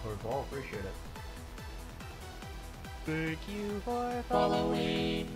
towards the wall. Appreciate it. Thank you for following.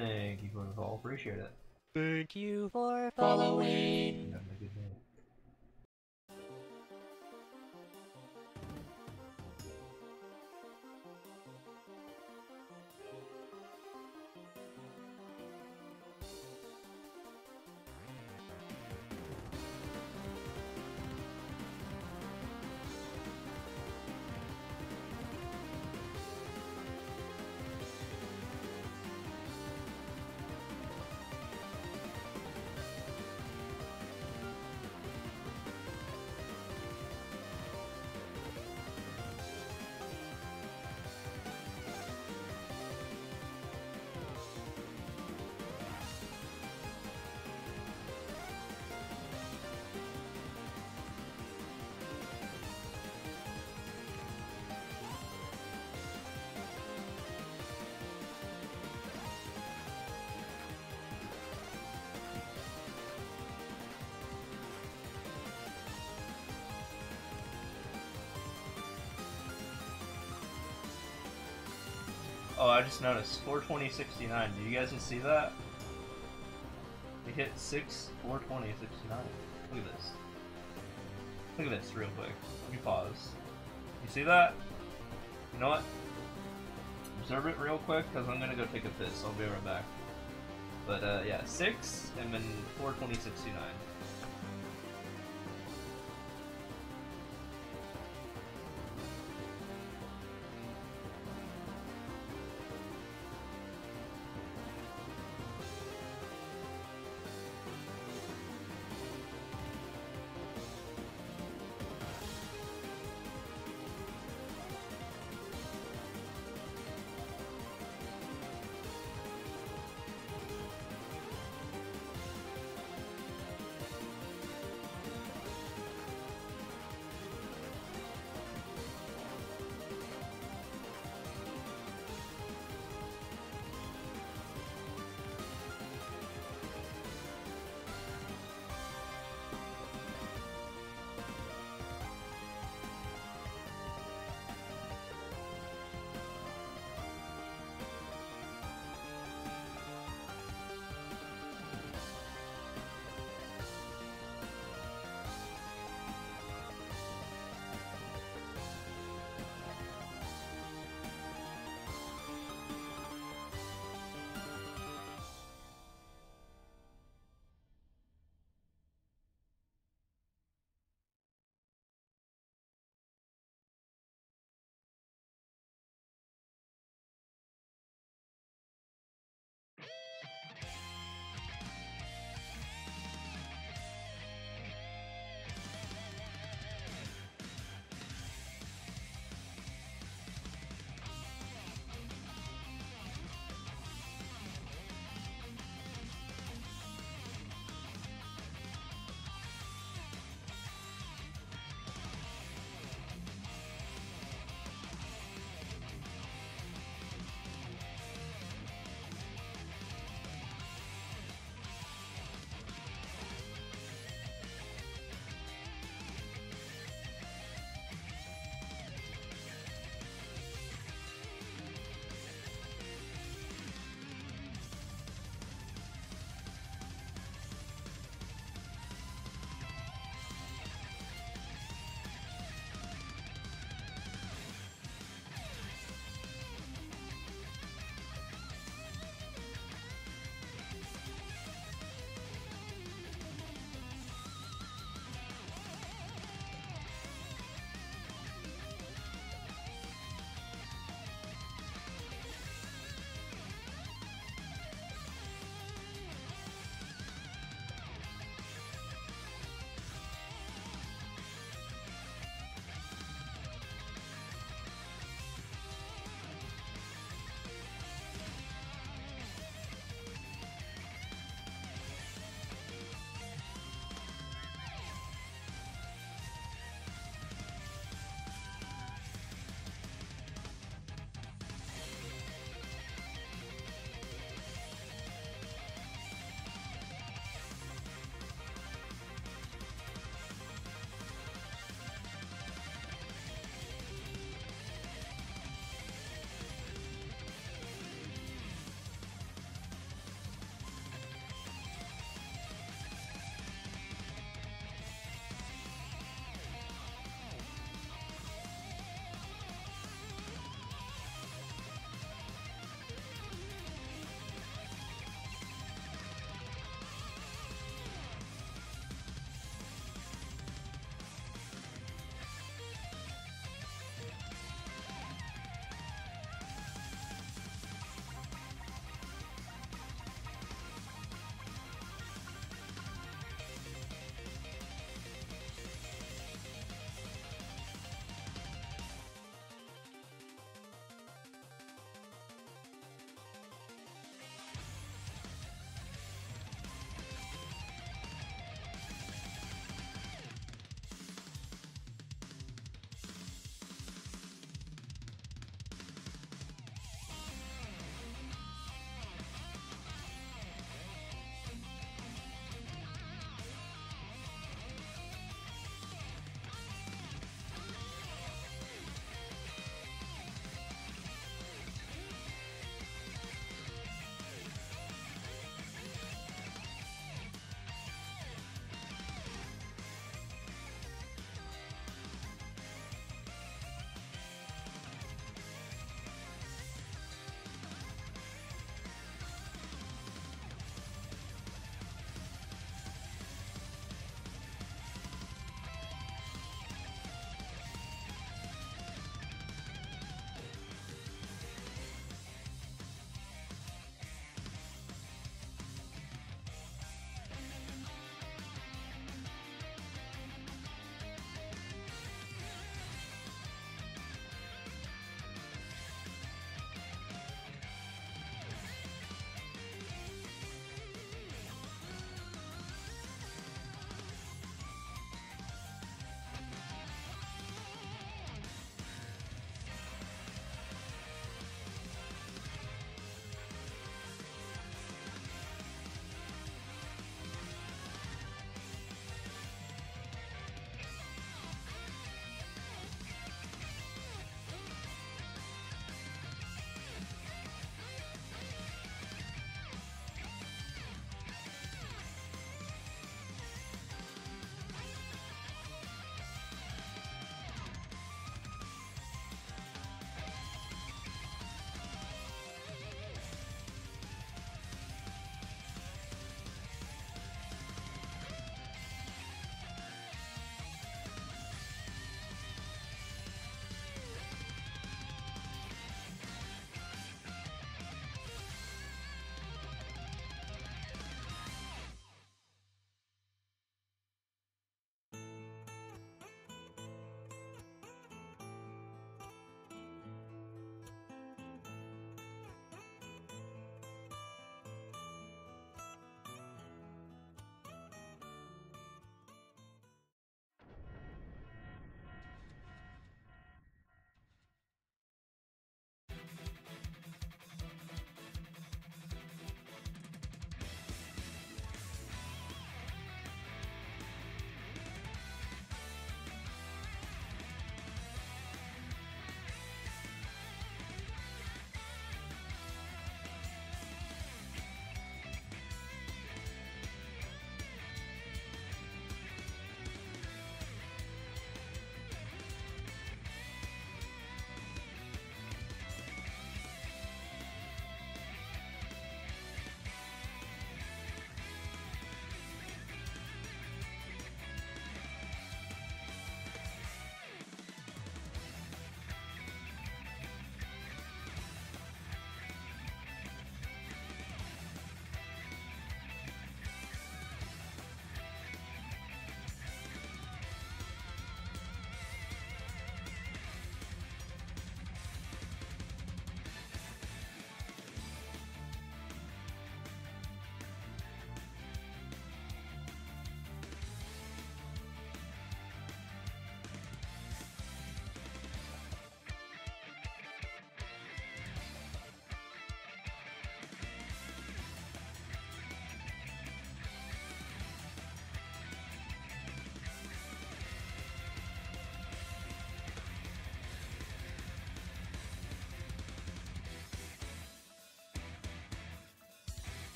Thank you for the follow. Appreciate it. Thank you for following. Have a good day. Oh, I just noticed 420.69. Do you guys just see that? We hit 420.69. Look at this. Look at this real quick. Let me pause. You see that? You know what? Observe it real quick because I'm gonna go take a piss. I'll be right back. But yeah, 6 and then 420.69.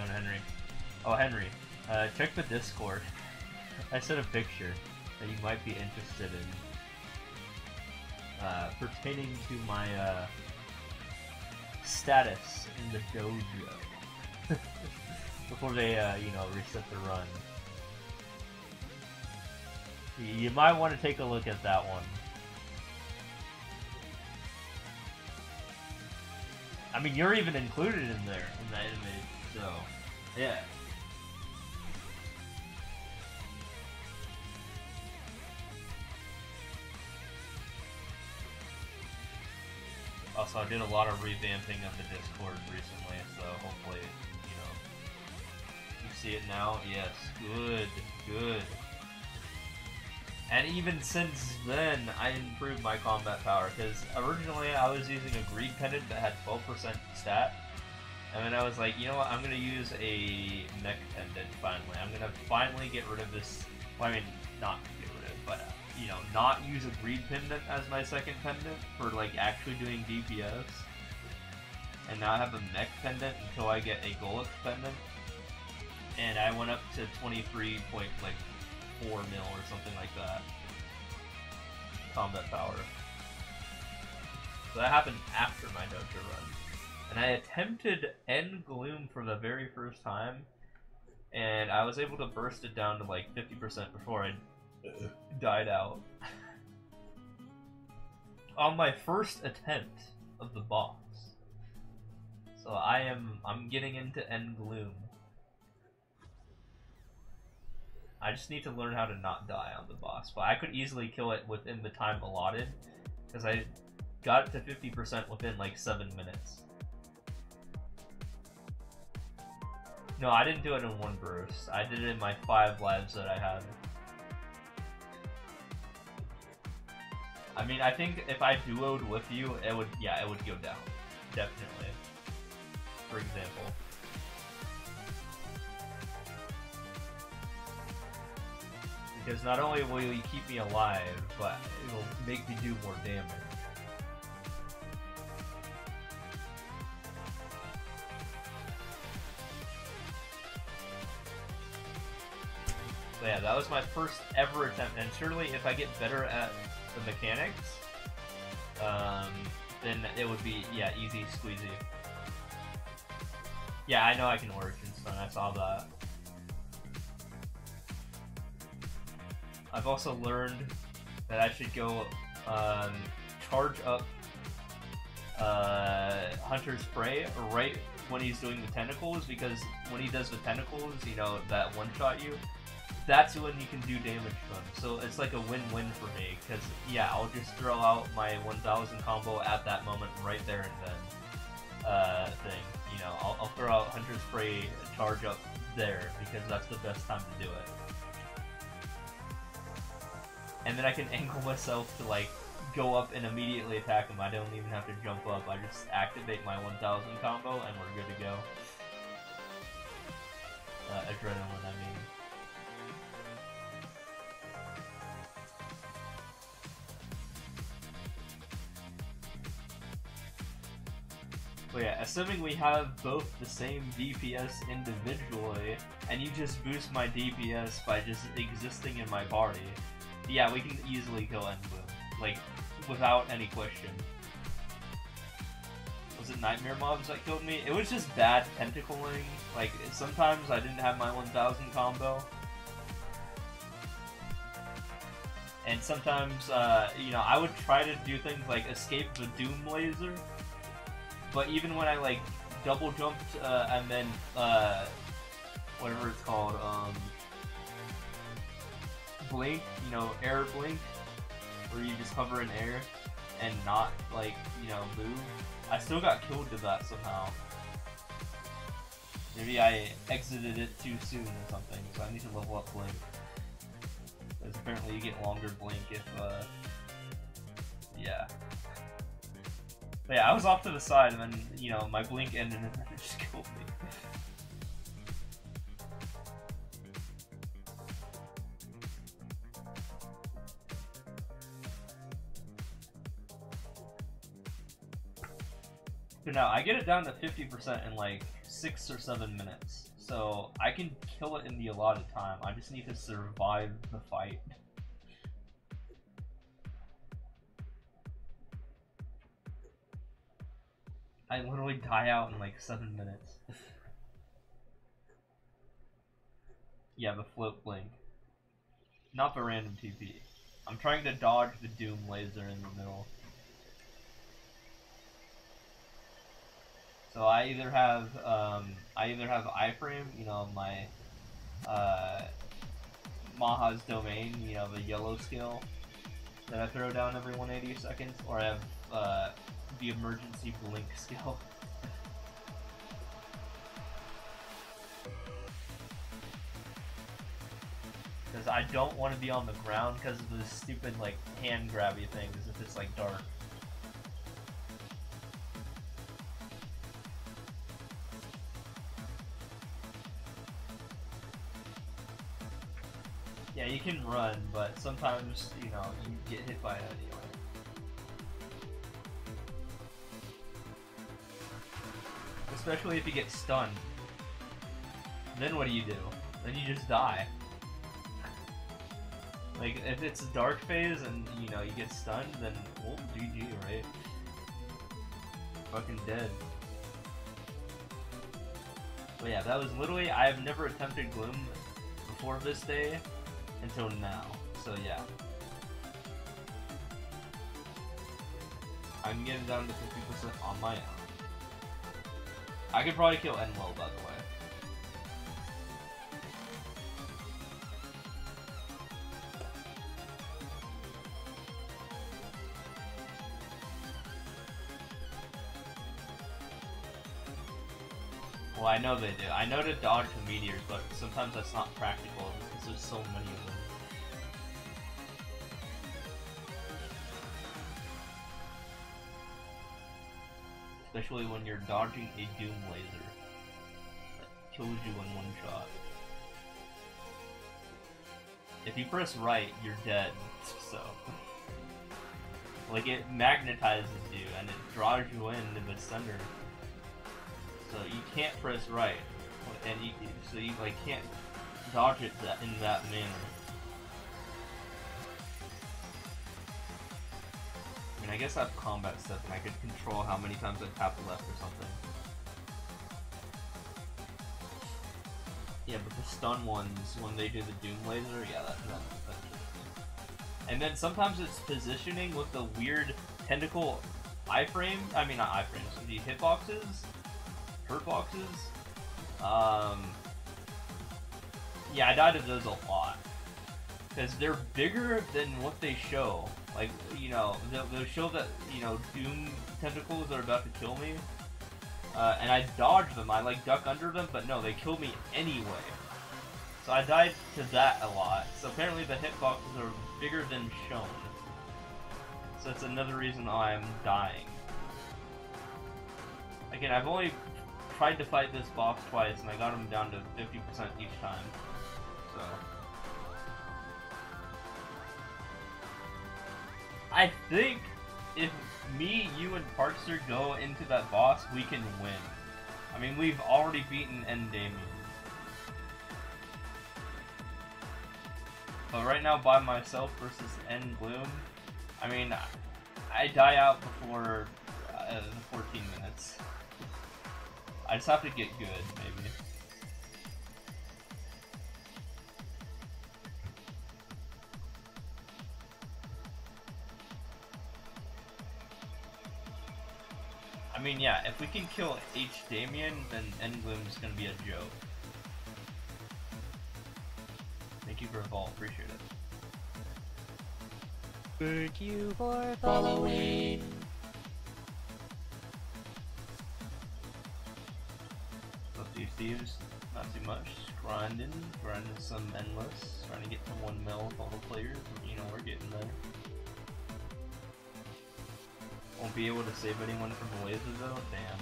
doing, Henry? Oh, Henry, check the Discord. I sent a picture that you might be interested in, pertaining to my, status in the dojo. Before they, you know, reset the run. You might want to take a look at that one. I mean, you're even included in there, in that image, so, yeah. Also, I did a lot of revamping of the Discord recently, so hopefully, you know, you see it now. Yes, good, good. And even since then, I improved my combat power, because originally I was using a greed pendant that had 12% stat, and then I was like, you know what, I'm going to use a mech pendant finally. I'm going to finally get rid of this, well, I mean, not get rid of it, but, you know, not use a greed pendant as my second pendant for, like, actually doing DPS. And now I have a mech pendant until I get a Golux pendant, and I went up to 23.4 mil or something like that. Combat power. So that happened after my dojo run. And I attempted End Gloom for the very first time, and I was able to burst it down to like 50% before I died out. On my first attempt of the boss. So I'm getting into End Gloom. I just need to learn how to not die on the boss, but I could easily kill it within the time allotted, because I got it to 50% within like 7 minutes. No, I didn't do it in one burst. I did it in my 5 lives that I had. I mean, I think if I duoed with you, it would go down. Definitely. For example. Because not only will you keep me alive, but it will make me do more damage. So yeah, that was my first ever attempt, and surely if I get better at the mechanics, then it would be, yeah, easy squeezy. Yeah, I know I can Origin Stone, I saw that. I've also learned that I should go charge up Hunter's Prey right when he's doing the tentacles, because when he does the tentacles, you know, that one-shot you, that's when you can do damage to him. So it's like a win-win for me, because, yeah, I'll just throw out my 1000 combo at that moment right there and then. You know, I'll throw out Hunter's Prey charge up there, because that's the best time to do it. And then I can angle myself to, like, go up and immediately attack him. I don't even have to jump up. I just activate my 1000 combo and we're good to go. Adrenaline, I mean. But yeah, assuming we have both the same DPS individually, and you just boost my DPS by just existing in my party, yeah, we can easily kill End Gloom, like, without any question. Was it Nightmare Mobs that killed me? It was just bad tentacling. Like, sometimes I didn't have my 1000 combo. And sometimes, you know, I would try to do things like escape the Doom Laser. But even when I, like, double jumped, and then, whatever it's called, blink, you know, air blink, where you just hover in air and not, like, you know, move, I still got killed to that somehow. Maybe I exited it too soon or something, so I need to level up blink. Because apparently you get longer blink if, yeah. But yeah, I was off to the side, and then, you know, my blink ended and then it just killed me. But no, I get it down to 50% in like 6 or 7 minutes. So I can kill it in the allotted time. I just need to survive the fight. I literally die out in like 7 minutes. Yeah, the float blink. Not the random TP. I'm trying to dodge the Doom laser in the middle. So I either have iframe, you know, my Maha's domain, you know, the yellow skill that I throw down every 180 seconds, or I have the emergency blink skill. Because I don't want to be on the ground because of the stupid like hand grabby things if it's like dark. Yeah, you can run, but sometimes, you know, you get hit by it anyway. Especially if you get stunned. Then what do? Then you just die. Like, if it's a dark phase and, you know, you get stunned, then, well, GG, right? Fucking dead. But yeah, that was literally, I have never attempted Gloom before this day until now, so yeah. I'm getting down to 50% on my own. I could probably kill Enwell, by the way. Well, I know they do. I know to dodge the meteors, but sometimes that's not practical because there's so many of them. Especially when you're dodging a Doom laser that kills you in one shot. If you press right, you're dead, so... Like, it magnetizes you and it draws you into the center. So you can't press right, and so you like can't dodge it in that manner. I mean, I guess I have combat stuff, and I could control how many times I tap left or something. Yeah, but the stun ones, when they do the Doom laser, yeah, that's and then sometimes it's positioning with the weird tentacle iframe. I mean, not iframes, the hitboxes. Hurt boxes. Yeah, I died to those a lot. Because they're bigger than what they show. Like, you know, they'll show that, you know, Doom tentacles are about to kill me. And I dodge them, I like duck under them, but no, they kill me anyway. So I died to that a lot. So apparently the hitboxes are bigger than shown. So it's another reason why I'm dying. Again, I've only tried to fight this boss twice, and I got him down to 50% each time. So I think if me, you, and Parkster go into that boss, we can win. I mean, we've already beaten Endamian. But right now, by myself versus End Gloom, I mean, I die out before the 14 minutes. I just have to get good, maybe. I mean, yeah, if we can kill H. Damien, then Endgloom's gonna be a joke. Thank you for a vault, appreciate it. Thank you for following. Up to you, Steve's. Not too much. Grinding some endless. Trying to get to 1 mil with all the players. You know, we're getting there. Won't be able to save anyone from the laser though? Damn.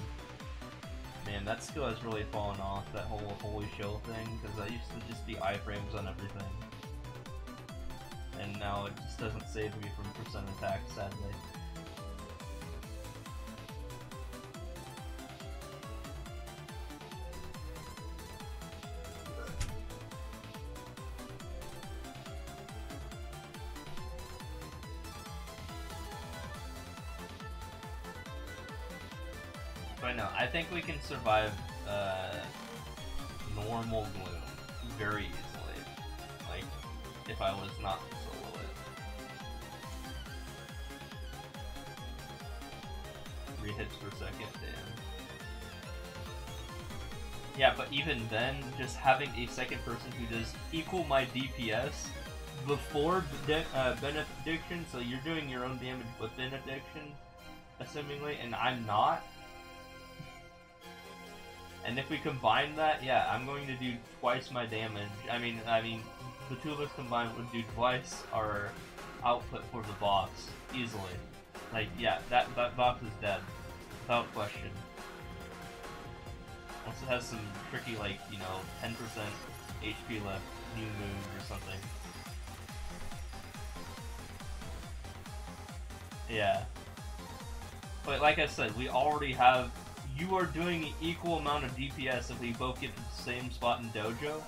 Man, that skill has really fallen off, that whole holy shield thing, because I used to just be iframes on everything. And now it just doesn't save me from percent attack, sadly. But no, I think we can survive normal gloom very easily. Like, if I was not solo it. 3 hits per second, damn. Yeah, but even then, just having a second person who does equal my DPS before Benediction, so you're doing your own damage with Benediction, assumingly, and I'm not. And if we combine that, yeah, I'm going to do twice my damage. I mean, the two of us combined would do twice our output for the boss, easily. Like, yeah, that boss is dead, without question. Unless it has some tricky, like, you know, 10% HP left, new move or something. Yeah. But like I said, we already have... You are doing an equal amount of DPS if we both get to the same spot in Dojo.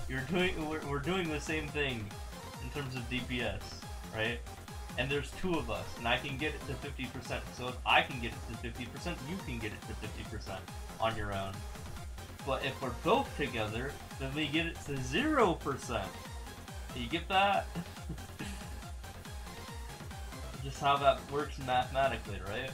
We're doing the same thing in terms of DPS, right? And there's 2 of us, and I can get it to 50%. So if I can get it to 50%, you can get it to 50% on your own. But if we're both together, then we get it to 0%. You get that? Just how that works mathematically, right?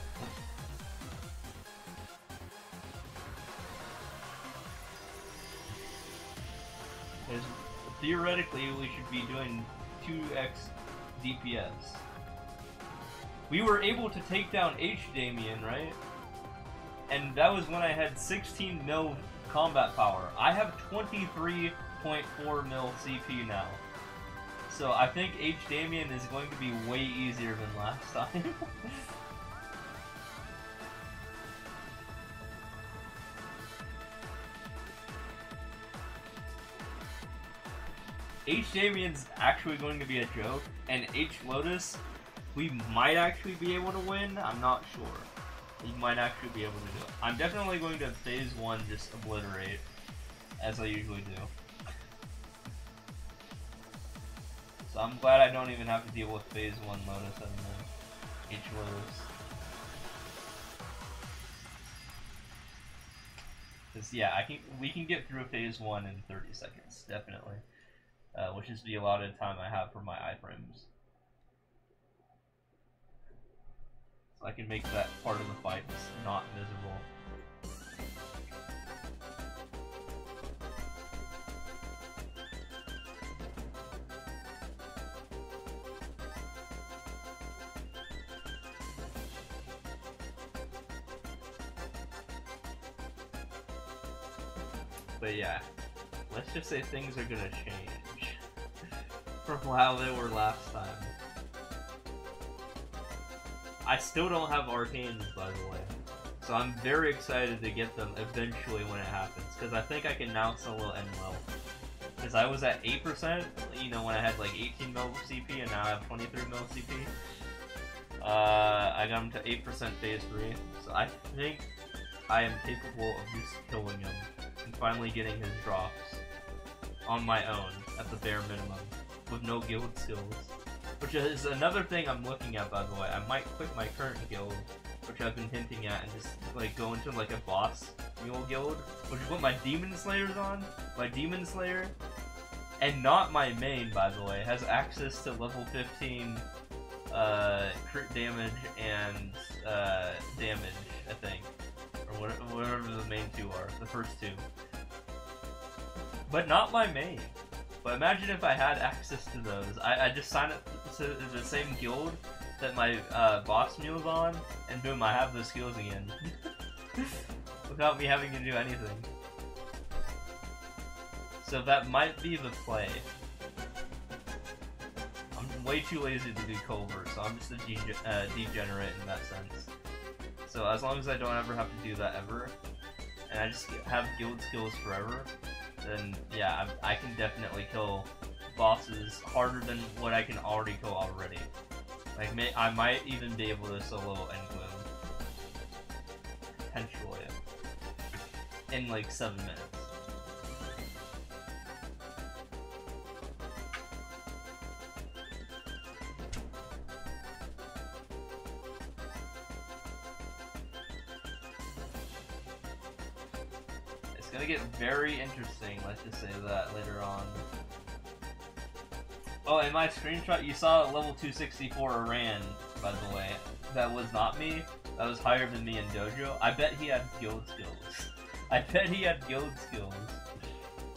Because theoretically, we should be doing 2x DPS. We were able to take down H-Damien, right? And that was when I had 16 mil combat power. I have 23.4 mil CP now. So I think H-Damien is going to be way easier than last time. H-Damien's actually going to be a joke, and H-Lotus, we might actually be able to win. I'm not sure. We might actually be able to do it. I'm definitely going to phase 1 just obliterate, as I usually do. So I'm glad I don't even have to deal with phase 1 Lotus anymore. H-Lotus. Because yeah, we can get through phase 1 in 30 seconds, definitely. Which is the allotted time I have for my iframes. So I can make that part of the fight not miserable. But yeah, let's just say things are gonna change from how they were last time. I still don't have arcanes, by the way, so I'm very excited to get them eventually when it happens, because I think I can now solo and well. Because I was at 8%, you know, when I had like 18 mil CP, and now I have 23 mil CP. I got him to 8% phase 3, so I think I am capable of just killing him and finally getting his drops on my own at the bare minimum with no guild skills, which is another thing I'm looking at, by the way. I might quit my current guild, which I've been hinting at, and just like go into like a boss mule guild, which is what my Demon Slayer's on. My Demon Slayer, and not my main, by the way, has access to level 15 crit damage and damage, I think, or whatever the main 2 are, the first 2. But not my main. But imagine if I had access to those. I just sign up to the same guild that my boss mule's on, and boom, I have those skills again. Without me having to do anything. So that might be the play. I'm way too lazy to do covert, so I'm just a degenerate in that sense. So as long as I don't ever have to do that ever, and I just have guild skills forever, then yeah, I can definitely kill bosses harder than what I can already kill already. Like, I might even be able to solo and gloom. Potentially. In like 7 minutes. It's gonna get very interesting, let's just say that later on. Oh, in my screenshot, you saw level 264 Iran, by the way. That was not me. That was higher than me in Dojo. I bet he had guild skills. I bet he had guild skills.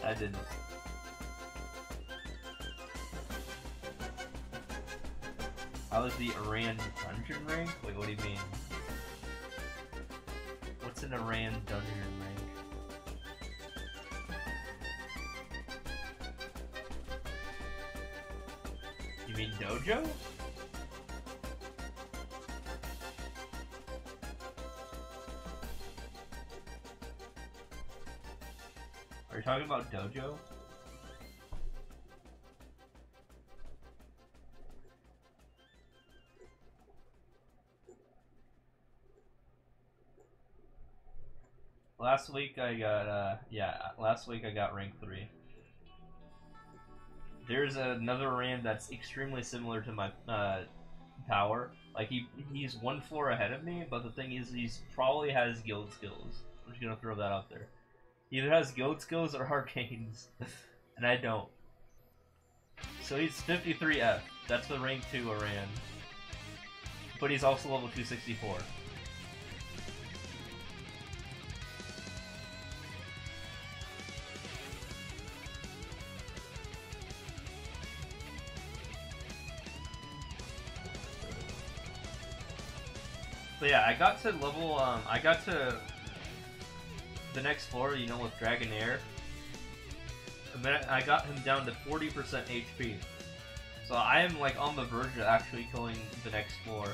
I didn't. How was the Iran dungeon rank? Wait, what do you mean? What's an Iran dungeon rank? You mean Dojo? Are you talking about Dojo? Last week I got, last week I got rank 3. There's another Ram that's extremely similar to my power. Like he's one floor ahead of me, but the thing is he's probably has guild skills. I'm just gonna throw that out there. He either has guild skills or arcanes, and I don't. So he's 53F. That's the rank 2 Iran. But he's also level 264. So yeah, I got to level, I got to the next floor, you know, with Dragonair. And then I got him down to 40% HP. So I am like on the verge of actually killing the next floor.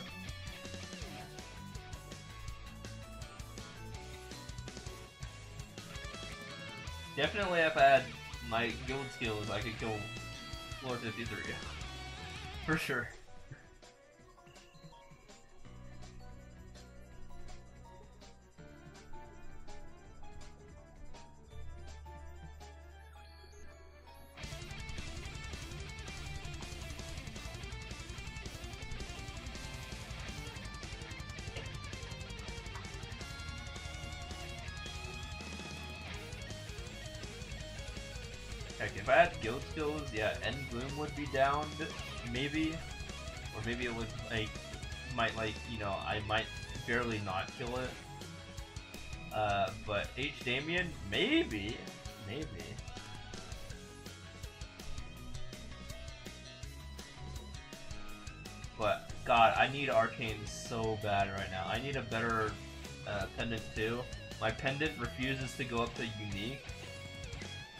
Definitely if I had my guild skills, I could kill floor 53. For sure. Heck, if I had guild skills, yeah, End Gloom would be downed, maybe. Or maybe it would, like, might, like, you know, I might barely not kill it. But H. Damien, maybe. Maybe. But, God, I need Arcane so bad right now. I need a better pendant too. My pendant refuses to go up to unique.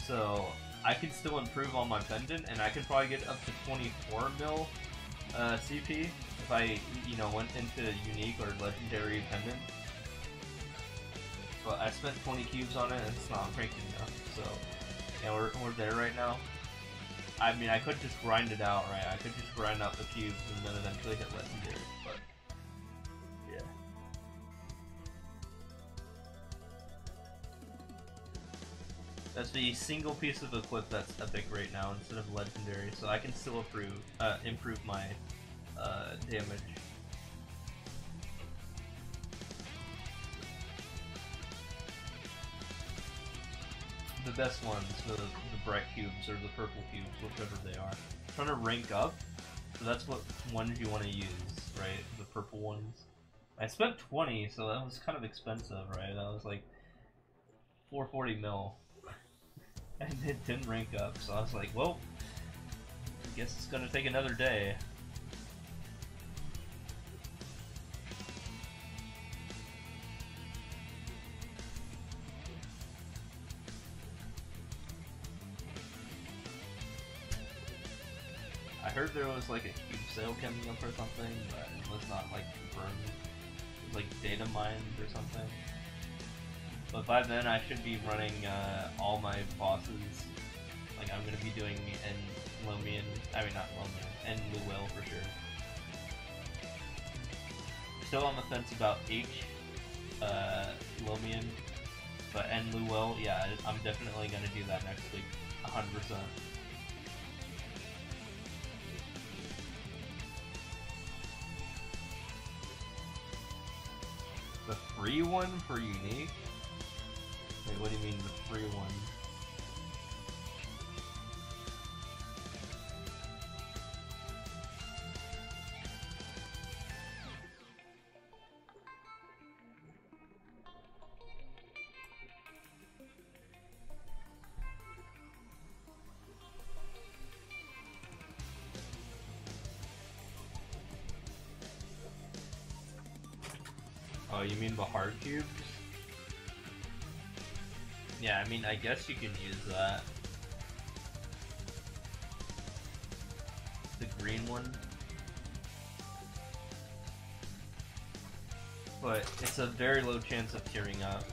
So, I can still improve on my pendant, and I can probably get up to 24 mil CP if I, you know, went into unique or legendary pendant. But I spent 20 cubes on it, and it's not ranking enough. So, yeah, we're there right now. I mean, I could just grind it out, right? I could just grind out the cubes and then eventually hit legendary, but yeah. That's the single piece of equip that's epic right now instead of legendary, so I can still improve my damage. The best ones, the bright cubes or the purple cubes, whichever they are. I'm trying to rank up, so that's what ones you want to use, right? The purple ones. I spent 20, so that was kind of expensive, right? That was like 440 mil. And it didn't rank up, so I was like, well, I guess it's gonna take another day. I heard there was like a cube sale coming up or something, but it was not like confirmed. It was like data mined or something. But by then I should be running all my bosses. Like I'm gonna be doing Lomian, I mean not Lomian, and Luel for sure. Still on the fence about H, Lomian, but and Luel, yeah, I'm definitely gonna do that next week, 100%. The free one for unique? Wait, Wait, what do you mean the free one? Oh, you mean the hard cubes? Yeah, I mean, I guess you can use that. The green one. But it's a very low chance of tearing up.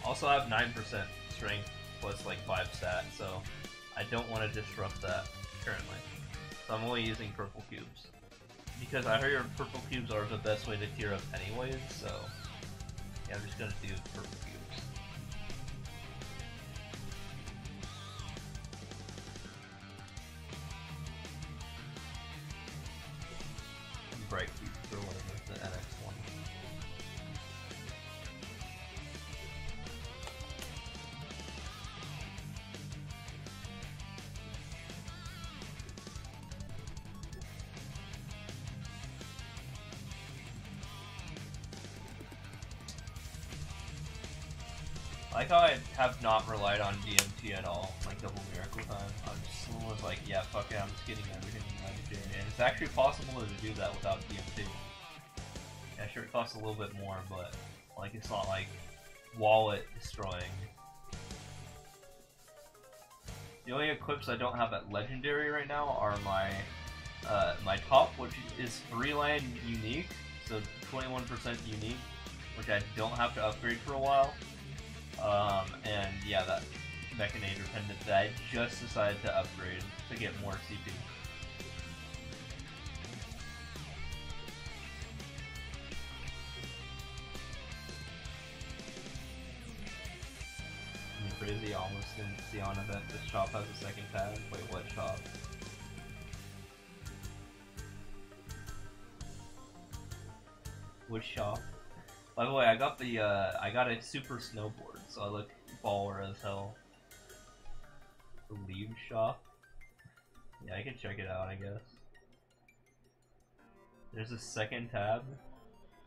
Also, I have 9% strength plus like 5 stat, so I don't want to disrupt that currently. So I'm only using purple cubes. Because I heard purple cubes are the best way to tier up anyways, so yeah, I'm just gonna do purple cubes. Bright cubes or whatever, the NX one. I like how I have not relied on DMT at all, like Double Miracle Time. I'm just was like, yeah, fuck it, I'm just getting everything in Legendary. And it's actually possible to do that without DMT. Yeah, sure, it costs a little bit more, but like it's not like wallet destroying. The only equips I don't have at Legendary right now are my my top, which is 3-land unique, so 21% unique, which I don't have to upgrade for a while. And yeah, that Mechanator pendant that I just decided to upgrade to get more CP. Crazy, almost didn't see on it that this shop has a second tab. Wait, what shop? Which shop? By the way, I got the I got a super snowboard, so I look baller as hell. The leave shop? Yeah, I can check it out, I guess. There's a second tab?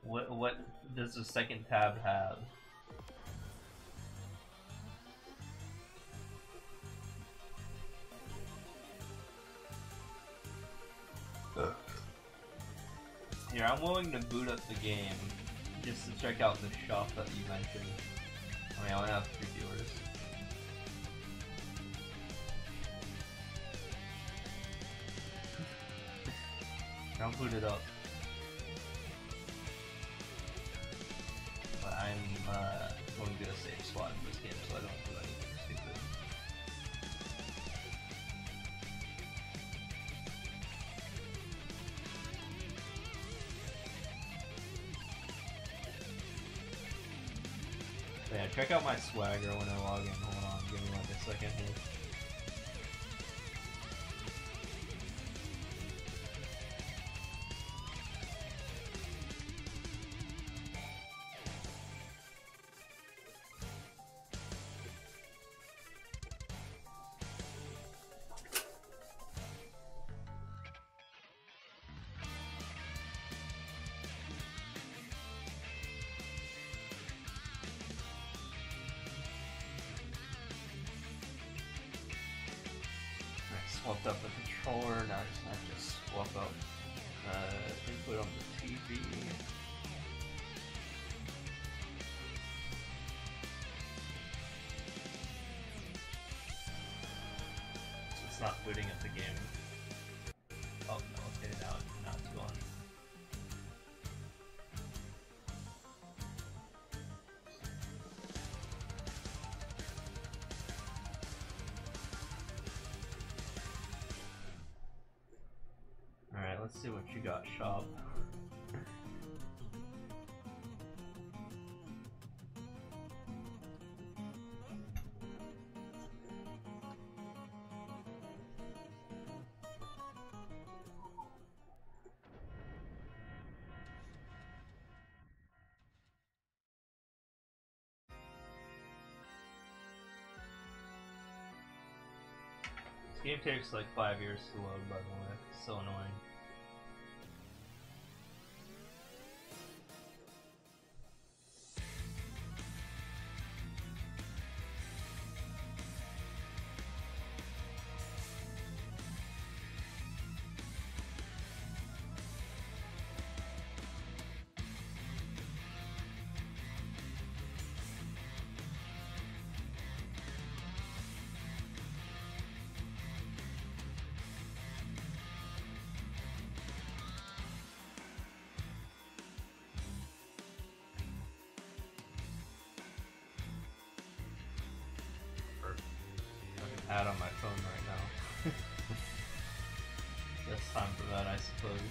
What does the second tab have? Here, I'm willing to boot up the game just to check out the shop that you mentioned. I mean, I only have 3 viewers. I'll boot it up. But I'm going to do a safe spot in this game so I don't do anything stupid. Yeah, check out my swagger when I log in. Hold on, give me like a second here. Swapped up the controller, now I just have to swap up input on the TV. So it's not booting up the game. Oh no, okay, now it's going. Alright, let's see what you got, shop. This game takes like 5 years to load, by the way. It's so annoying. Ad on my phone right now. Best time for that, I suppose.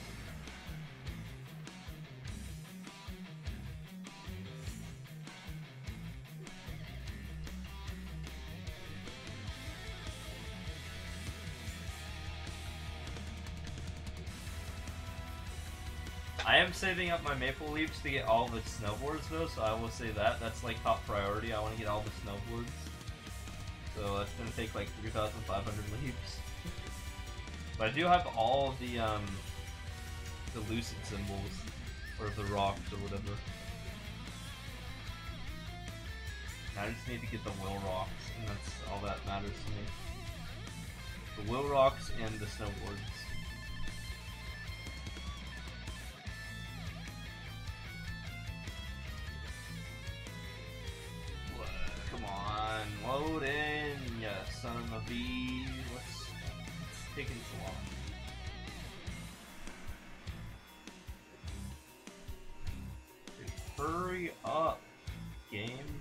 I am saving up my Maple Leafs to get all the snowboards though, so I will say that. That's like top priority. I want to get all the snowboards. So that's gonna take like 3,500 leaps. But I do have all of the lucid symbols, or the rocks or whatever. I just need to get the will rocks, and that's all that matters to me. The will rocks and the snowboards. Come on, load in, ya son of a bee. What's taking so long? Dude, hurry up, game.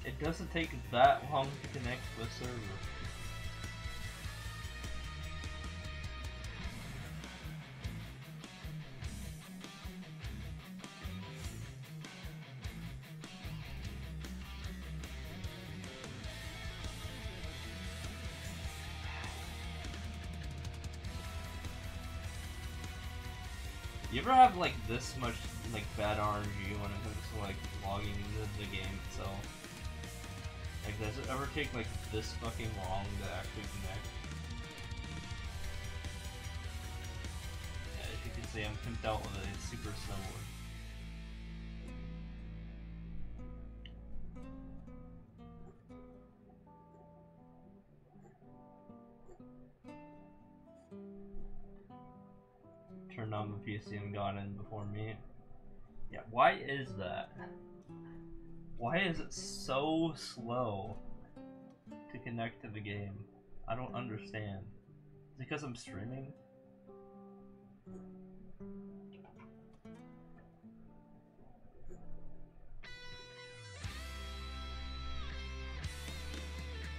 It doesn't take that long to connect to the server. You ever have like this much like bad RNG when it comes to like logging into the game itself? Like, does it ever take like this fucking long to actually connect? Yeah, as you can see, I'm pimped out with a super snowboard. Turned on the PC and got in before me. Yeah, why is that? Why is it so slow to connect to the game? I don't understand. Is it because I'm streaming?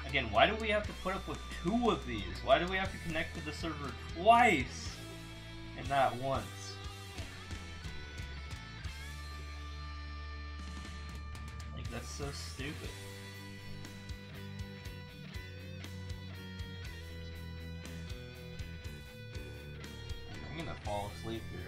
Again, why do we have to put up with 2 of these? Why do we have to connect to the server twice and not once? Like, that's so stupid. I'm gonna fall asleep here.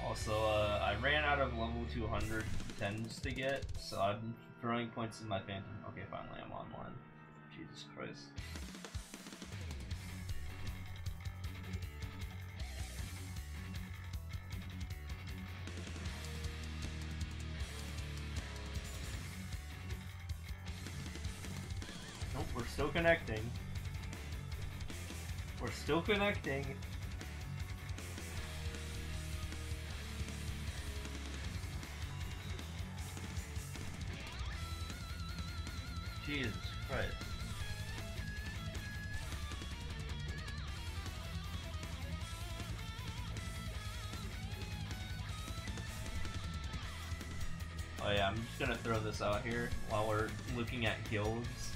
Also, I ran out of level 200 10s to get, so I'm throwing points in my Phantom. Okay, finally I'm online. Jesus Christ. Nope, we're still connecting. We're still connecting. Jesus Christ. Oh Oh yeah, I'm just gonna throw this out here while we're looking at guilds.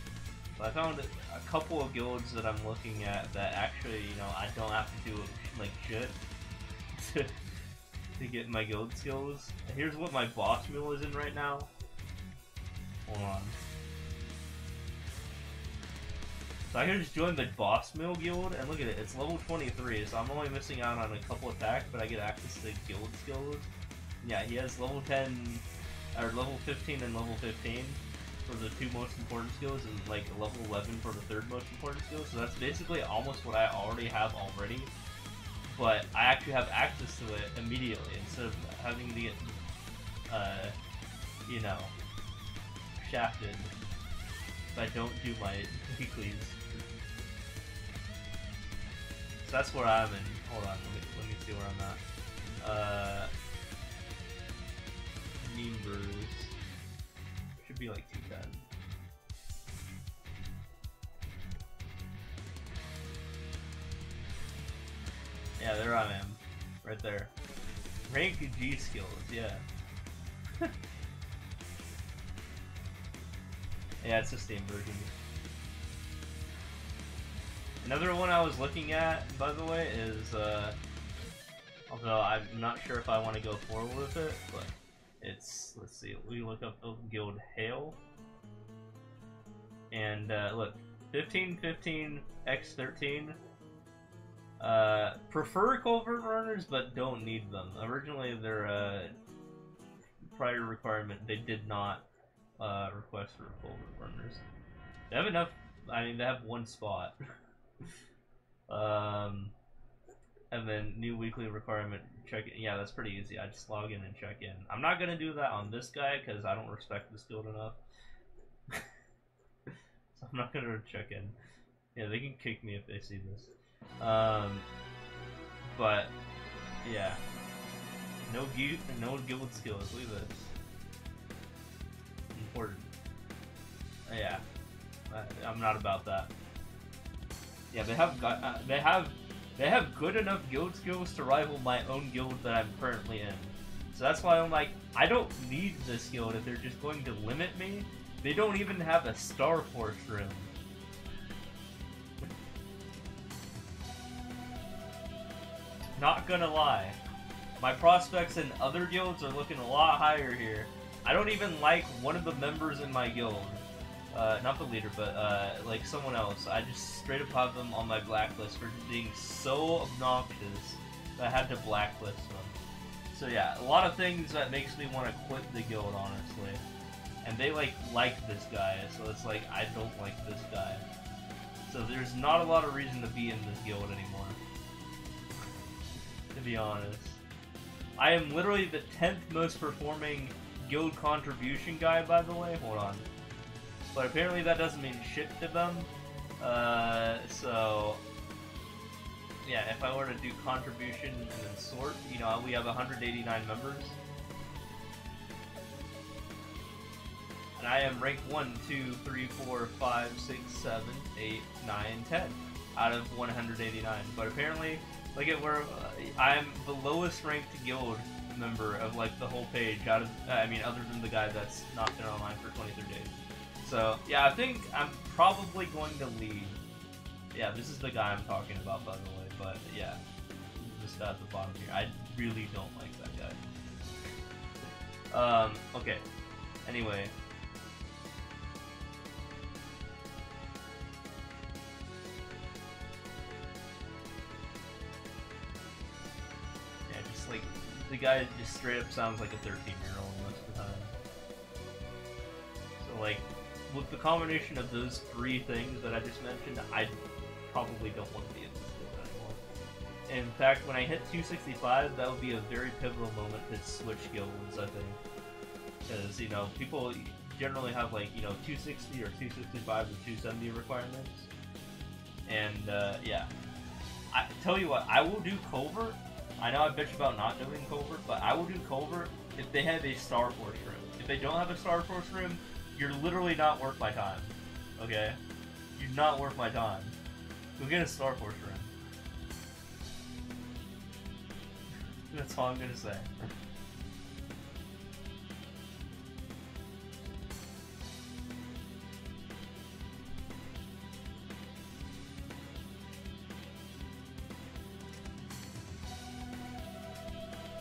So I found a couple of guilds that I'm looking at that actually, you know, I don't have to do like shit to get my guild skills. Here's what my boss mule is in right now. Hold on. So I can just join the boss mule guild, and look at it, it's level 23, so I'm only missing out on a couple attacks, but I get access to guild skills. Yeah, he has level 10, or level 15 and level 15 for the two most important skills, and like level 11 for the third most important skill, so that's basically almost what I already have already. But I actually have access to it immediately, instead of having to get, you know, shafted if I don't do my weeklies. So that's where I'm in. Hold on, let me see where I'm at. Members should be like 210. Yeah, there I am, right there. Rank G skills, yeah. Yeah, it's the Steam version. Another one I was looking at, by the way, is, although I'm not sure if I want to go forward with it, but it's, let's see, we look up the guild Hail, and look, 15, 15, X13, prefer covert runners, but don't need them. Originally, their prior requirement, they did not request for covert runners. They have enough, I mean, they have one spot. And then new weekly requirement, check in. Yeah, that's pretty easy. I just log in and check in. I'm not gonna do that on this guy because I don't respect this guild enough. So I'm not gonna check in. Yeah, they can kick me if they see this. But yeah, no guild skills. Look at this. Important. Yeah, I'm not about that. Yeah, they have good enough guild skills to rival my own guild that I'm currently in. So that's why I'm like, I don't need this guild if they're just going to limit me. They don't even have a Star Force room. Not gonna lie, my prospects in other guilds are looking a lot higher here. I don't even like one of the members in my guild. Not the leader, but like someone else. I just straight up have them on my blacklist for being so obnoxious that I had to blacklist them. So yeah, a lot of things that makes me want to quit the guild, honestly. And they like this guy, so it's like I don't like this guy. So there's not a lot of reason to be in this guild anymore. To be honest. I am literally the 10th most performing guild contribution guy, by the way. Hold on. But apparently that doesn't mean shit to them. So yeah, if I were to do contribution and then sort, you know, we have 189 members. And I am ranked 1, 2, 3, 4, 5, 6, 7, 8, 9, 10 out of 189. But apparently, look at where I'm the lowest ranked guild member of like the whole page out of, I mean, other than the guy that's not been online for 23 days. So, yeah, I think I'm probably going to leave. Yeah, this is the guy I'm talking about, by the way, but yeah, this guy at the bottom here. I really don't like that guy. Okay. Anyway. Yeah, just like, the guy just straight up sounds like a 13-year-old most of the time. So, like, with the combination of those three things that I just mentioned, I probably don't want to be in this guild anymore. In fact, when I hit 265, that would be a very pivotal moment to switch guilds, I think. Because, you know, people generally have, like, you know, 260 or 265 or 270 requirements. And, yeah. I tell you what, I will do covert. I know I bitch about not doing covert, but I will do covert if they have a Star Force room. If they don't have a Star Force room, you're literally not worth my time, okay? You're not worth my time. Go get a Star Force room. That's all I'm gonna say.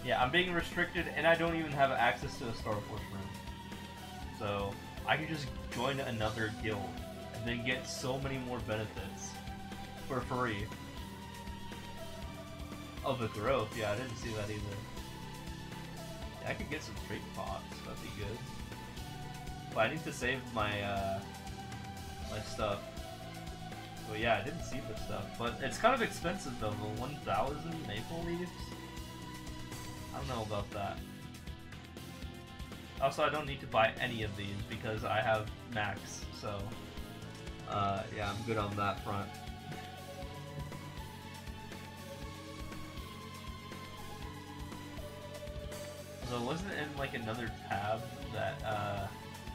Yeah, I'm being restricted, and I don't even have access to a Star Force room. So I can just join another guild and then get so many more benefits for free. Oh, the growth. Yeah, I didn't see that either. Yeah, I could get some trait pots. That'd be good. But I need to save my my stuff. Well, yeah, I didn't see this stuff, but it's kind of expensive though. The 1,000 maple leaves. I don't know about that. Also, I don't need to buy any of these because I have max. So, yeah, I'm good on that front. So wasn't it in like another tab that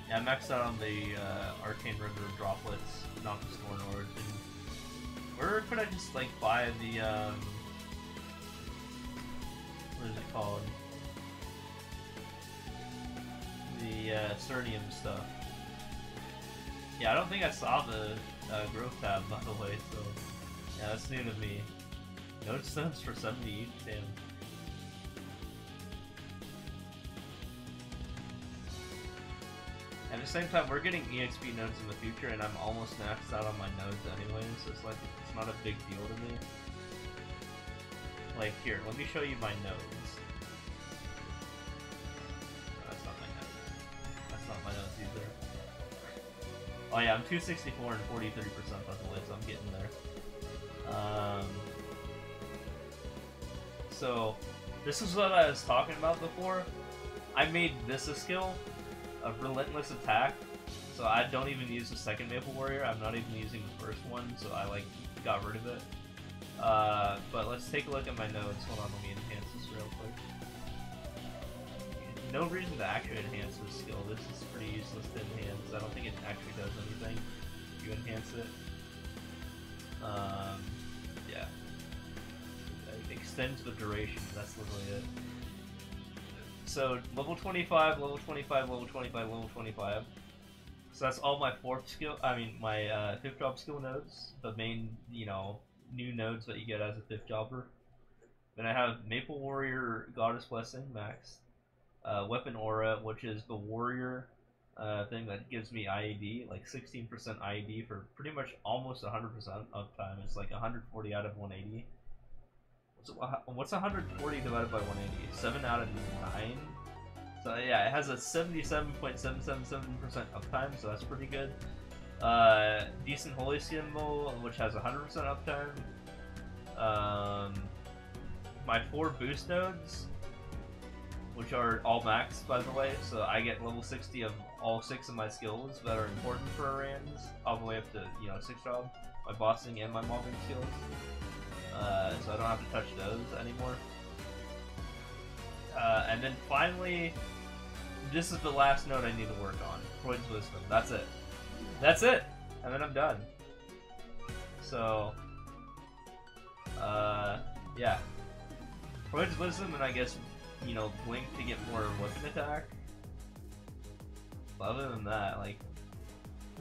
yeah, I maxed out on the Arcane River droplets, not the Scorn Origin. Where could I just like buy the what is it called? The Cernium stuff. Yeah, I don't think I saw the growth tab by the way, so yeah, that's new to me. Node stones for 70 each, damn. At the same time, we're getting EXP nodes in the future, and I'm almost maxed out on my nodes anyway, so it's like, it's not a big deal to me. Like, here, let me show you my nodes. No, that's not my nodes. That's not my nodes either. Oh yeah, I'm 264 and 43% by the way, so I'm getting there. So, this is what I was talking about before. I made this a skill. A relentless attack, so I don't even use the second Maple Warrior. I'm not even using the first one, so I like got rid of it. But let's take a look at my nodes. Hold on, let me enhance this real quick. No reason to actually enhance this skill. This is pretty useless to enhance. I don't think it actually does anything if you enhance it. Yeah. It extends the duration. That's literally it. So, level 25, level 25, level 25, level 25. So that's all my fourth skill, my fifth job skill nodes. The main, you know, new nodes that you get as a fifth jobber. Then I have Maple Warrior Goddess Blessing, max. Weapon Aura, which is the warrior thing that gives me IED, like 16% IED for pretty much almost 100% uptime. It's like 140 out of 180. What's 140 divided by 180? 7 out of 9? So yeah, it has a 77.777% uptime, so that's pretty good. Decent Holy Symbol, which has 100% uptime. My 4 boost nodes, which are all maxed by the way, so I get level 60 of all 6 of my skills that are important for Rans, all the way up to, you know, 6 job, my bossing and my mobbing skills. So I don't have to touch those anymore. And then finally, this is the last node I need to work on. Freud's Wisdom. That's it. That's it! And then I'm done. So, yeah. Freud's Wisdom, and I guess, you know, Blink to get more weapon attack. But other than that, like,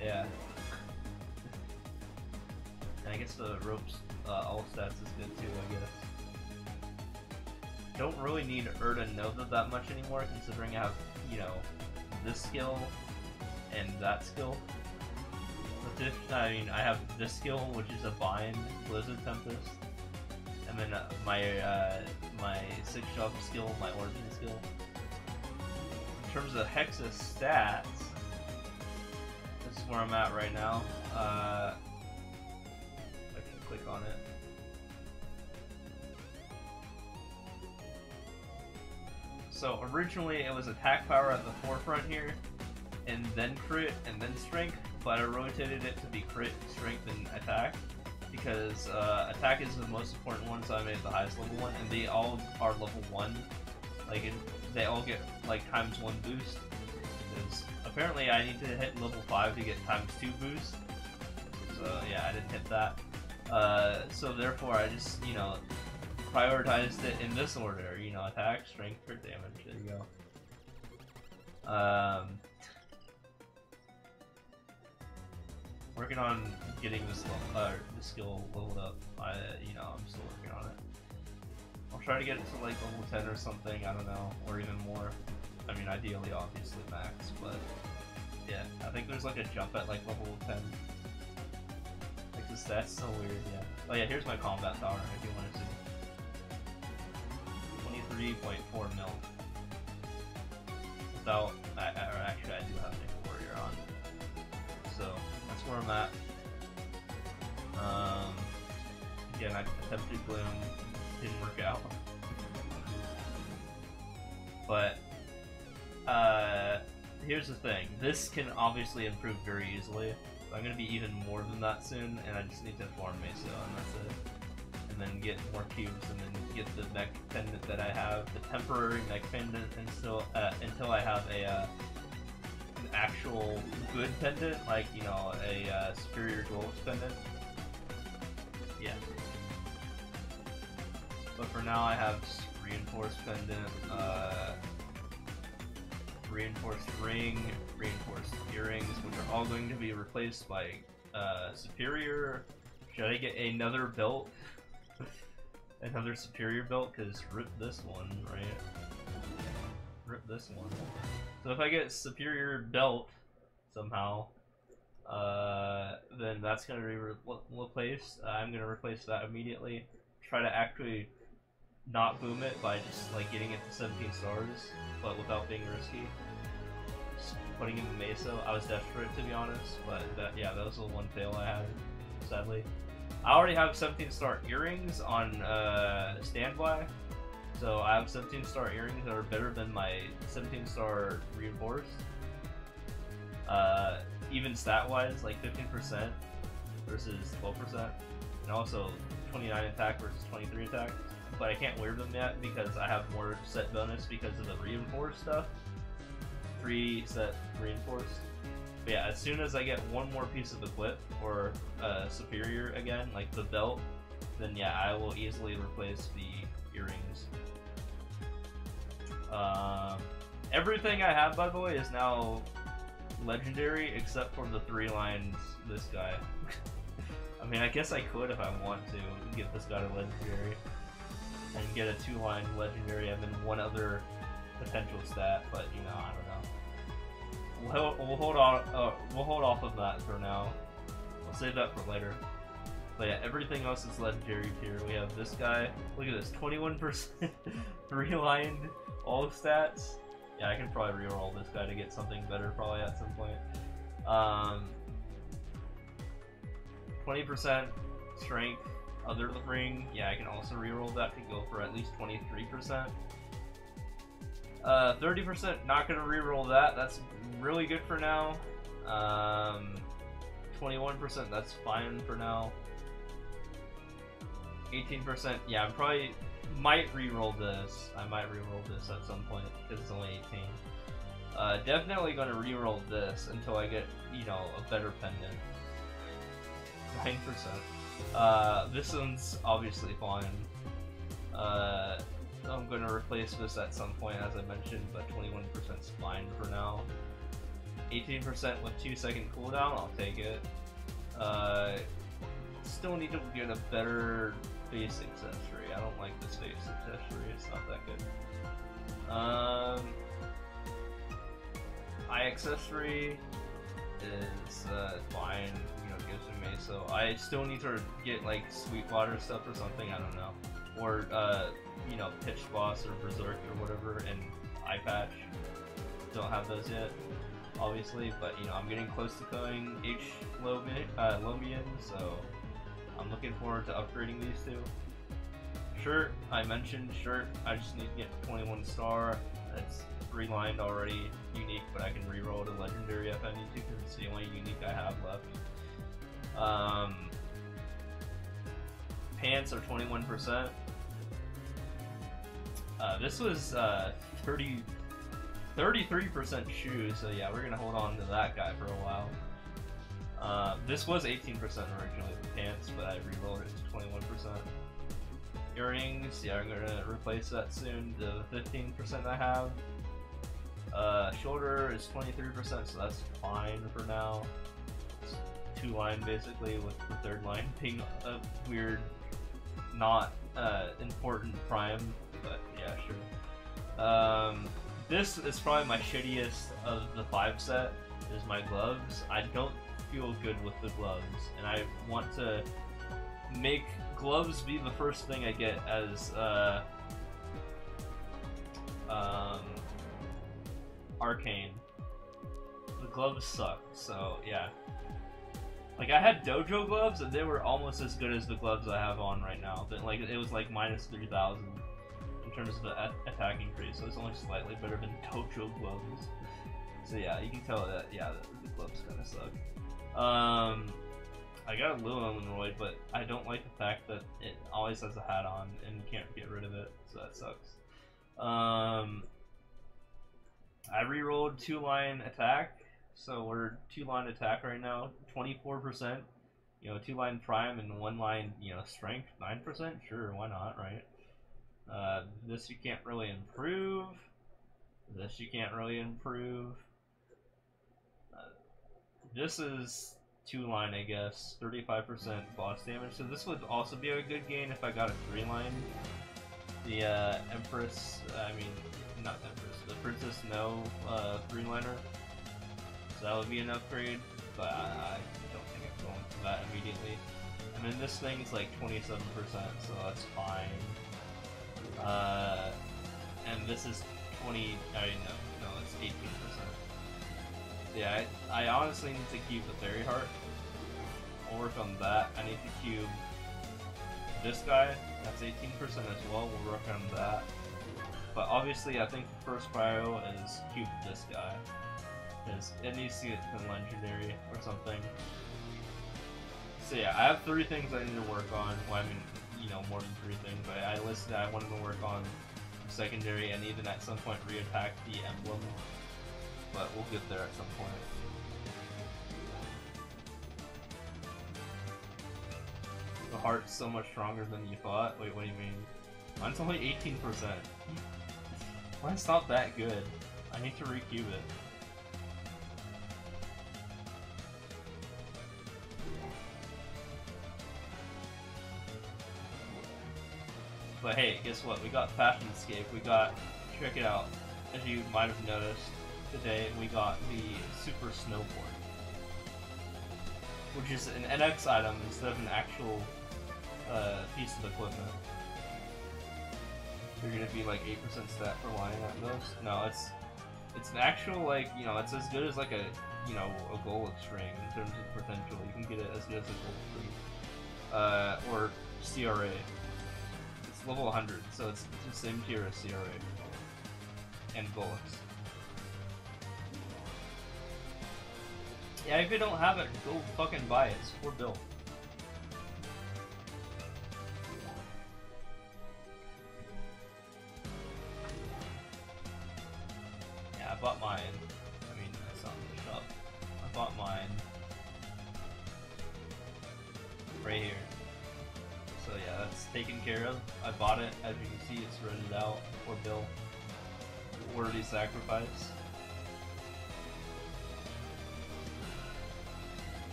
yeah. And I guess the ropes, all stats is good too, I guess. Don't really need Urda Nova that much anymore, considering I have, you know, this skill and that skill. I have this skill, which is a Bind, Blizzard Tempest, and then my 6 job skill, my Origin skill. In terms of Hexa stats, this is where I'm at right now. I can click on it. So originally it was attack power at the forefront here, and then crit, and then strength, but I rotated it to be crit, strength, and attack, because attack is the most important one, so I made the highest level one, and they all are level 1, like they all get like ×1 boost, because apparently I need to hit level 5 to get ×2 boost, so yeah, I didn't hit that, so therefore I just, you know, prioritized it in this order, you know, attack, strength, crit damage, there you go. Working on getting this level, the skill leveled up. You know, I'm still working on it. I'll try to get it to like level 10 or something, I don't know, or even more. I mean, ideally, obviously max, but yeah, I think there's like a jump at like level 10. Like this, that's so weird, yeah. Oh yeah, here's my combat power if you want to see. 23.4 mil. Without, or actually I do have a warrior on. So, that's where I'm at. Again, I attempted Bloom, didn't work out. But, here's the thing. This can obviously improve very easily. So I'm going to be even more than that soon, and I just need to farm Mesa, and that's it. And then get more cubes, and then get the mech pendant that I have, the temporary mech pendant, until I have an actual good pendant, like, you know, a superior gold pendant. Yeah. But for now, I have reinforced pendant, reinforced ring, reinforced earrings, which are all going to be replaced by superior. Should I get another belt? Another superior belt? Because rip this one, right? Rip this one. So if I get superior belt somehow, then that's going to be replaced. I'm going to replace that immediately. Try to actually not boom it by just like getting it to 17 stars, but without being risky. Just putting in the Mesa. I was desperate, to be honest, but yeah, that was the one fail I had, sadly. I already have 17-star earrings on standby, so I have 17-star earrings that are better than my 17-star reinforced. Even stat-wise, like 15% versus 12%, and also 29 attack versus 23 attack. But I can't wear them yet because I have more set bonus because of the reinforced stuff. 3 set reinforced. But yeah, as soon as I get one more piece of equip or superior again, like the belt, then yeah, I will easily replace the earrings. Everything I have, by the way, is now legendary except for the 3 lines. This guy. I mean, I guess I could if I want to get this guy to legendary and get a 2-line legendary and then one other potential stat, but you know, I don't know. We'll hold on. We'll hold off of that for now. We'll save that for later. But yeah, everything else is legendary tier. We have this guy. Look at this, 21% 3-lined all stats. Yeah, I can probably reroll this guy to get something better probably at some point. 20% strength, other ring. Yeah, I can also reroll that to go for at least 23%. 30%, not gonna reroll that. That's really good for now. 21%, that's fine for now. 18%, yeah, I probably might reroll this. I might reroll this at some point because it's only 18. Definitely gonna reroll this until I get, you know, a better pendant. 9%. This one's obviously fine. I'm gonna replace this at some point, as I mentioned, but 21% is fine for now. 18% with 2-second cooldown, I'll take it. Still need to get a better face accessory. I don't like this face accessory, it's not that good. Eye accessory is fine, you know, gives me Mesa. So I still need to get like Sweetwater stuff or something, I don't know. Or, you know, Pitch Boss or Berserk or whatever, and Eye Patch. Don't have those yet, obviously, but you know, I'm getting close to going H Lomian, so I'm looking forward to upgrading these two. Shirt, I mentioned shirt, I just need to get 21 star. It's 3-lined already, unique, but I can reroll to legendary if I need to, because it's the only unique I have left. Pants are 21%. This was 33% shoes, so yeah, we're gonna hold on to that guy for a while. This was 18% originally, the pants, but I rerolled it to 21%. Earrings, yeah, I'm gonna replace that soon. The 15% I have. Shoulder is 23%, so that's fine for now. It's 2-line basically, with the 3rd line being a weird not important prime, but yeah, sure. This is probably my shittiest of the 5 set, is my gloves. I don't feel good with the gloves, and I want to make gloves be the first thing I get as arcane. The gloves suck, so yeah. Like, I had dojo gloves and they were almost as good as the gloves I have on right now. But like, it was like minus 3,000 in terms of the attacking increase, so it's only slightly better than dojo gloves. So yeah, you can tell that, yeah, the gloves kind of suck. I got a little Illinois, but I don't like the fact that it always has a hat on and you can't get rid of it, so that sucks. I re-rolled 2-line attack, so we're 2-line attack right now, 24%. You know, 2-line prime and 1-line, you know, strength, 9%. Sure, why not, right? This you can't really improve. This you can't really improve. This is 2-line, I guess, 35% boss damage. So this would also be a good gain if I got a 3-line. The Empress, I mean, not Empress, the Princess No 3-liner. So that would be an upgrade, but I don't think I'm going for that immediately. And then this thing's like 27%, so that's fine. And this is 20, I mean, no, it's 18%. Yeah, I honestly need to keep the Fairy Heart. I'll work on that. I need to cube this guy, that's 18% as well, we'll work on that. But obviously I think the first prio is cube this guy, because it needs to get to legendary or something. So yeah, I have 3 things I need to work on. Well, I mean, you know, more than 3 things. I listed I wanted to work on secondary and even at some point re-attack the emblem. But we'll get there at some point. The heart's so much stronger than you thought? Wait, what do you mean? Mine's only 18%. Mine's not that good. I need to recube it. But hey, guess what? We got Fashion Escape. We got, check it out. As you might have noticed, today we got the Super Snowboard, which is an NX item instead of an actual piece of equipment. You're gonna be like 8% stat for lying at most. No, it's an actual, like, you know, it's as good as like a, you know, a gold string in terms of potential. You can get it as good as a gold string, or CRA. It's level 100, so it's the same tier as CRA and bullets. Yeah, if you don't have it, go fucking buy it. It's $4 bills. Yeah, I bought mine. I mean, that's not in the shop. I bought mine right here. So yeah, that's taken care of. I bought it. As you can see, it's rented out. $4 bills. Worthy sacrifice.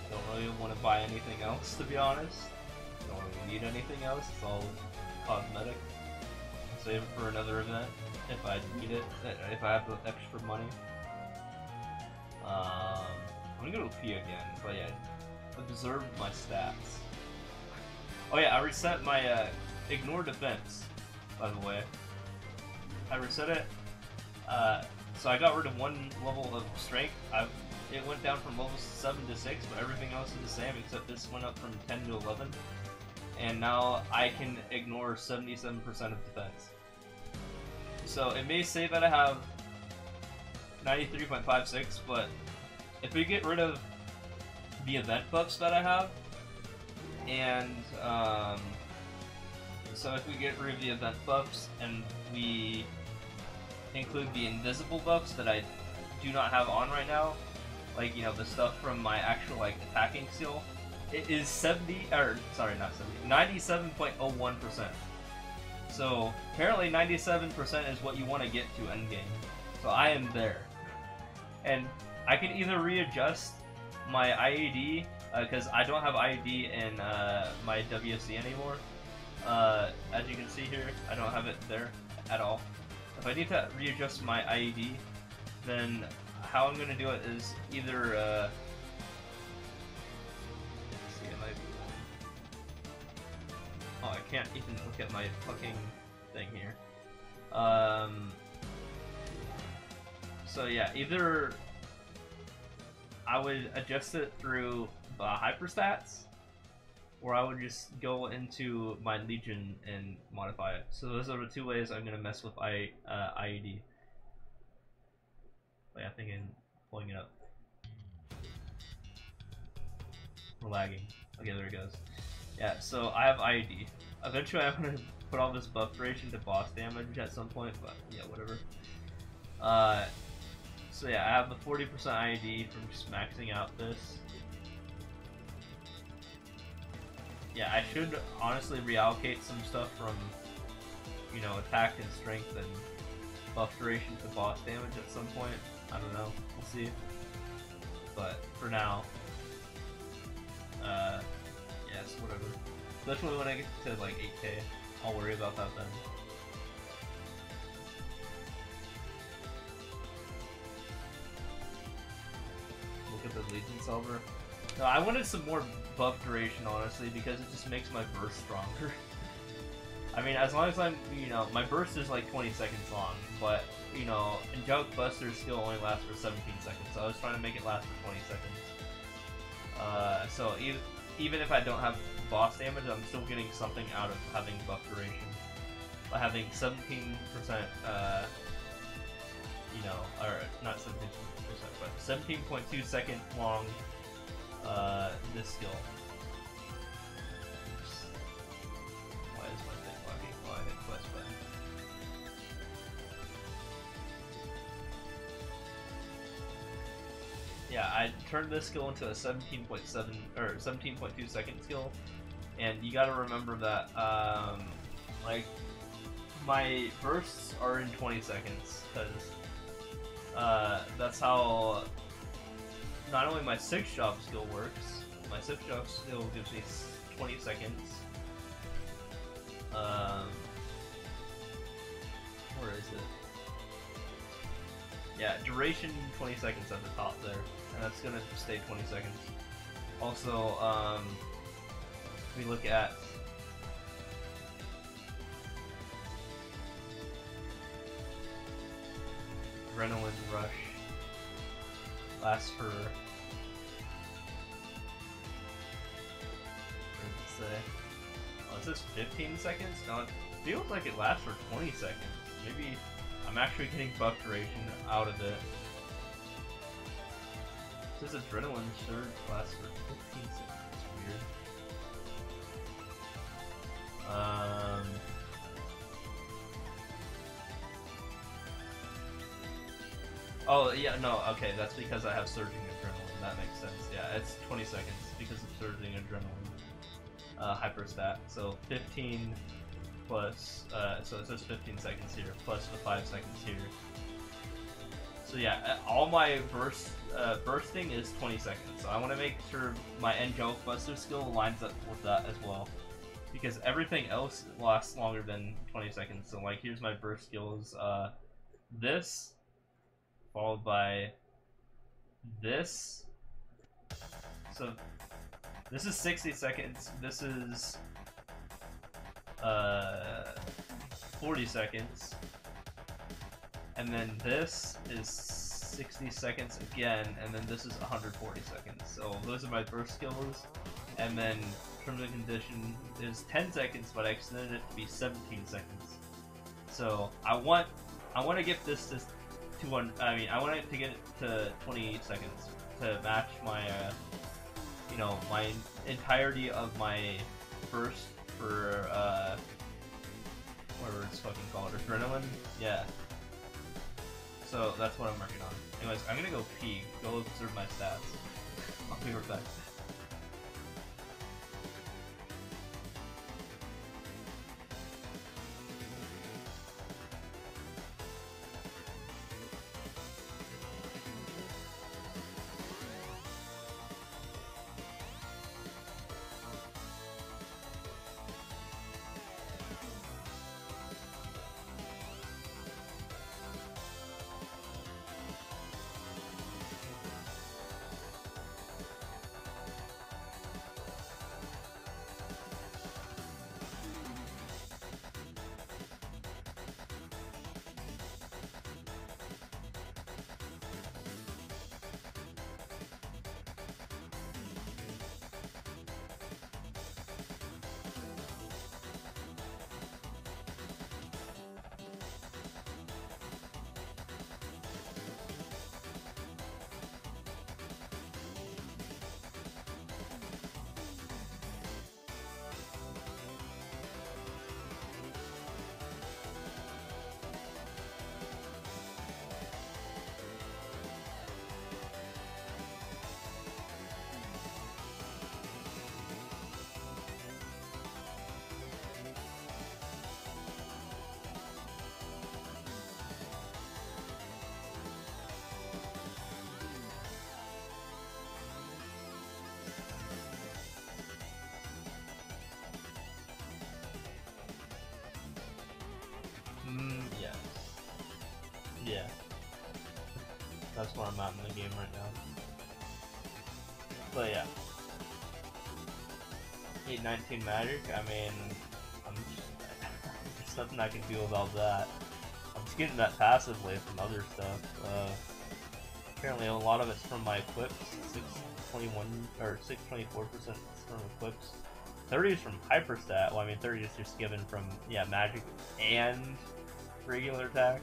Don't really want to buy anything else, to be honest. Don't really need anything else. It's all cosmetic. I'll save it for another event if I need it. If I have the extra money. I'm gonna go to P again, but yeah, observed my stats. Oh yeah, I reset my ignore defense. By the way, I reset it. So I got rid of 1 level of strength. It went down from level 7 to 6, but everything else is the same except this went up from 10 to 11. And now I can ignore 77% of defense. So it may say that I have 93.56, but if we get rid of the event buffs that I have, and so if we get rid of the event buffs and we include the invisible buffs that I do not have on right now, like, you know, the stuff from my actual, like, attacking skill, it is 97.01%. So apparently 97% is what you want to get to endgame. So I am there. And I can either readjust my IAD because I don't have IED in my WC anymore. As you can see here, I don't have it there at all. If I need to readjust my IED, then how I'm going to do it is either, let's see, it might be, oh, I can't even look at my fucking thing here. So yeah, either I would adjust it through hyperstats, or I would just go into my Legion and modify it. So those are the two ways I'm gonna mess with IED. Wait, I think I'm pulling it up. We're lagging. Okay, there it goes. Yeah, so I have IED. Eventually I'm gonna put all this buff duration to boss damage at some point, but yeah, whatever. So yeah, I have the 40% IED from just maxing out this. Yeah, I should honestly reallocate some stuff from, you know, attack and strength and buff duration to boss damage at some point. I don't know, we'll see. But for now, yes, whatever. Especially when I get to like 8K, I'll worry about that then. Look at the Legion solver. No, I wanted some more buff duration, honestly, because it just makes my burst stronger. I mean, as long as I'm, you know, my burst is like 20 seconds long, but, you know, Angelic Buster still only lasts for 17 seconds, so I was trying to make it last for 20 seconds. So even if I don't have boss damage, I'm still getting something out of having buff duration. By having 17%, you know, or not 17%, but 17.2 second long this skill. Why is my thing lagging? Oh, I hit quest button. Yeah, I turned this skill into a 17.7 or 17.2 second skill, and you gotta remember that like my bursts are in 20 seconds because that's how not only my 6-job skill works. My 6-job skill gives me 20 seconds. Where is it? Yeah, duration 20 seconds at the top there, and that's gonna stay 20 seconds. Also, we look at Adrenaline Rush. Lasts for, what does it say? Oh, it says 15 seconds? No, it feels like it lasts for 20 seconds. Maybe I'm actually getting buff duration out of it. It says Adrenaline Surge lasts for 15 seconds. It's weird. Oh, yeah, no, okay, that's because I have Surging Adrenaline, that makes sense. Yeah, it's 20 seconds because of Surging Adrenaline. Hyperstat, so 15 plus, so it says 15 seconds here, plus the 5 seconds here. So yeah, all my bursting is 20 seconds, so I want to make sure my Angelic Buster skill lines up with that as well. Because everything else lasts longer than 20 seconds, so like here's my burst skills, this, followed by this. So this is 60 seconds. This is 40 seconds. And then this is 60 seconds again, and then this is 140 seconds. So those are my burst skills. And then terms and condition is 10 seconds, but I extended it to be 17 seconds. So I want to get this to I want it to get it to 20 seconds to match my, you know, my entirety of my burst for, whatever it's fucking called, Adrenaline? Yeah. So that's what I'm working on. Anyways, I'm gonna go pee, go observe my stats. I'll be right back. Yeah. That's where I'm at in the game right now. But yeah. 819 magic, I mean, there's nothing I can do about that. I'm just getting that passively from other stuff. Apparently a lot of it's from my equips, 621 or 624% from equips. 30 is from hyperstat. Well, I mean 30 is just given from magic and regular attack.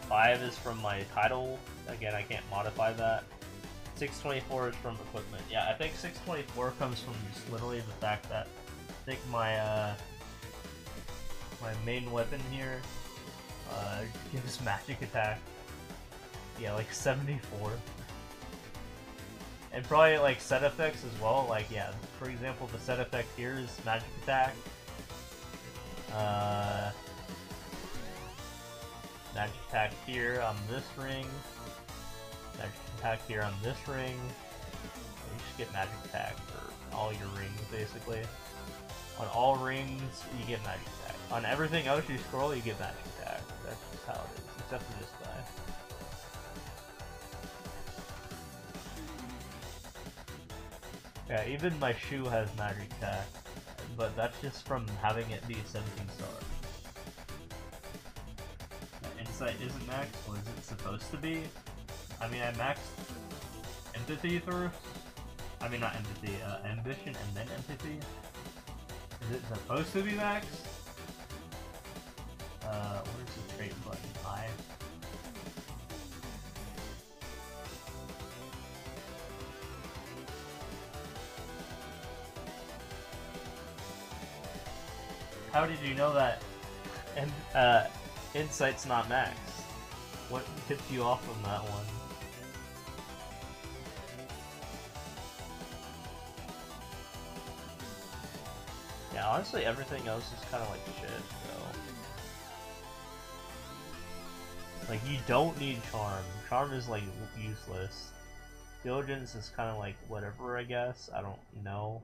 5 is from my title. Again, I can't modify that. 624 is from equipment. Yeah, I think 624 comes from just literally the fact that I think my my main weapon here gives magic attack. Yeah, like 74. And probably like set effects as well. Like yeah, for example, the set effect here is magic attack. Magic attack here on this ring. Magic attack here on this ring. You just get magic attack for all your rings, basically. On all rings, you get magic attack. On everything else you scroll, you get magic attack. That's just how it is, except for this guy. Yeah, even my shoe has magic attack, but that's just from having it be 17 stars. Insight isn't maxed, what is it supposed to be? I mean, I maxed empathy first. I mean, not empathy, ambition and then empathy. Is it supposed to be maxed? Where's the trait button? I. How did you know that Insight's not max? What tipped you off on that one? Yeah, honestly, everything else is kind of like shit, so. Like, you don't need Charm. Charm is, like, useless. Diligence is kind of like whatever, I guess. I don't know.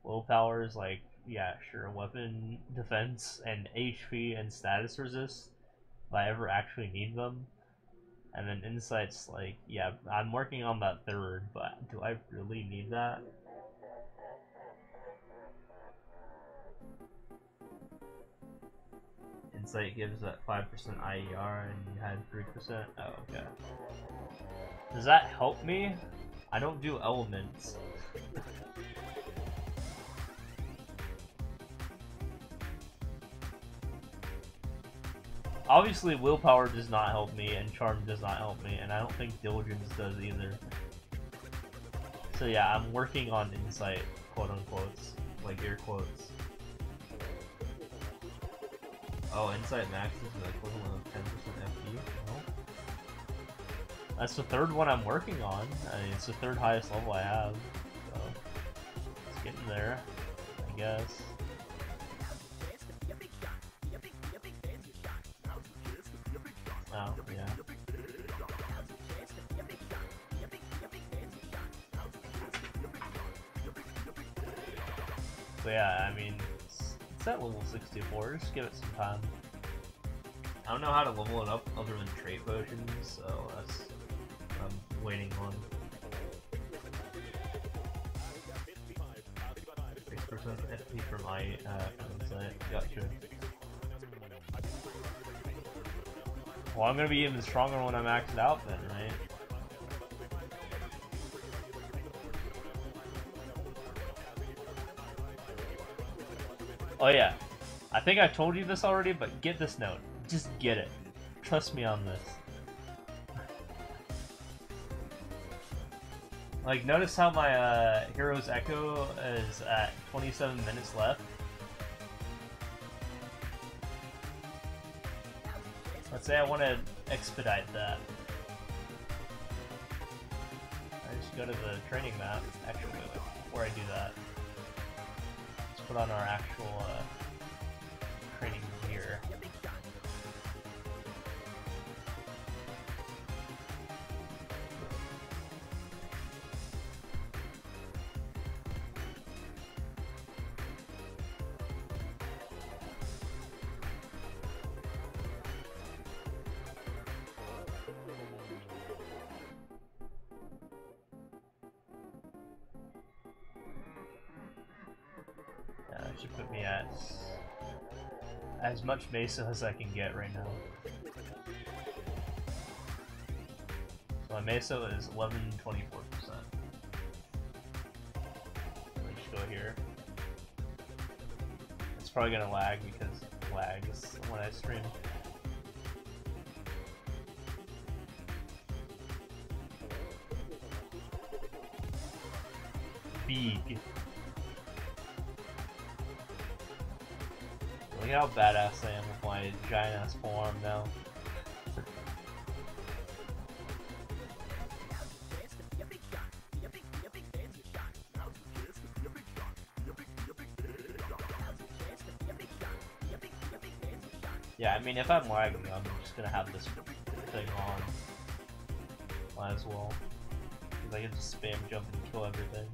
Willpower is like, yeah, sure, weapon defense and HP and status resist if I ever actually need them. And then Insight's like, yeah, I'm working on that third, but do I really need that? Insight gives that 5% IER and you had 3%? Oh, okay. Does that help me? I don't do elements. Obviously, willpower does not help me, and charm does not help me, and I don't think diligence does either. So yeah, I'm working on insight, quote unquote, like air quotes. Oh, insight max is the equivalent of 10% FP? No. That's the third one I'm working on. I mean, it's the third highest level I have, so it's getting there, I guess. Oh, yeah. So yeah, I mean, it's at level 64, just give it some time. I don't know how to level it up other than trait potions, so that's what I'm waiting on. 6% FP from insight, gotcha. Well, I'm gonna be even stronger when I max it out then, right? Oh yeah, I think I told you this already, but get this note. Just get it. Trust me on this. Like, notice how my Hero's Echo is at 27 minutes left. Let's say I want to expedite that. I just go to the training map. Actually, before I do that, let's put on our actual training gear. should put me at as much mesa as I can get right now. So my mesa is 11.24%. Let's just go here. It's probably gonna lag because it lags when I stream. Big. Look how badass I am with my giant ass forearm now. Yeah, I mean, if I'm lagging, I'm just gonna have this thing on. Might as well. Because I can just spam jump and kill everything.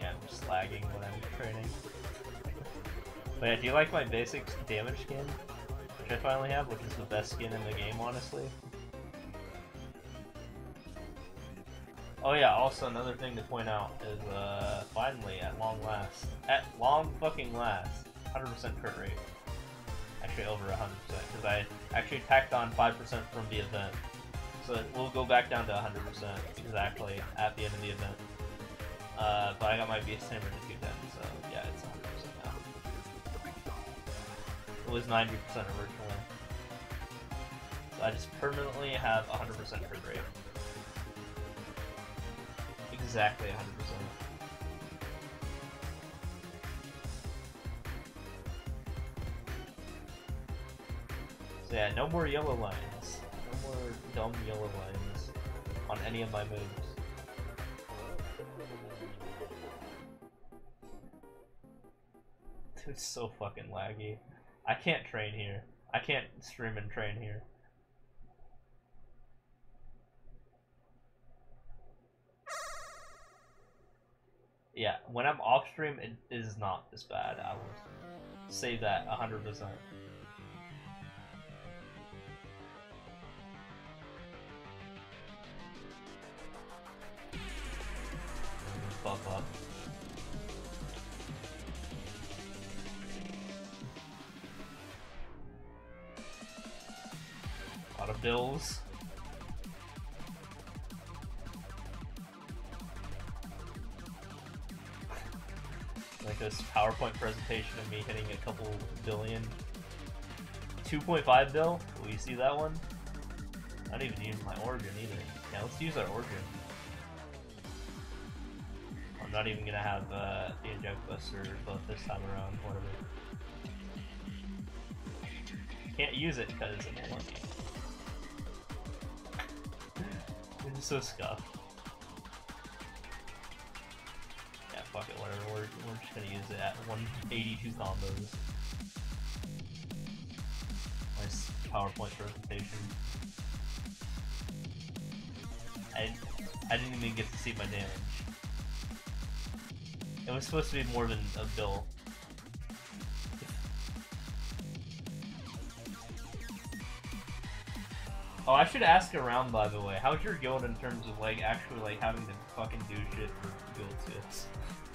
Yeah, I'm just lagging when I'm training. But yeah, do you like my basic damage skin? Which I finally have, which is the best skin in the game, honestly. Oh yeah, also another thing to point out is, finally, at long fucking last, 100% crit rate. Actually over 100%, because I actually tacked on 5% from the event. So it will go back down to 100% exactly at the end of the event. But I got my beast hammer to 210, so yeah, it's 100% now. It was 90% originally. So I just permanently have 100% crit rate. Exactly 100%. So yeah, no more yellow lines. No more dumb yellow lines on any of my moves. Dude, it's so fucking laggy. I can't train here. I can't stream and train here. Yeah, when I'm off stream, it is not this bad. I will say that 100%. Buff up. A lot of bills. Like this PowerPoint presentation of me hitting a couple billion. 2.5 bill? Will you see that one? I don't even use my origin either. Yeah, let's use our origin. I'm not even gonna have the inject buster both this time around, whatever. Can't use it because it won't let me. It's so scuffed. Yeah, fuck it, whatever. We're just gonna use it at 182 combos. Nice PowerPoint presentation. I didn't even get to see my damage. It was supposed to be more than a bill. Oh, I should ask around, by the way. How's your guild in terms of like actually like having to fucking do shit for guild tips?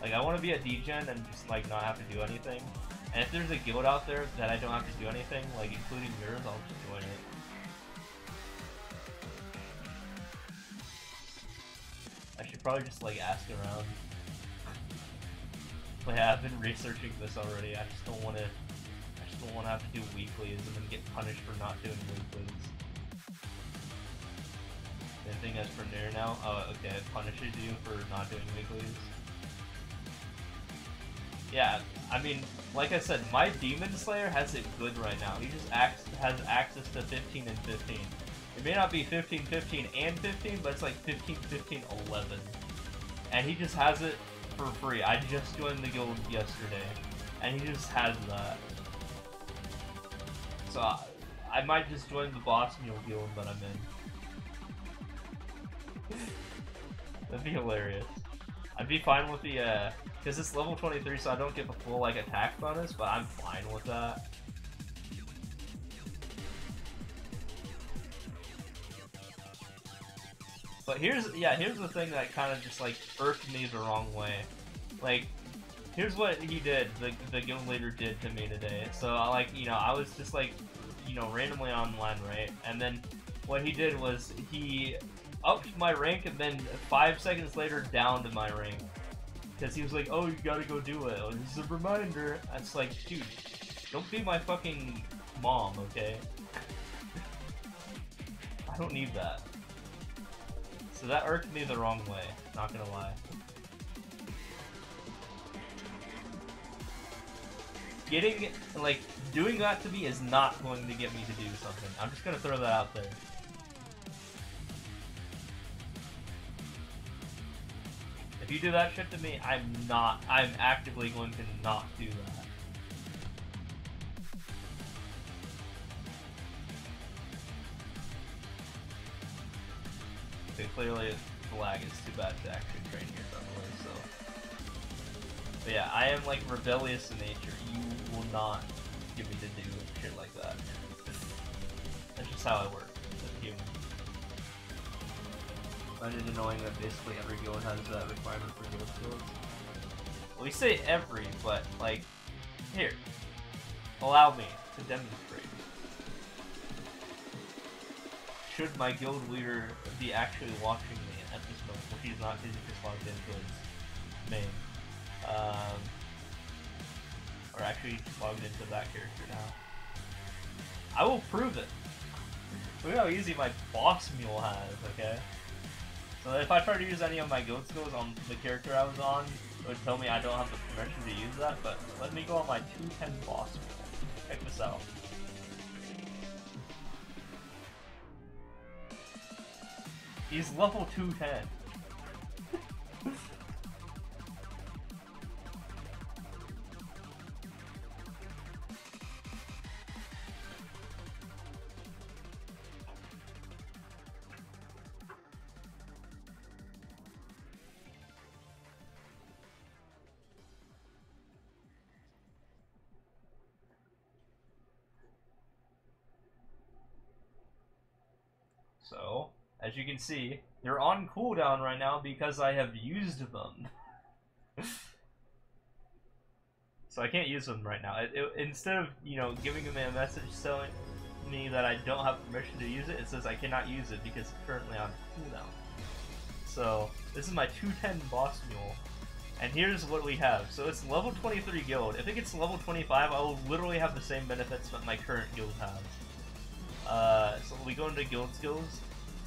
Like, I want to be a degen and just like not have to do anything. And if there's a guild out there that I don't have to do anything, like including yours, I'll just join it. I should probably just like ask around. But yeah, I've been researching this already. I just don't want to have to do weeklies and then get punished for not doing weeklies. Same thing as for Nair now. Oh, okay, it punishes you for not doing weeklies. Yeah, I mean, like I said, my Demon Slayer has it good right now. He just has access to 15 and 15. It may not be 15, 15, and 15, but it's like 15, 15, 11. And he just has it for free. I just joined the guild yesterday, and he just has that. So I might just join the boss mule guild that I'm in. That'd be hilarious. I'd be fine with the, because it's level 23, so I don't get the full, like, attack bonus, but I'm fine with that. But here's the thing that kind of just, like, irked me the wrong way. Like, here's what he did, the guild leader did to me today. So, like, you know, I was just, like, you know, randomly online, right? And then what he did was he upped my rank and then 5 seconds later downed my rank. Because he was like, oh, you gotta go do it. It's a reminder. It's like, dude, don't be my fucking mom, okay? I don't need that. So that irked me the wrong way, not gonna lie. Getting, like, doing that to me is not going to get me to do something. I'm just gonna throw that out there. If you do that shit to me, I'm actively going to not do that. Okay, clearly the lag is too bad to actually train here, probably, so. But yeah, I am, like, rebellious in nature. You will not get me to do shit like that. That's just how I work as a human. I find it annoying that basically every guild has that requirement for guild skills. Well, we say every, but, like, here. Allow me to demonstrate. Should my guild leader be actually watching me at this moment, which he's not because he just logged into his main. Or actually just logged into that character now. I will prove it. Look how easy my boss mule has, okay? So if I try to use any of my guild skills on the character I was on, it would tell me I don't have the permission to use that, but let me go on my 210 boss mule. Check this out. He's level 210. So, as you can see, they're on cooldown right now because I have used them. So I can't use them right now. Instead of, you know, giving me a message telling me that I don't have permission to use it, it says I cannot use it because it's currently on cooldown. So, this is my 210 boss mule. And here's what we have. So it's level 23 guild. If it gets level 25, I will literally have the same benefits that my current guild has. So we go into guild skills.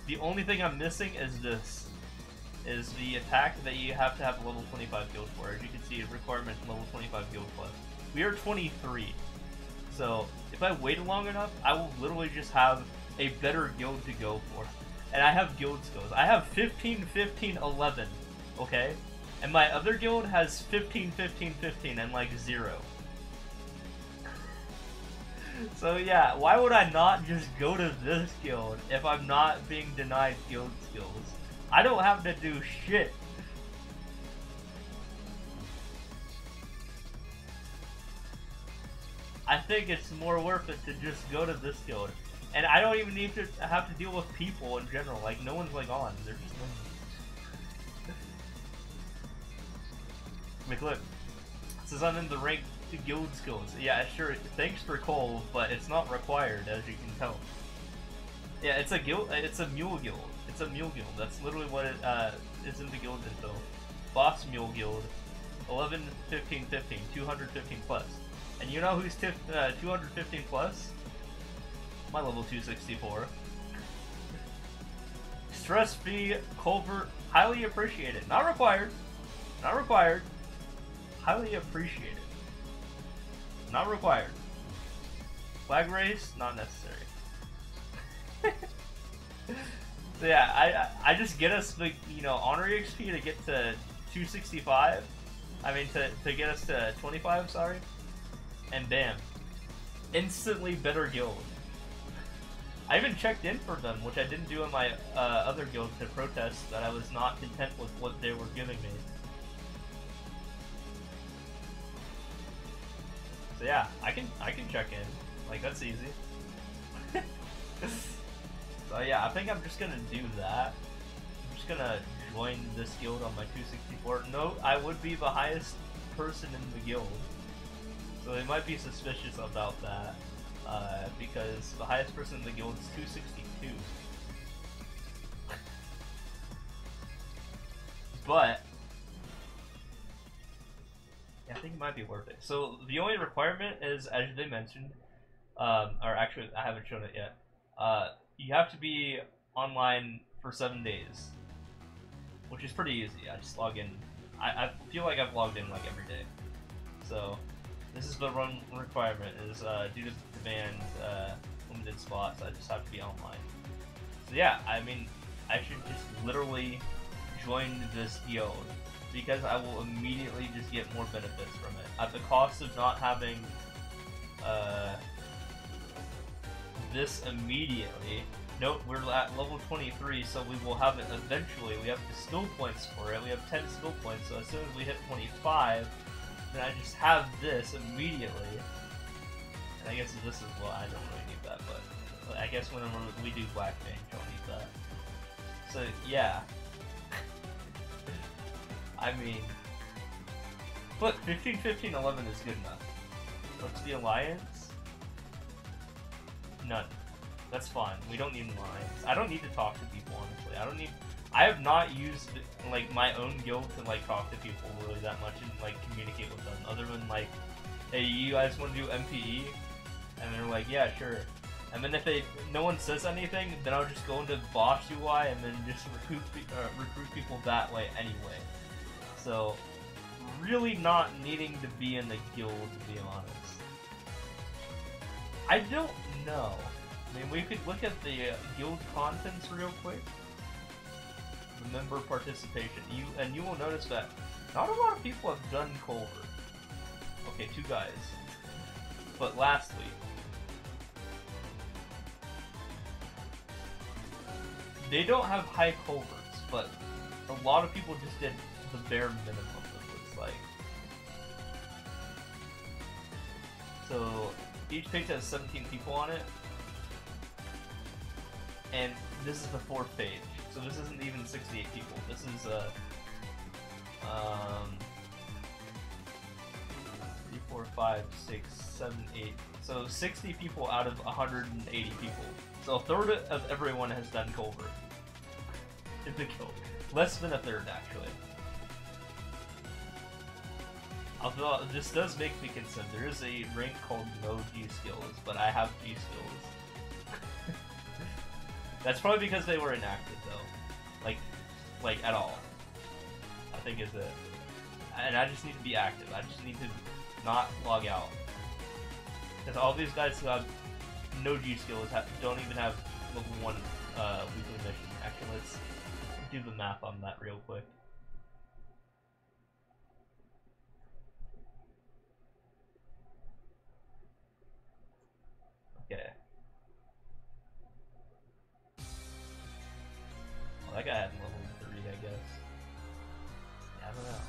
The only thing I'm missing is this. Is the attack that you have to have level 25 guild for. As you can see, requirement level 25 guild plus. We are 23. So if I wait long enough, I will literally just have a better guild to go for. And I have guild skills. I have 15, 15, 11. Okay? And my other guild has 15, 15, 15, and like 0. So yeah, why would I not just go to this guild if I'm not being denied guild skills? I don't have to do shit. I think it's more worth it to just go to this guild. And I don't even need to have to deal with people in general. Like, no one's like on. They're just like, look. It says I'm in the rank to guild skills. Yeah, sure. Thanks for Cole, but it's not required, as you can tell. Yeah, it's a guild. It's a mule guild. It's a mule guild. That's literally what it is in the guild info. Boss mule guild, 11, 15, 15, 215 plus. And you know who's 215 plus? My level 264. Stress fee, culvert, highly appreciated. Not required. Not required. Highly appreciated. Not required. Flag race, not necessary. So yeah, I just get us the, you know, honorary XP to get to 265. I mean to get us to 25, sorry. And bam. Instantly better guild. I even checked in for them, which I didn't do in my other guild to protest that I was not content with what they were giving me. So yeah, I can check in. Like, that's easy. So yeah, I think I'm just gonna do that. I'm just gonna join this guild on my 264. Note, I would be the highest person in the guild, so they might be suspicious about that, because the highest person in the guild is 262. But yeah, I think it might be worth it. So the only requirement is, as they mentioned, or actually I haven't shown it yet, you have to be online for 7 days, which is pretty easy. I just log in. I feel like I've logged in like every day. So this is the run requirement, is due to demand, limited spots, I just have to be online. So yeah, I mean, I should just literally join this guild, because I will immediately just get more benefits from it at the cost of not having this immediately. Note, we're at level 23, so we will have it eventually. We have the skill points for it. We have 10 skill points, so as soon as we hit 25, then I just have this immediately. And I guess this is what I don't really need that, but I guess whenever we do Black Bank, I'll need that. So yeah. I mean, look, 15, 15, 11 is good enough. What's the alliance? None. That's fine. We don't need an alliance. I don't need to talk to people, honestly. I have not used, like, my own guild to, like, talk to people really that much and, like, communicate with them, other than, like, hey, you guys want to do MPE? And they're like, yeah, sure. And then if no one says anything, then I'll just go into boss UI and then just recruit people that way anyway. So, really not needing to be in the guild, to be honest. I don't know. I mean, we could look at the guild contents real quick. The member participation. You will notice that not a lot of people have done Culver. Okay, 2 guys. But lastly, they don't have high Culvers, but a lot of people just did the bare minimum, it looks like. So each page has 17 people on it, and this is the 4th page, so this isn't even 68 people. This is 3, 4, 5, 6, 7, 8. So 60 people out of 180 people. So a third of everyone has done Culver in the guild. Less than a third, actually. Although this does make me concerned. There is a rank called no G skills, but I have G skills. That's probably because they were inactive, though. Like at all. I think is it. And I just need to be active. I just need to not log out. Because all these guys who have no G skills don't even have level 1 weekly mission. Actually, let's do the math on that real quick. Okay. Well, that guy had level 3, I guess. Yeah, I don't know.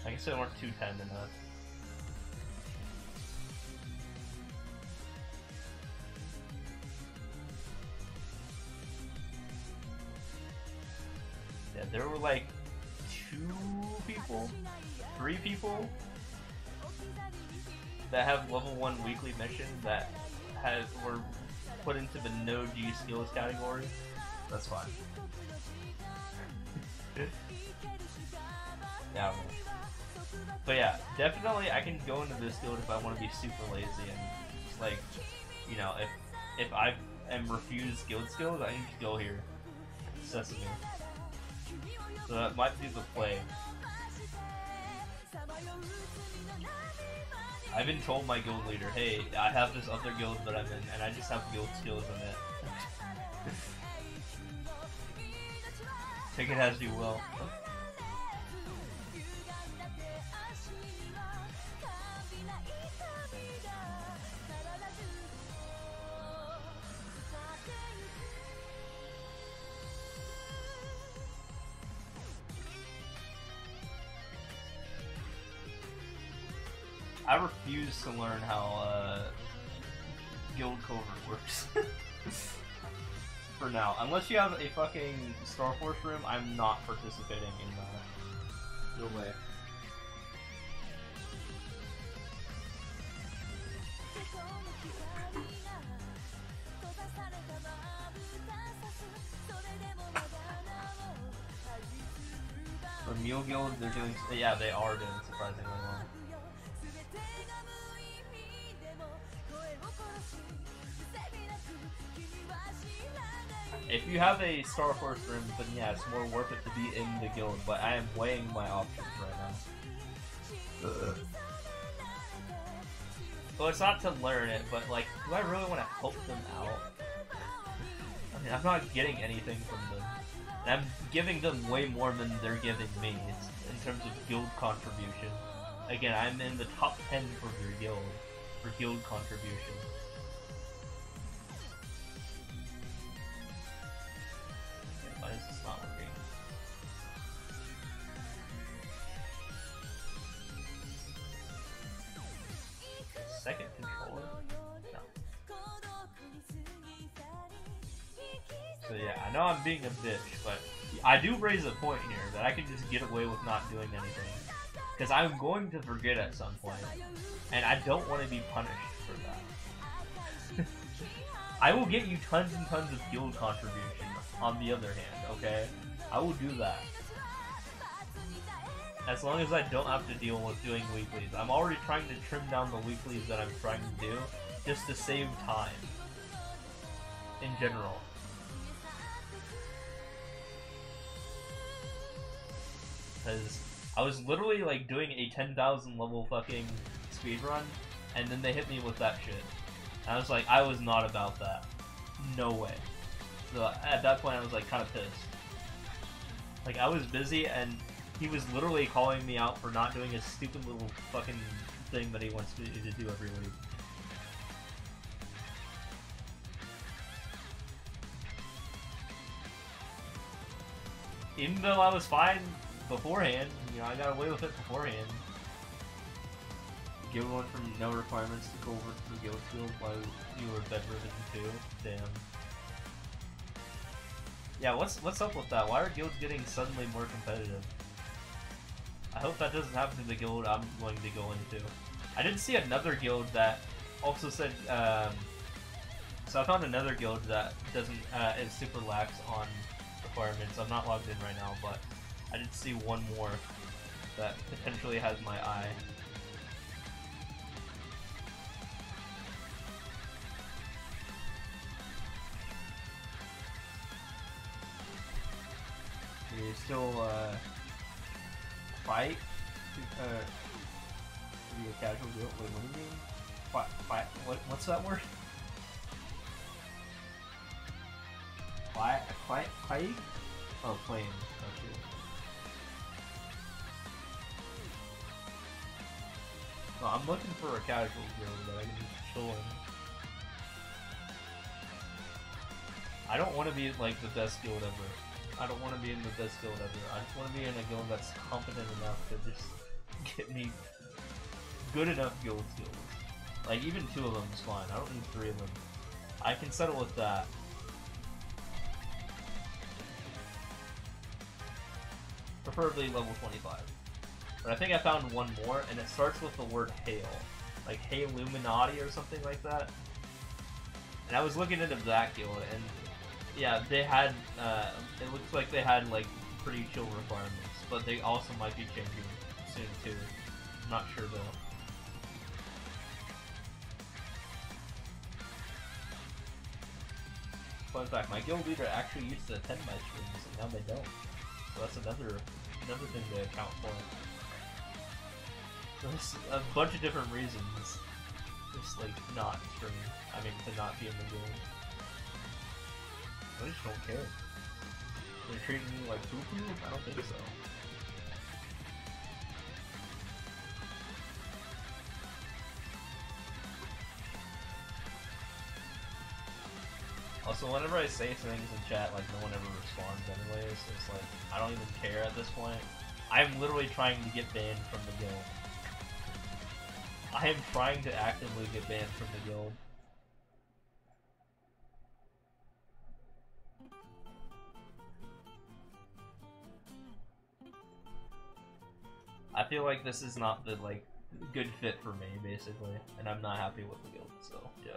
I guess they weren't 210 enough. Yeah, there were like 2 people, 3 people that have level 1 weekly mission that were put into the no G skills category. That's fine. Yeah. But yeah, definitely I can go into this guild if I want to be super lazy and just, like, you know, if I am refused guild skills, I can just go here. Sesame. So that might be the play. I've been told my guild leader, hey, I have this other guild that I'm in, and I just have guild skills in it. Take it as you will. I refuse to learn how guild covert works. For now, unless you have a fucking Star Force room, I'm not participating in that. No way. For Mule Guild, they're doing. Yeah, they are doing surprisingly well. If you have a Star Force room, then yeah, it's more worth it to be in the guild, but I am weighing my options right now. Well, it's not to learn it, but like, do I really want to help them out? I mean, I'm not getting anything from them. And I'm giving them way more than they're giving me in terms of guild contribution. Again, I'm in the top 10 for your guild, for guild contribution. Why is this not working? Second controller? No. So yeah, I know I'm being a bitch, but I do raise a point here that I can just get away with not doing anything. Because I'm going to forget at some point, and I don't want to be punished for that. I will get you tons and tons of guild contribution on the other hand, okay? I will do that. As long as I don't have to deal with doing weeklies. I'm already trying to trim down the weeklies that I'm trying to do, just to save time. In general. Because I was literally like doing a 10,000 level fucking speedrun, and then they hit me with that shit. And I was like, I was not about that. No way. So at that point I was like kind of pissed. Like I was busy and he was literally calling me out for not doing a stupid little fucking thing that he wants me to do every week. Even though I was fine beforehand, you know, I got away with it beforehand. Guild went from no requirements to go over to the guild field while you were bedridden too. Damn. Yeah, what's up with that? Why are guilds getting suddenly more competitive? I hope that doesn't happen to the guild I'm going to go into. I did see another guild that also said, so I found another guild that doesn't, is super lax on requirements. I'm not logged in right now, but I did see one more that potentially has my eye. You still, fight? To be a casual guild? Wait, what do you mean? Fight? What's that word? Fight? Oh, playing. Okay. Well, I'm looking for a casual guild that I can just chill in. I don't want to be like the best guild ever. I don't want to be in the best guild ever. I just want to be in a guild that's competent enough to just get me good enough guild skills. Like, even 2 of them is fine. I don't need 3 of them. I can settle with that. Preferably level 25. But I think I found one more, and it starts with the word Hail. Like, Hey Illuminati or something like that. And I was looking into that guild, and yeah, they had, it looks like they had, like, pretty chill requirements, but they also might be changing soon, too. I'm not sure, though. Fun fact, my guild leader actually used to attend my streams, and now they don't. So that's another thing to account for. There's a bunch of different reasons. Just, like, not streaming. I mean, to not be in the guild. I just don't care. They're treating me like poo-poo? I don't think so. Also, whenever I say things in chat, like, no one ever responds anyways, so it's like, I don't even care at this point. I'm literally trying to get banned from the guild. I am trying to actively get banned from the guild. I feel like this is not the, like, good fit for me, basically, and I'm not happy with the guild, so, yeah.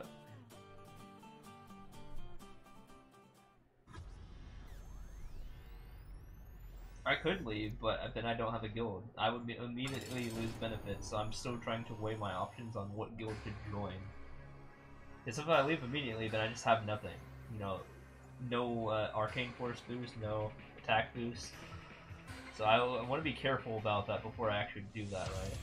I could leave, but then I don't have a guild. I would immediately lose benefits, so I'm still trying to weigh my options on what guild to join. Because if I leave immediately, then I just have nothing. You know, no arcane force boost, no attack boost. So I want to be careful about that before I actually do that, right?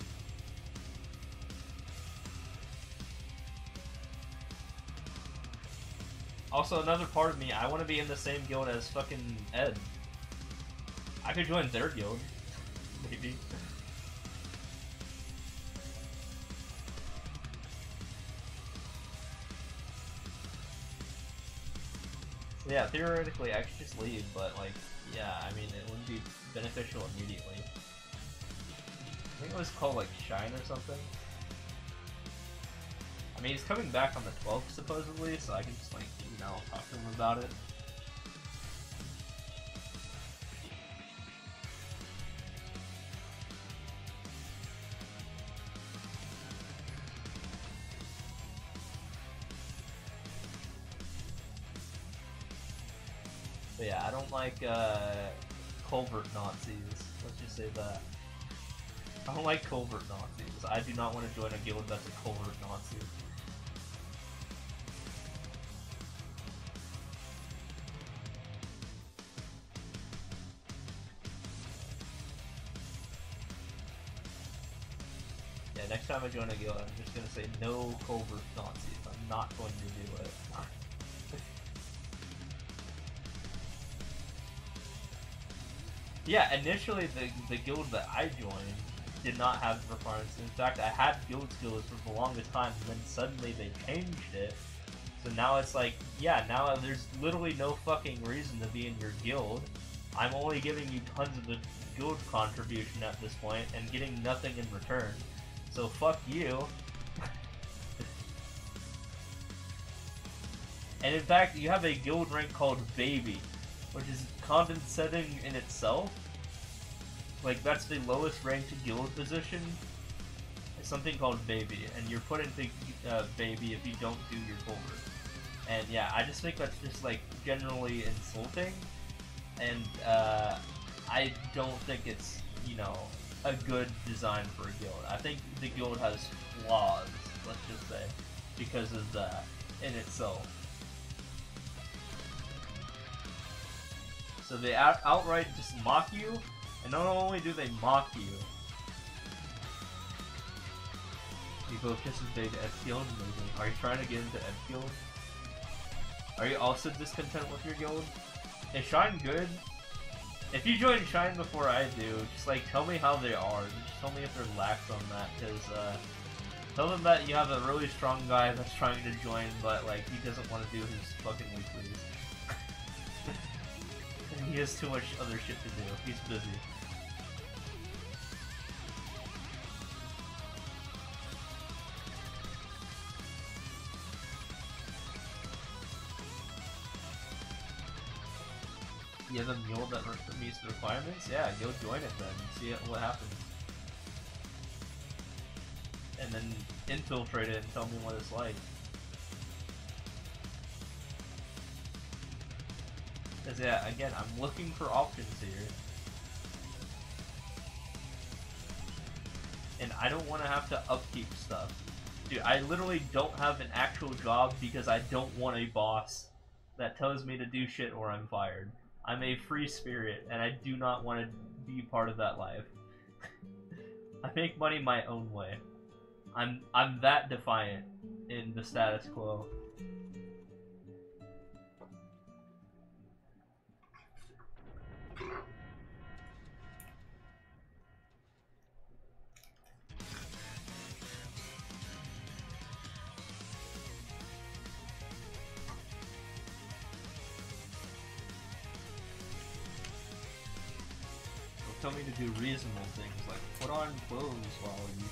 Also, another part of me, I want to be in the same guild as fucking Ed. I could join their guild, maybe. So yeah, theoretically I could just leave, but like, yeah, I mean, it wouldn't be beneficial immediately. I think it was called like Shine or something. I mean, he's coming back on the 12th supposedly, so I can just like, you know, talk to him about it. But yeah, I don't like culvert Nazis. Let's just say that. I don't like culvert Nazis. I do not want to join a guild that's a culvert Nazi. Yeah, next time I join a guild, I'm just gonna say no culvert Nazis. I'm not going to do it. Yeah, initially the guild that I joined did not have requirements. In fact, I had guild skills for the longest time, and then suddenly they changed it. So now it's like, yeah, now there's literally no fucking reason to be in your guild. I'm only giving you tons of the guild contribution at this point, and getting nothing in return. So fuck you. And in fact, you have a guild rank called Baby, which is condescending in itself. Like, that's the lowest ranked guild position. It's something called Baby, and you're put into Baby if you don't do your culvert. And yeah, I just think that's just like generally insulting, and I don't think it's, you know, a good design for a guild. I think the guild has flaws, let's just say, because of that in itself. So they outright just mock you, and not only do they mock you, you go participate in Ed Guild. Are you trying to get into Ed Guild? Are you also discontent with your guild? Is Shine good? If you join Shine before I do, just like tell me how they are. Just tell me if they're lax on that, because tell them that you have a really strong guy that's trying to join, but like he doesn't want to do his fucking weeklies. He has too much other shit to do. He's busy. You have a mule that meets the requirements? Yeah, go join it then and see what happens. And then infiltrate it and tell me what it's like. Because yeah, again, I'm looking for options here. And I don't want to have to upkeep stuff. Dude, I literally don't have an actual job because I don't want a boss that tells me to do shit or I'm fired. I'm a free spirit, and I do not want to be part of that life. I make money my own way. I'm that defiant in the status quo. Tell me to do reasonable things like put on clothes while you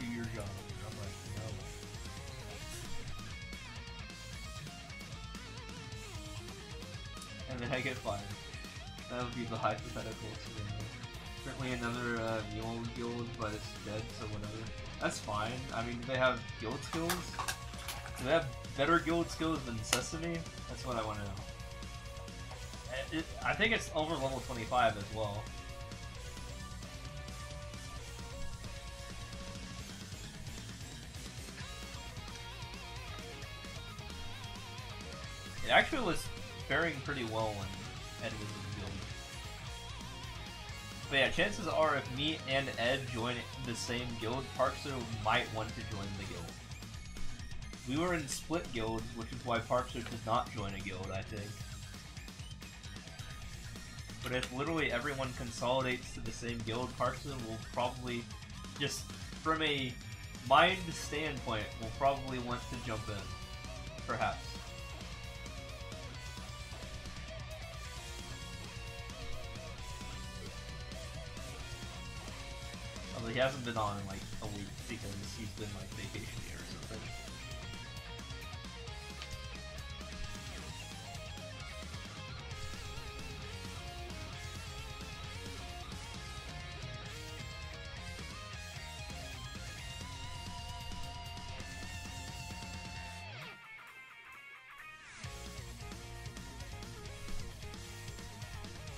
do your job. You know? like, no. And then I get fired. That would be the hypothetical scenario. Currently another mule guild, but it's dead, so whatever. That's fine. I mean, do they have guild skills? Do they have better guild skills than Sesame? That's what I want to know. I think it's over level 25 as well. It actually was faring pretty well when Ed was in the guild. But yeah, chances are if me and Ed join the same guild, Parkster might want to join the guild. We were in split guilds, which is why Parkster did not join a guild, I think. But if literally everyone consolidates to the same guild, Parkster will probably, just from a mind standpoint, will probably want to jump in. Perhaps. Although he hasn't been on in like a week because he's been like vacation here or something.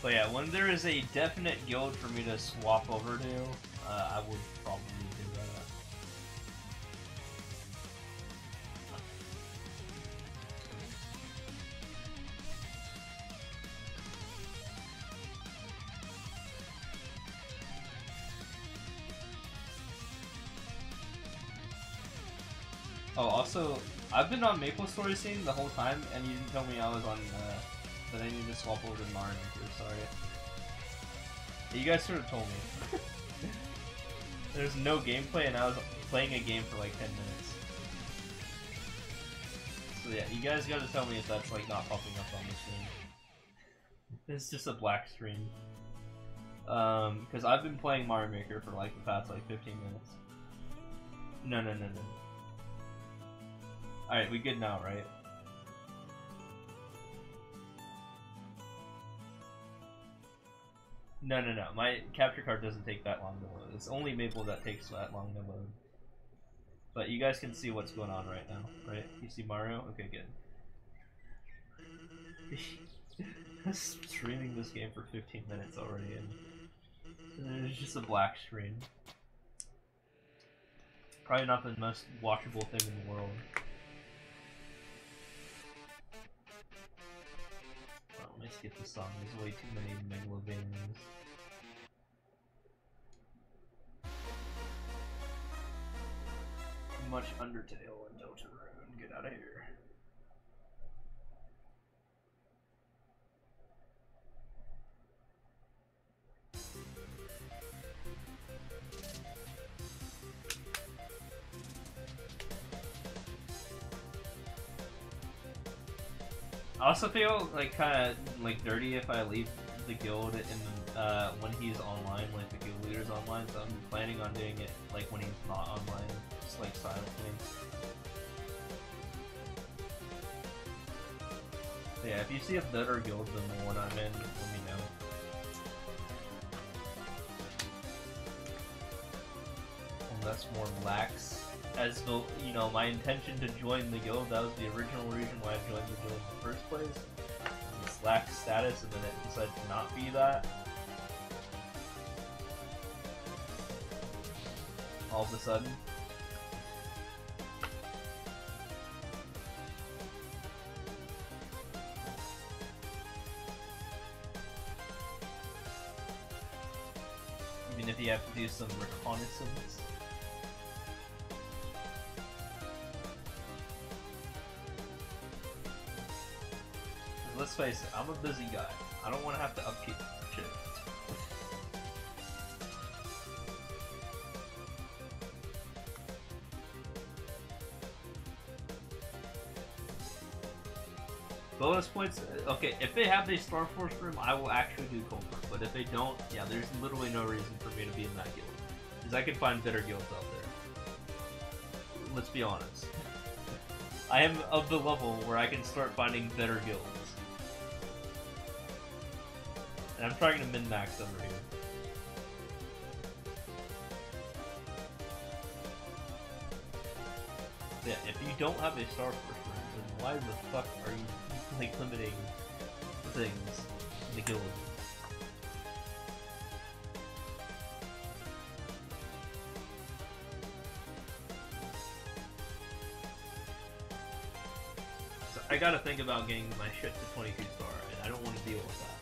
But yeah, when there is a definite guild for me to swap over to, I would probably do that. Oh, also, I've been on Maple Story Scene the whole time, and you didn't tell me I was on, that I need to swap over to Mario Maker, sorry. You guys sort of told me. There's no gameplay, and I was playing a game for like 10 minutes. So yeah, you guys gotta tell me if that's like not popping up on the screen. It's just a black screen. Because I've been playing Mario Maker for like the past like 15 minutes. No. Alright, we good now, right? No. My capture card doesn't take that long to load. It's only Maple that takes that long to load. But you guys can see what's going on right now, right? You see Mario? Okay, good. I'm streaming this game for 15 minutes already, and it's just a black screen. Probably not the most watchable thing in the world. Well, let me skip this song. There's way too many Megalovanians. Too much Undertale and Deltarune. Get out of here. I also feel like kind of like dirty if I leave the guild in when he's online, like the guild leader's online. So I'm planning on doing it like when he's not online, just like silently. So yeah, if you see a better guild than the one I'm in, let me know. And that's more lax. As the, you know, my intention to join the guild, that was the original reason why I joined the guild in the first place. This lax status, and then it decided to not be that. All of a sudden. Even if you have to do some reconnaissance. Let's face it, I'm a busy guy. I don't want to have to upkeep shit. Bonus points, okay, if they have the Star Force room, I will actually do Culprit, but if they don't, yeah, there's literally no reason for me to be in that guild. Because I can find better guilds out there. let's be honest. I am of the level where I can start finding better guilds. And I'm trying to min-max over here. Yeah, if you don't have a Star Force room, then why the fuck are you like limiting things in the guild? So I gotta think about getting my shit to 22 star, and I don't want to deal with that.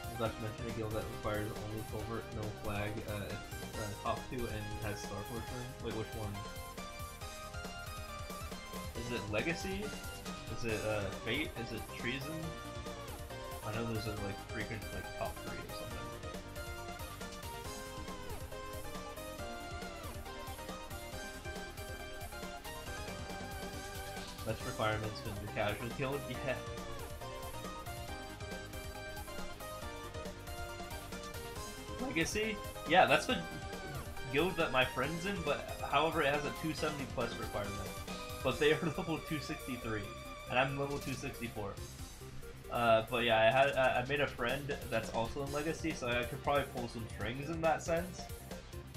I was about to mention a guild that requires only covert, no flag, it's top 2 and has Star Force room. Wait, which one? Is it Legacy? Is it Fate? Is it Treason? I know those are like frequent like top 3 or something. Best requirements for the casual guild? Yeah. Legacy? Yeah, that's the guild that my friend's in, but however it has a 270 plus requirement. But they are level 263, and I'm level 264. But yeah, I made a friend that's also in Legacy, so I could probably pull some strings in that sense,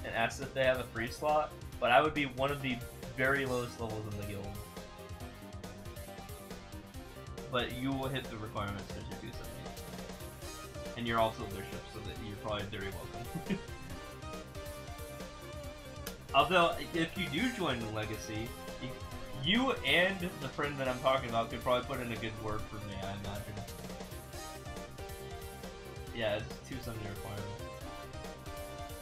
and ask if they have a free slot, but I would be one of the very lowest levels in the guild. But you will hit the requirements because you're 270. And you're also a bishop, so that you're probably very welcome. Although, if you do join the Legacy, you and the friend that I'm talking about could probably put in a good word for me, I imagine. Yeah, it's 270 requirement.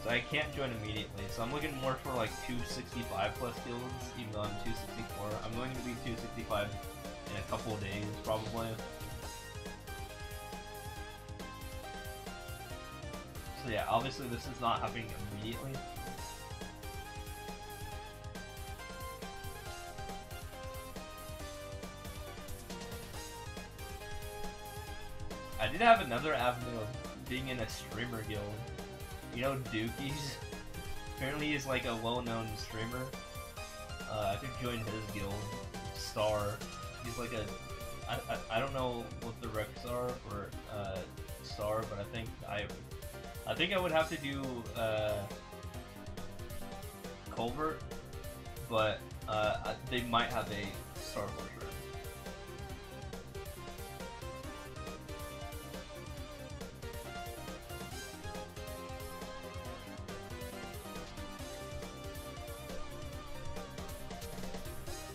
So I can't join immediately, so I'm looking more for like 265 plus guilds, even though I'm 264. I'm going to be 265 in a couple of days, probably. So yeah, obviously this is not happening immediately. I did have another avenue of being in a streamer guild. You know Dookie's? Apparently he's like a well-known streamer. I could join his guild. Star. He's like a... I don't know what the recs are for Star, but I think I would have to do Culvert, but they might have a Star Wars room.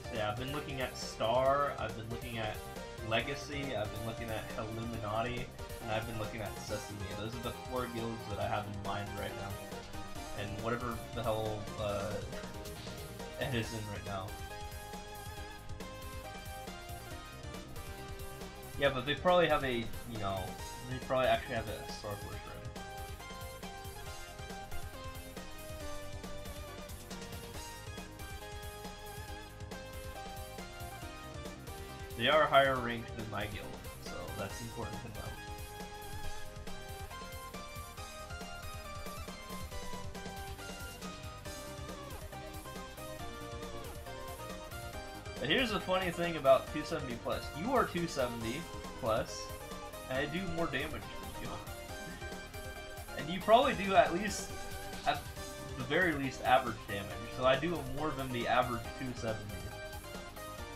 So yeah, I've been looking at Star, I've been looking at Legacy, I've been looking at Illuminati, and I've been looking at Sesame. Those are the 4 guilds that I have in mind right now. And whatever the hell Ed is in right now. Yeah, but they probably have a, you know, they probably actually have a Star Force room. They are higher ranked than my guild, so that's important to know. But here's the funny thing about 270 plus. You are 270 plus, and I do more damage than you. And you probably do at least, at the very least, average damage. So I do more than the average 270.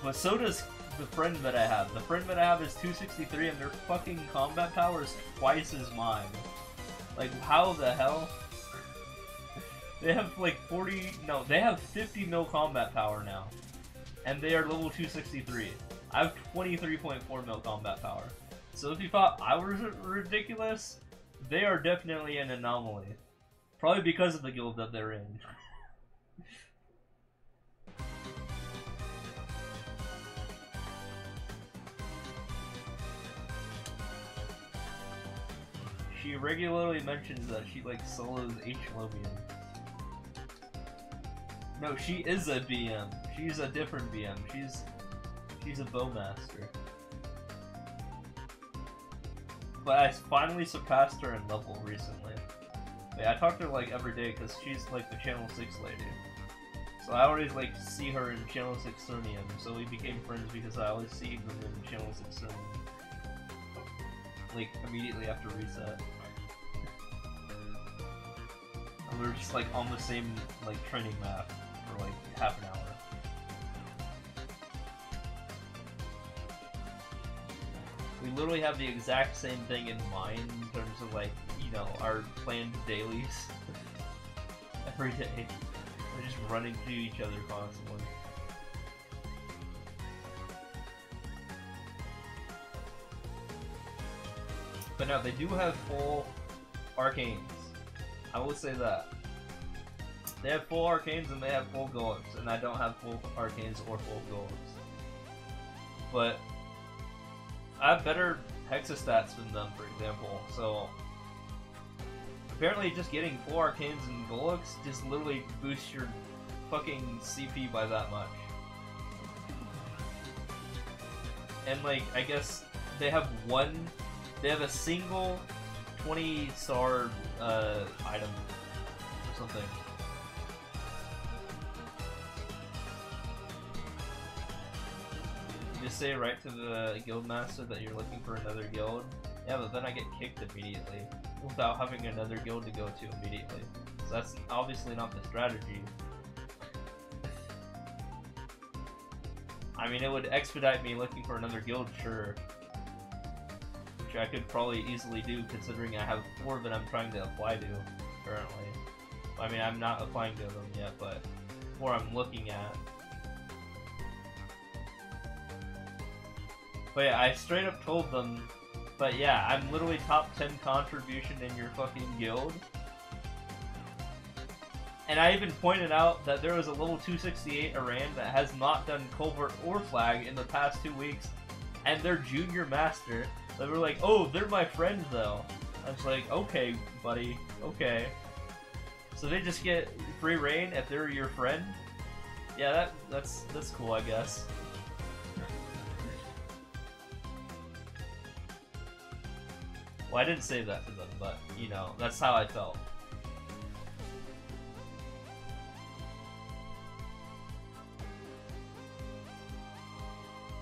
But so does the friend that I have. The friend that I have is 263, and their fucking combat power is twice as mine. Like, how the hell? They have like 40, no, they have 50 mil combat power now. And they are level 263. I have 23.4 mil combat power. So if you thought I was ridiculous, they are definitely an anomaly. Probably because of the guild that they're in. She regularly mentions that she like solos H-Lobian. No, she is a BM. She's a different BM. She's a Bowmaster. But I finally surpassed her in level recently. Yeah, I talk to her like every day because she's like the Channel 6 lady. So I always like see her in Channel 6 Cernium, so we became friends because I always see them in Channel 6 Cernium. Like, immediately after reset. And we were just like on the same like training map for like half an hour. We literally have the exact same thing in mind in terms of like, you know, our planned dailies. Every day. We're just running to each other constantly. But no, they do have full arcanes. I will say that. They have full arcanes and they have full golems, and I don't have full arcanes or full golems. But I have better hexastats than them, for example, so apparently just getting full arcanes and golems just literally boosts your fucking CP by that much. And like, I guess they have a single 20-star item or something. You just say right to the guildmaster that you're looking for another guild. Yeah, but then I get kicked immediately without having another guild to go to immediately. So that's obviously not the strategy. I mean, it would expedite me looking for another guild, sure. Which I could probably easily do considering I have 4 that I'm trying to apply to currently. I mean, I'm not applying to them yet, but 4 I'm looking at. But yeah, I straight up told them, but yeah, I'm literally top 10 contribution in your fucking guild. And I even pointed out that there was a level 268 Iran that has not done Culvert or Flag in the past 2 weeks, and their junior master. They were like, oh, they're my friend though. I was like, okay, buddy, okay. So they just get free reign if they're your friend? Yeah, that's cool, I guess. Well, I didn't say that to them, but, you know, that's how I felt.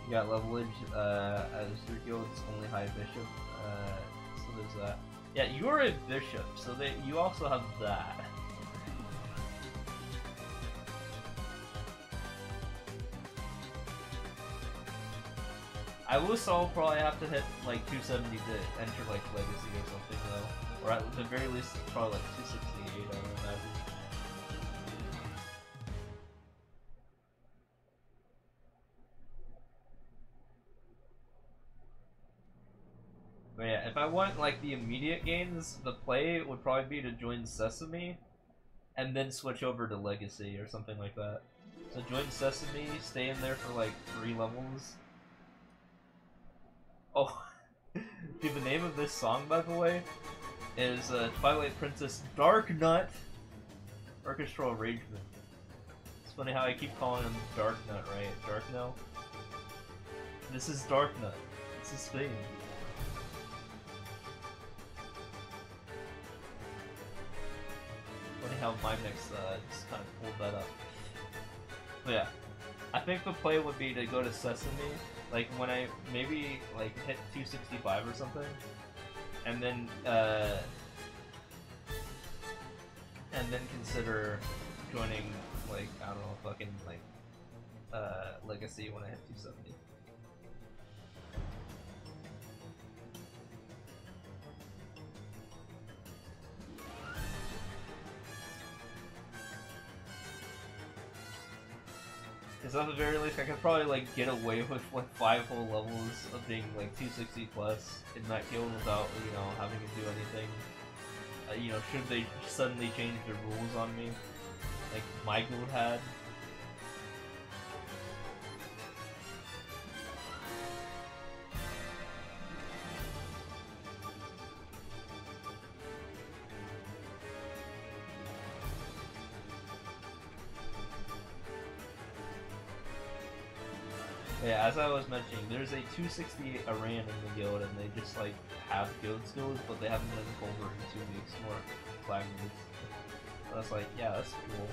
You got levelage as your guild's only high bishop, so there's that. Yeah, you're a bishop, so you also have that. I will still probably have to hit like 270 to enter like Legacy or something though, or at the very least probably like 268, I would imagine. But yeah, if I want like the immediate gains, the play would probably be to join Sesame, and then switch over to Legacy or something like that. So join Sesame, stay in there for like 3 levels. Oh, dude, the name of this song, by the way, is Twilight Princess Dark Nut Orchestral Arrangement. It's funny how I keep calling him Dark Nut, right? Dark Nut? This is Dark Nut. It's his theme. Funny how my mix just kind of pulled that up. But yeah, I think the play would be to go to Sesame, like when I maybe like hit 265 or something, and then consider joining like, I don't know, fucking like Legacy when I hit 270. Because at the very least, I could probably like get away with like 5 whole levels of being like 260 plus in that guild without, you know, having to do anything. You know, should they suddenly change the rules on me, like my guild had. Yeah, as I was mentioning, there's a 268 Iran in the guild, and they just like have guild skills, but they haven't done Culvert in 2 weeks more flag moves. So that's like, yeah, that's cool.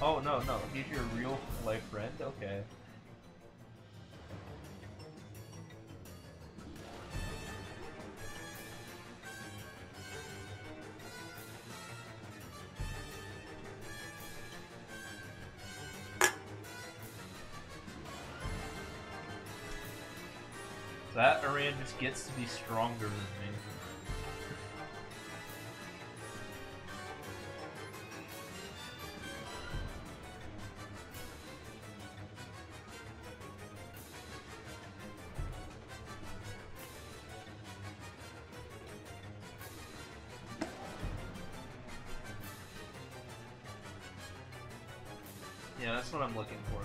Oh, no, no. He's your real life friend? Okay. That Iran just gets to be stronger than me. Yeah, that's what I'm looking for.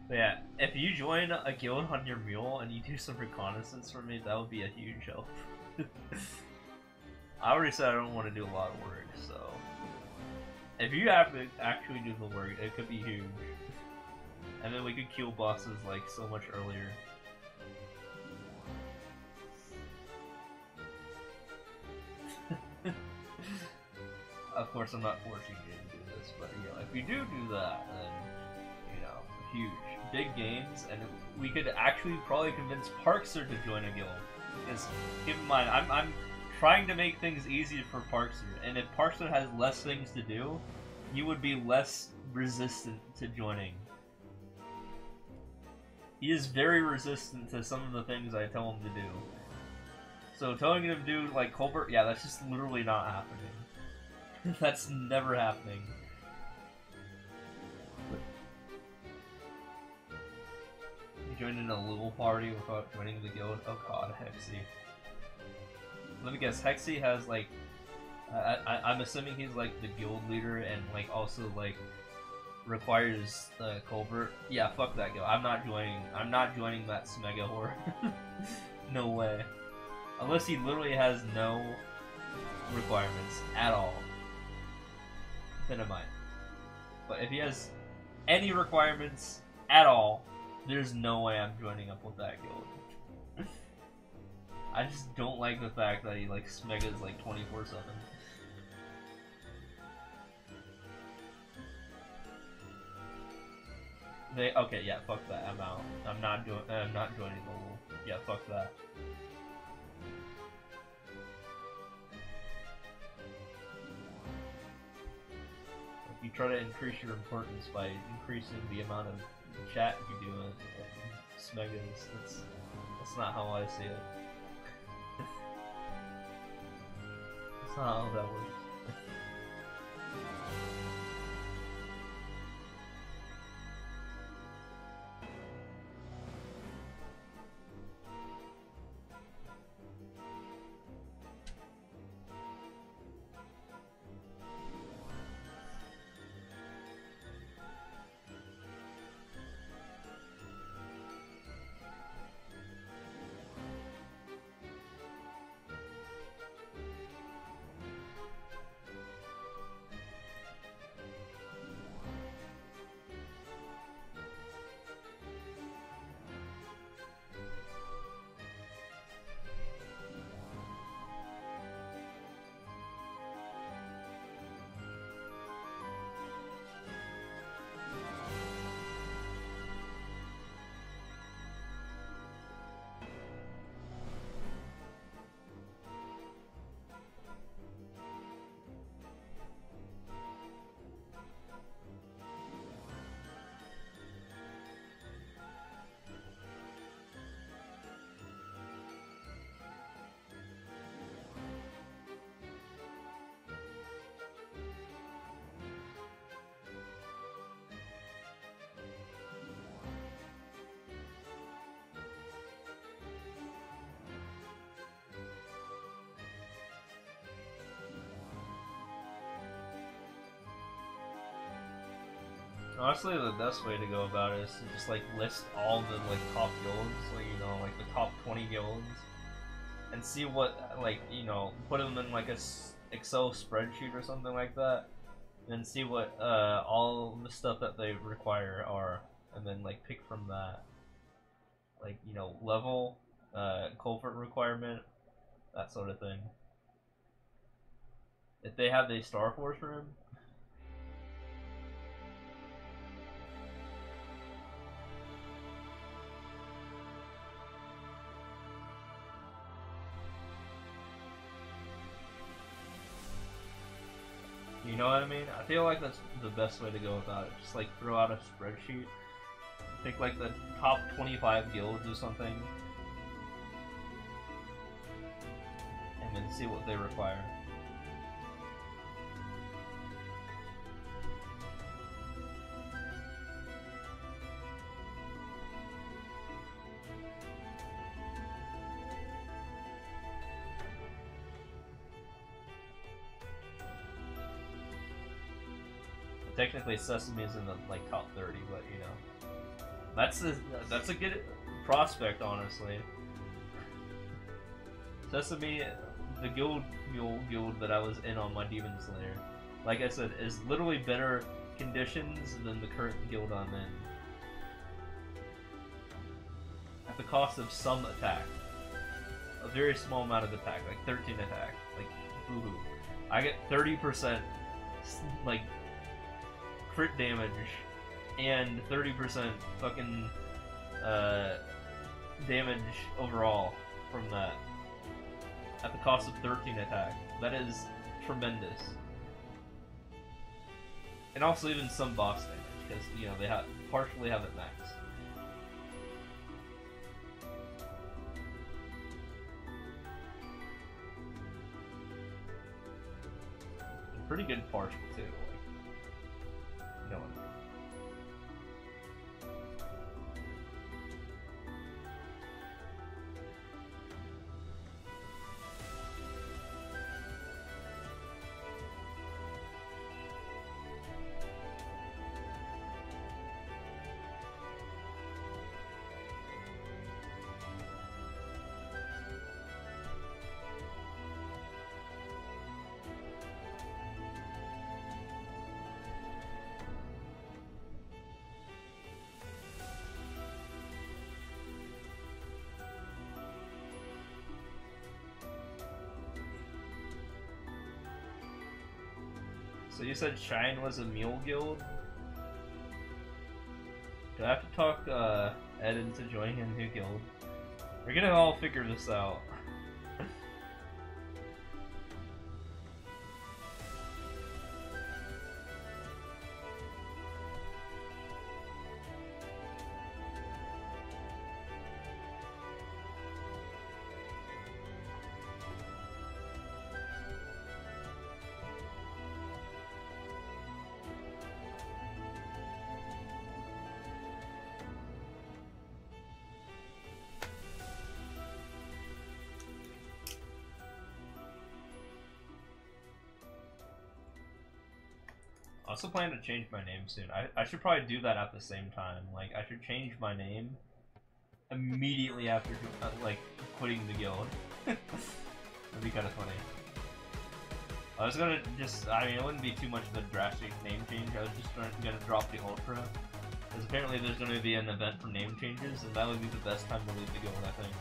But yeah, if you join a guild on your mule and you do some reconnaissance for me, that would be a huge help. I already said I don't want to do a lot of work, so if you have to actually do the work, it could be huge. And then we could kill bosses like so much earlier. Of course, I'm not forcing you to do this, but you know, if you do that, then you know, huge, big games, and we could actually probably convince Parkster to join a guild. Because keep in mind, I'm trying to make things easy for Parkster, and if Parkster has less things to do, you would be less resistant to joining. He is very resistant to some of the things I tell him to do. So telling him to do like Colbert, yeah, that's just literally not happening. That's never happening. You joined in a little party without joining the guild? Oh god, Hexy. Let me guess, Hexy has like... I'm assuming he's like the guild leader and like also like requires Colbert. Yeah, fuck that guild. I'm not joining that Smega whore. No way. Unless he literally has no requirements at all. Then I might. But if he has any requirements at all, there's no way I'm joining up with that guild. I just don't like the fact that he like Smega's like 24/7. Okay, yeah, fuck that. I'm out. I'm not joining the whole. Yeah, fuck that. You try to increase your importance by increasing the amount of chat you do in Smegas. That's not how I see it. That's not how that works. Honestly, the best way to go about it is to just like list all the like top guilds, like you know, like the top 20 guilds, and see what, like, you know, put them in like a Excel spreadsheet or something like that, and see what all the stuff that they require are, and then like pick from that, like, you know, level, culprit requirement, that sort of thing. If they have the Star Force room. You know what I mean? I feel like that's the best way to go about it. Just like throw out a spreadsheet, pick like the top 25 guilds or something, and then see what they require. Technically, Sesame's in the like top 30, but you know, that's a good prospect, honestly. Sesame, the mule guild that I was in on my Demon Slayer, like I said, is literally better conditions than the current guild I'm in. At the cost of some attack, a very small amount of attack, like 13 attack, like boo-hoo. I get 30% like crit damage and 30% fucking damage overall from that at the cost of 13 attack. That is tremendous. And also even some boss damage, because, you know, they partially have it maxed. Pretty good partial too. No one. So you said Shine was a mule guild? Do I have to talk Ed into joining a new guild? We're gonna all figure this out. I also plan to change my name soon. I should probably do that at the same time. Like, I should change my name immediately after, like, quitting the guild. That'd be kind of funny. I was gonna just, I mean, it wouldn't be too much of a drastic name change. I was just gonna drop the Ultra. Because apparently there's gonna be an event for name changes, and that would be the best time to leave the guild, I think.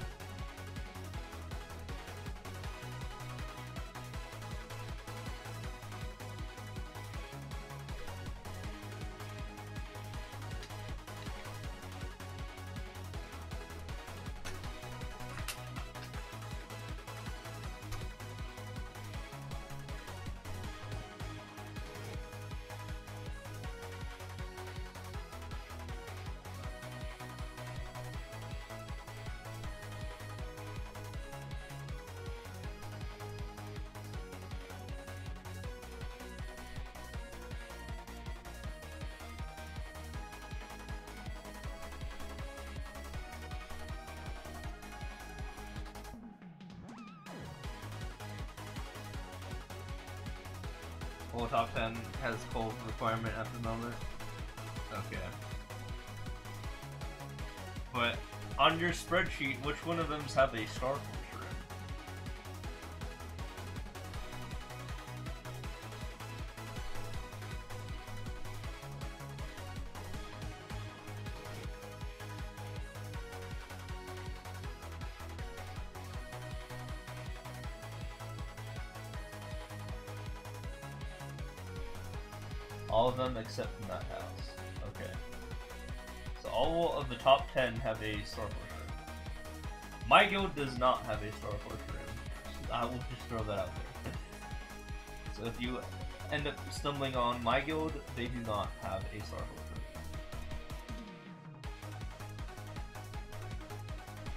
Well, top 10 has cold requirement at the moment. Okay. But on your spreadsheet, which one of them's have a Star Force room? All of them except Nut House. Okay. So all of the top 10 have a Star Force room. My guild does not have a Star Force room. I will just throw that out there. So if you end up stumbling on my guild, they do not have a Star Force room.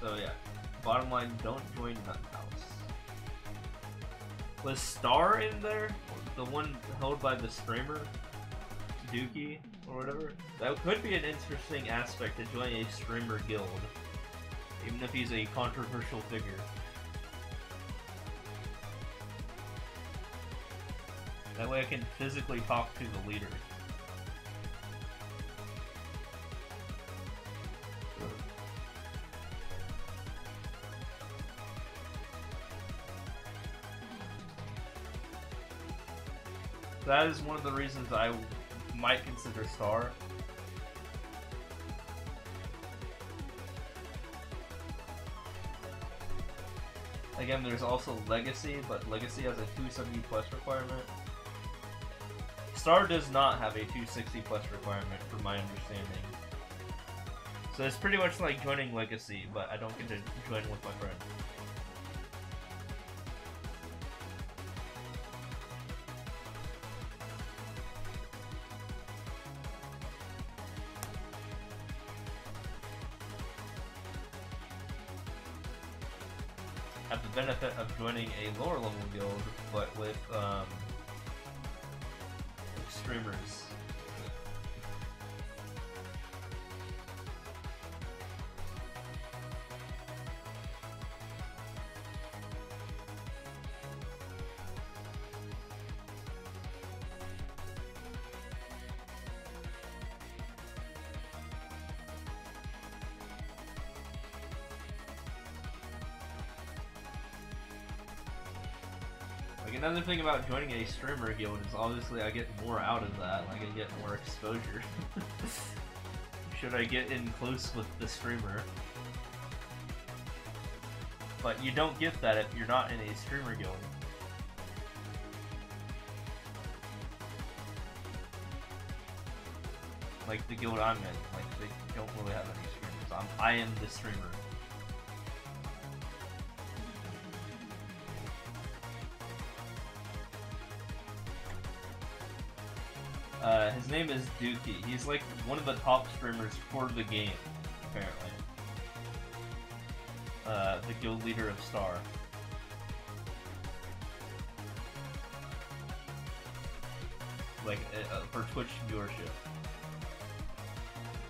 So yeah, bottom line, don't join Nut House. Was Star in there? The one held by the streamer? Dookie? Or whatever? That could be an interesting aspect to join a streamer guild. Even if he's a controversial figure. That way I can physically talk to the leader. That is one of the reasons I might consider Star. Again, there's also Legacy, but Legacy has a 270 plus requirement. Star does not have a 260 plus requirement, from my understanding. So it's pretty much like joining Legacy, but I don't get to join with my friend. Have the benefit of joining a lower level guild, but with streamers. Like, another thing about joining a streamer guild is obviously I get more out of that, like I get more exposure. Should I get in close with the streamer. But you don't get that if you're not in a streamer guild. Like the guild I'm in, like they don't really have any streamers. I am the streamer. His name is Dookie. He's like one of the top streamers for the game, apparently. The guild leader of Star. Like, for Twitch viewership.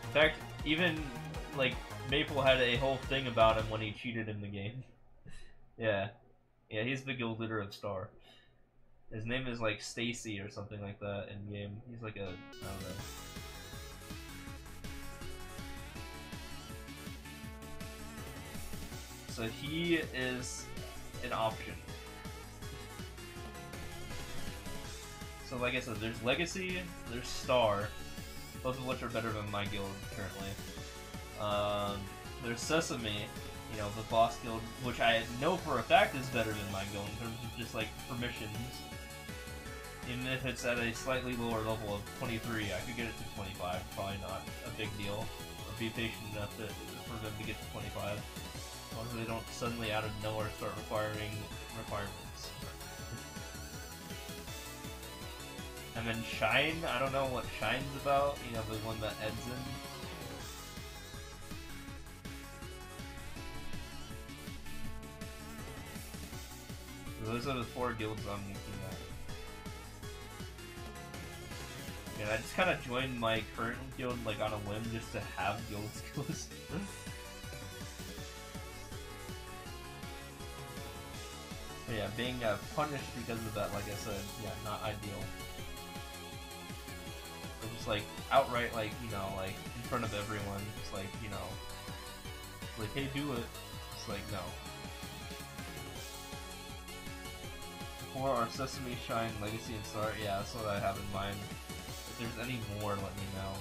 In fact, even, like, Maple had a whole thing about him when he cheated in the game. Yeah. Yeah, he's the guild leader of Star. His name is like Stacy or something like that in game. He's like a, I don't know. So he is an option. So like I said, there's Legacy, there's Star, both of which are better than my guild currently. There's Sesame, you know, the boss guild, which I know for a fact is better than my guild in terms of just like permissions. Even if it's at a slightly lower level of 23, I could get it to 25, probably not a big deal. Or be patient enough for them to get to 25. As long as they don't suddenly out of nowhere start requiring requirements. And then Shine, I don't know what Shine's about, you know, the one that ends in. So those are the 4 guilds I'm looking at. And I just kind of joined my current guild like on a whim just to have guild skills. But yeah, being punished because of that, like I said, yeah, not ideal. Or just like outright, like, you know, like in front of everyone, just like, you know, like, hey, do it. It's like, no. For our Sesame, Shine, Legacy, and Star, yeah, that's what I have in mind. If there's any more, let me know.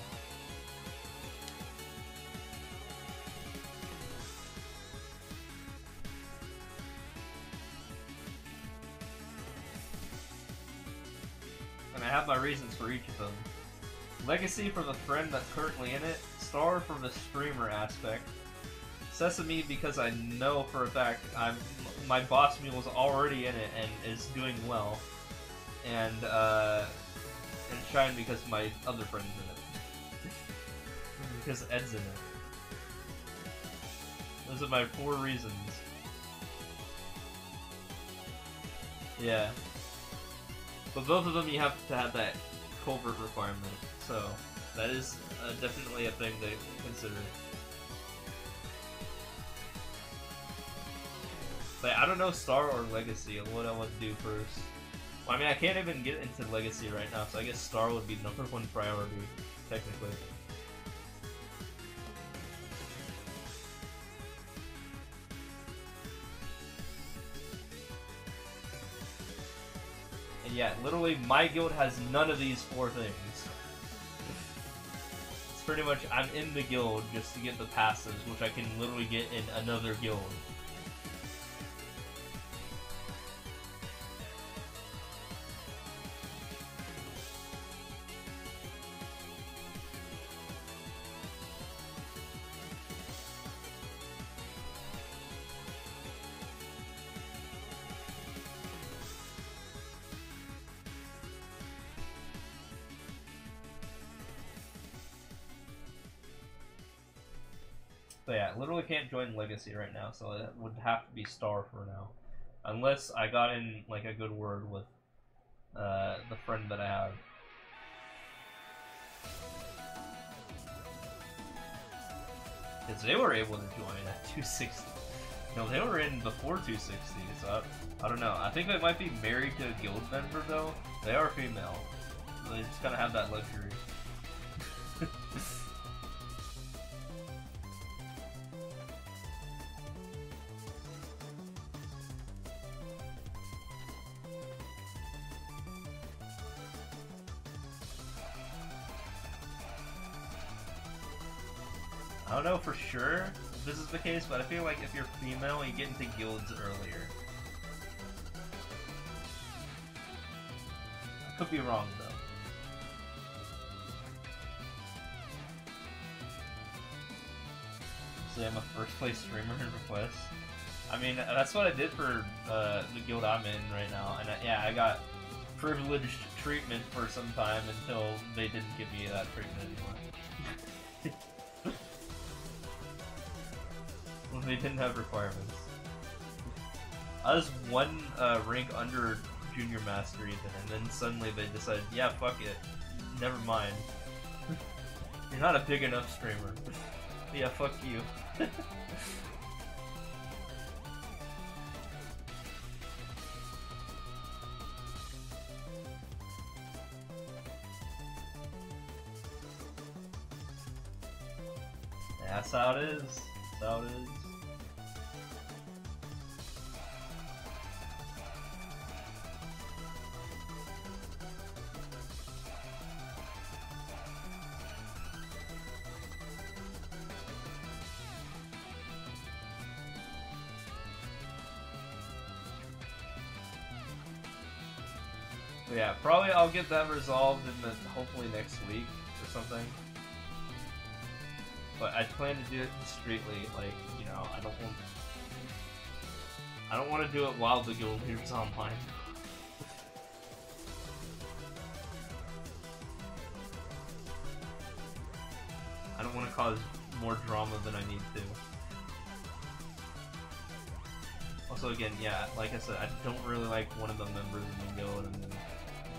And I have my reasons for each of them. Legacy for the friend that's currently in it. Star for the streamer aspect. Sesame because I know for a fact my boss mule is already in it and is doing well. And Shine because my other friend's in it. Because Ed's in it. Those are my 4 reasons. Yeah. But both of them you have to have that culvert requirement, so that is definitely a thing to consider. But I don't know Star or Legacy and what I want to do first. Well, I mean, I can't even get into Legacy right now, so I guess Star would be #1 priority, technically. And yeah, literally, my guild has none of these 4 things. It's pretty much, I'm in the guild just to get the passives, which I can literally get in another guild. But yeah, literally can't join Legacy right now, so it would have to be Star for now. Unless I got in, like, a good word with the friend that I have. Because they were able to join at 260. No, they were in before 260, so I don't know. I think they might be married to a guild member, though. They are female. So they just kind of have that luxury. I don't know for sure if this is the case, but I feel like if you're female, you get into guilds earlier. I could be wrong, though. So I'm a first place streamer in requests. I mean, that's what I did for the guild I'm in right now, and yeah, I got privileged treatment for some time until they didn't give me that treatment anymore. They didn't have requirements. I was 1 rank under Junior Master even, and then suddenly they decided, yeah, fuck it. Never mind. You're not a big enough streamer. Yeah, fuck you. That's how it is. That's how it is. But yeah, probably I'll get that resolved in the hopefully next week or something. But I plan to do it discreetly, like, you know, I don't want to do it while the guild is online. I don't want to cause more drama than I need to. Also, again, yeah, like I said, I don't really like one of the members in the guild, and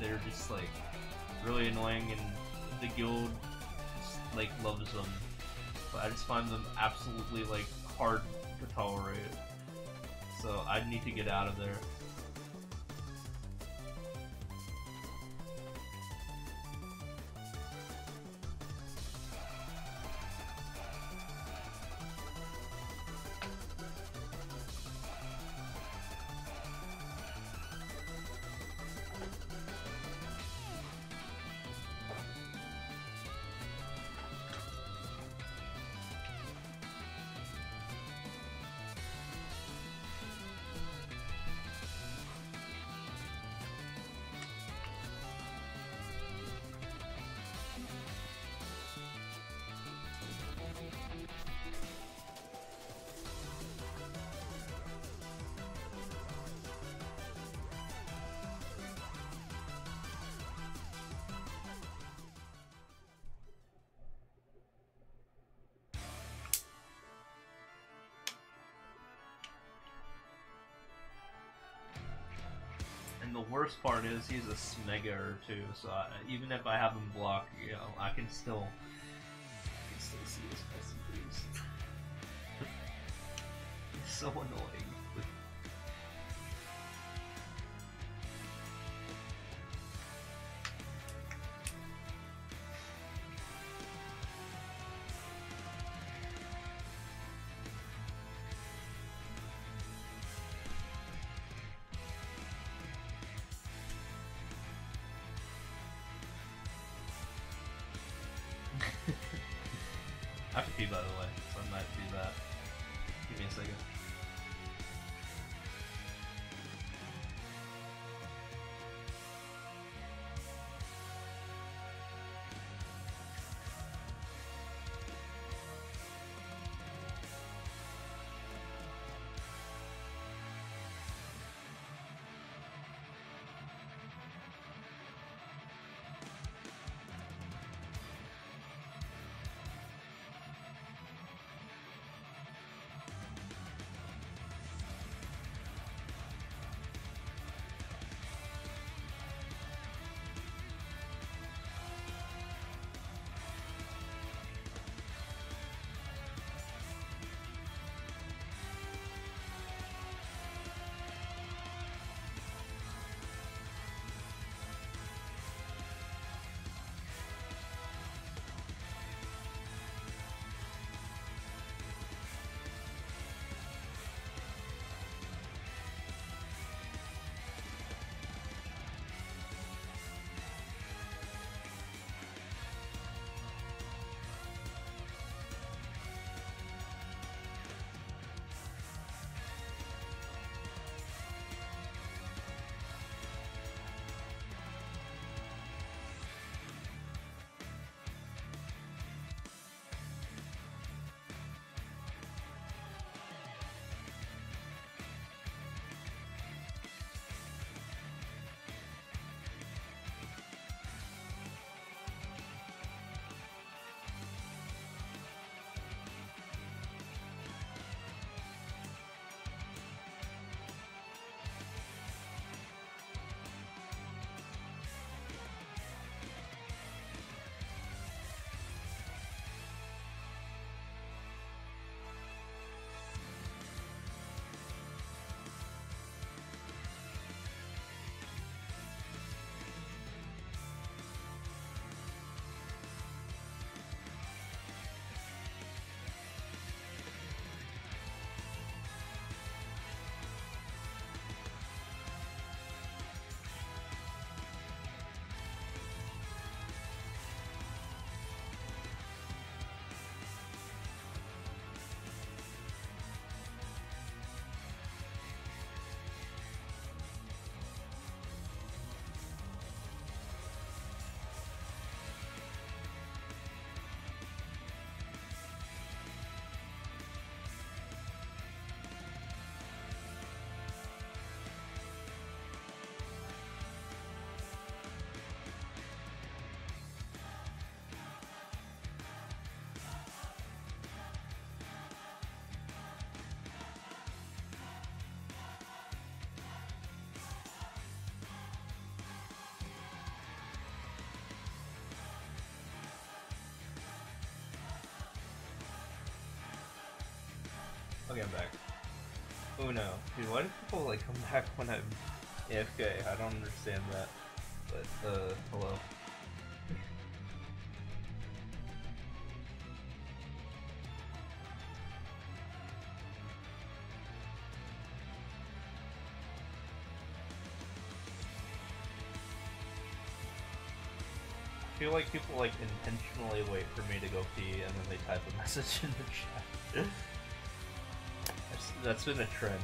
they're just, like, really annoying, and the guild just, like, loves them. But I just find them absolutely, like, hard to tolerate. So I need to get out of there. worst part is he's a Smega too, so even if I have him block, you know, I can still see his SCPs. It's so annoying. I have to pee, by the way, so I might do that. Give me a second. Okay, I'm back. Oh no. Dude, why do people like come back when I'm AFK? I don't understand that. But, hello. I feel like people like intentionally wait for me to go pee and then they type a message in the chat. That's been a trend.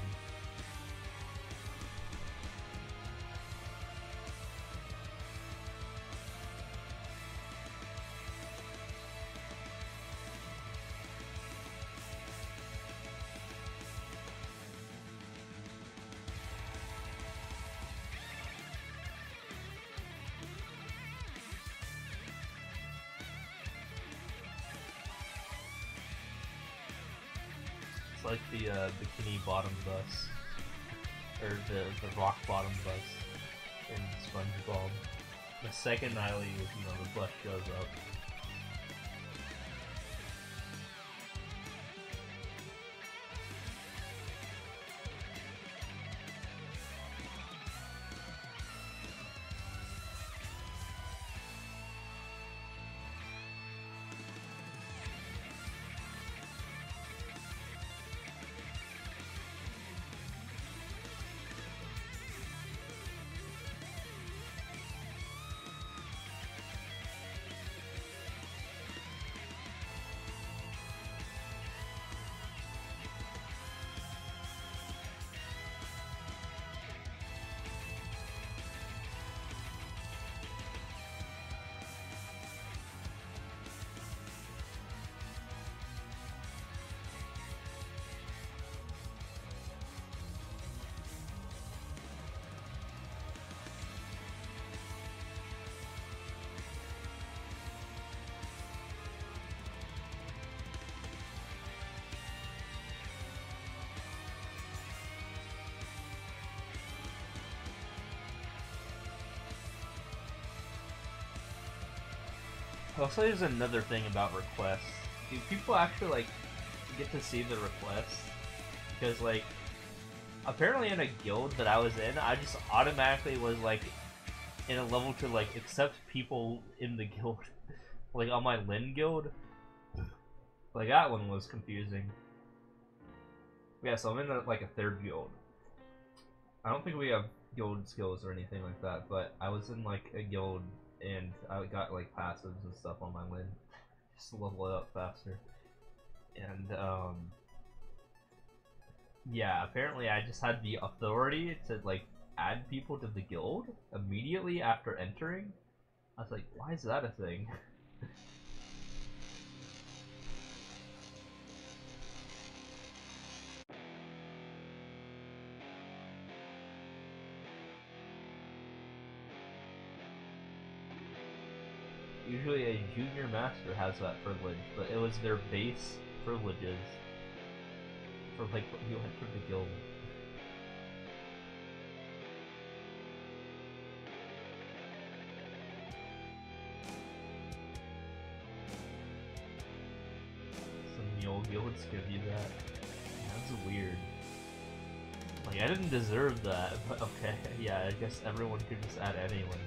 It's like the bikini bottom bus, or the rock bottom bus. in SpongeBob. The second I leave, you know, the bus shows up. Also, there's another thing about requests. Do people actually, like, get to see the requests? Because, like, apparently in a guild that I was in, I just automatically was, like, in a level to, like, accept people in the guild. Like, on my Lin guild. Like, that one was confusing. Yeah, so I'm in, like, a third guild. I don't think we have guild skills or anything like that, but I was in, like, a guild, and I got, like, passives and stuff on my Lin. Just to level it up faster. And, yeah, apparently I just had the authority to, like, add people to the guild immediately after entering. I was like, why is that a thing? Usually a junior master has that privilege, but it was their base privileges for, like, when you enter the guild. Some mule guilds give you that. That's weird. Like, I didn't deserve that, but okay, yeah, I guess everyone could just add anyone.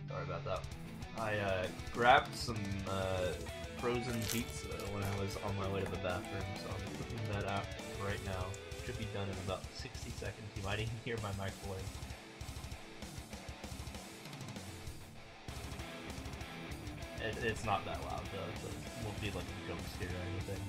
Sorry about that. I grabbed some frozen pizza when I was on my way to the bathroom, so I'm cooking that out right now. Should be done in about 60 seconds. You might even hear my microwave. It's not that loud though, so it won't be like a jump scare or anything.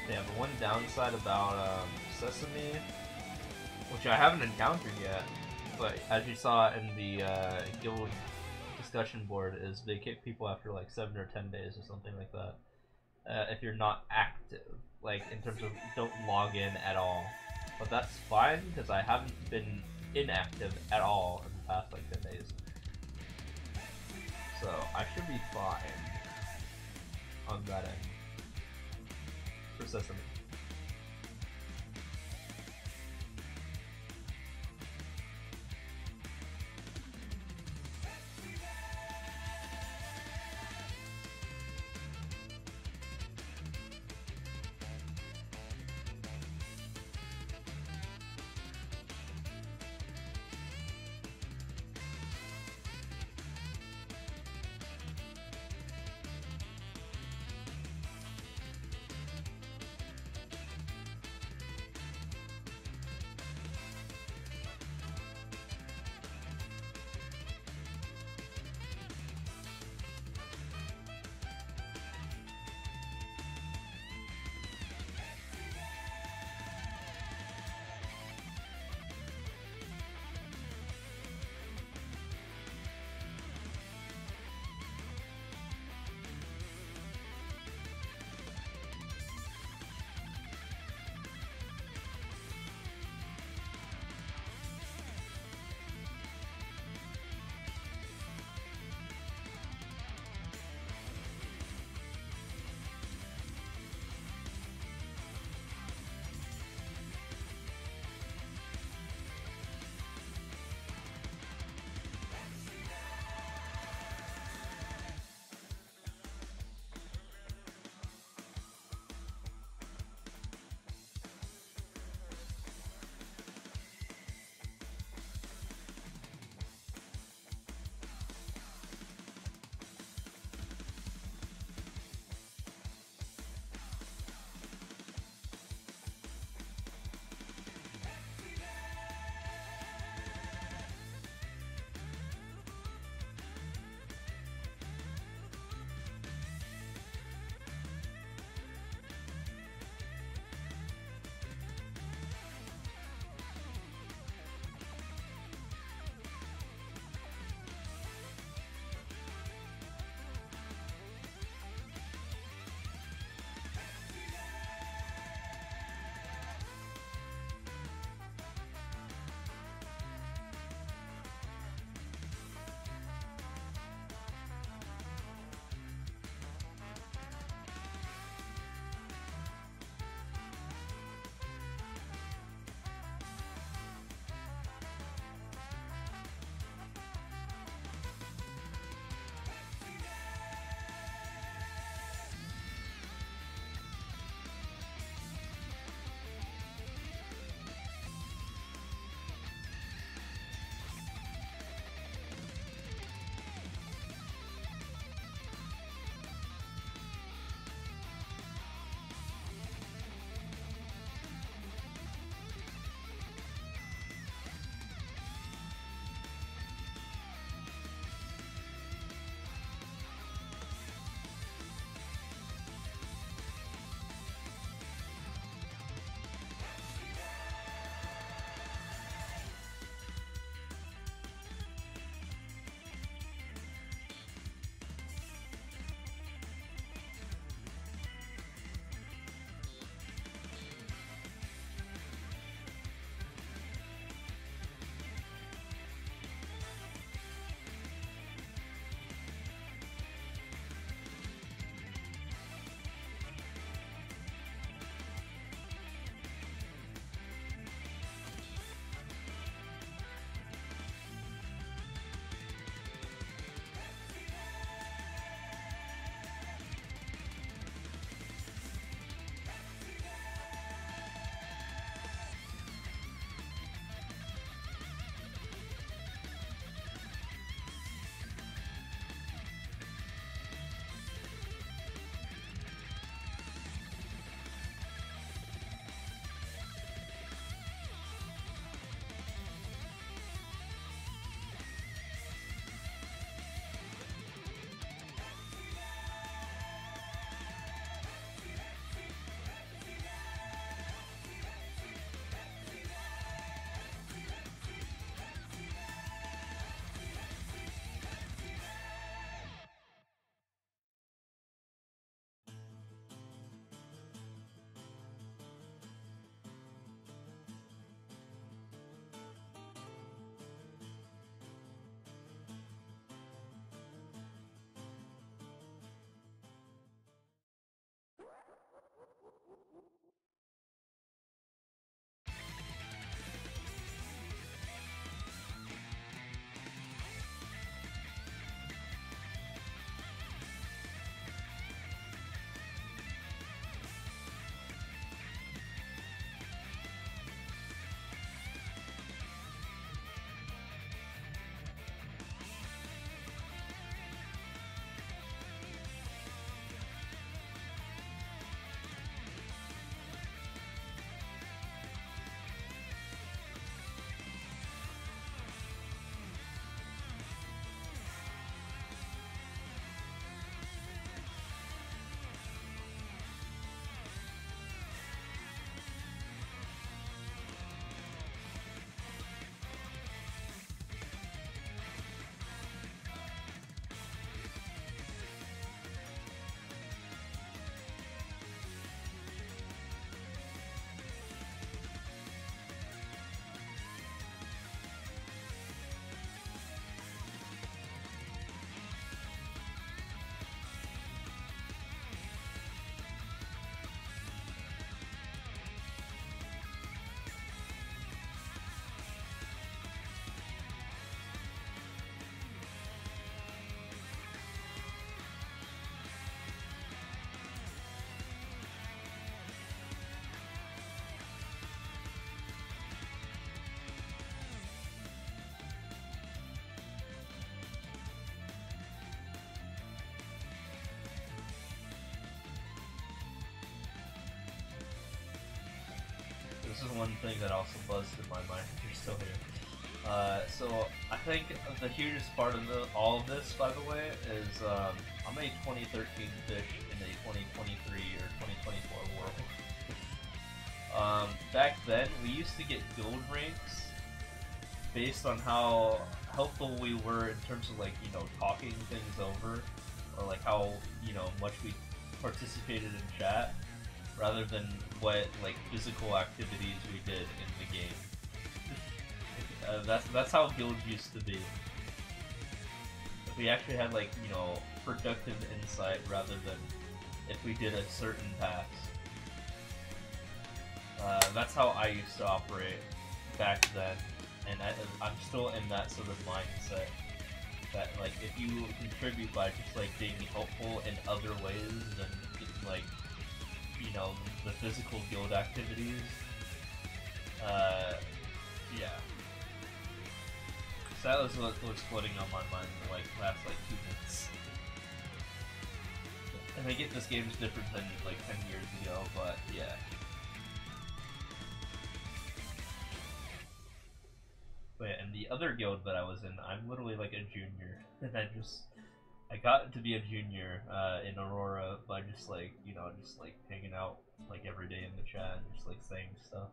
Yeah, but one downside about Sesame, which I haven't encountered yet, but as you saw in the guild discussion board, is they kick people after like 7 or 10 days or something like that. If you're not active, like in terms of don't log in at all. But that's fine because I haven't been inactive at all in the past like 10 days. So I should be fine on that end for Sesame. this is one thing that also buzzed in my mind if you're still here. So I think the hugest part of all of this, by the way, is I'm a 2013 fish in a 2023 or 2024 world. Back then, we used to get guild ranks based on how helpful we were in terms of, like, you know, talking things over, or like how, you know, much we participated in chat, rather than what, like, physical activities we did in the game. That's how guilds used to be. If we actually had, like, you know, productive insight rather than if we did a certain task. That's how I used to operate back then, and I'm still in that sort of mindset. That, like, if you contribute by just, like, being helpful in other ways than just, like, you know, the physical guild activities, yeah. So that was what was floating on my mind in the, like, last, like, 2 minutes. And I get this game is different than, like, 10 years ago, but yeah. But yeah, and the other guild that I was in, I'm literally like a junior, and I got to be a junior in Aurora by just, like, you know, just like hanging out like every day in the chat and just like saying stuff.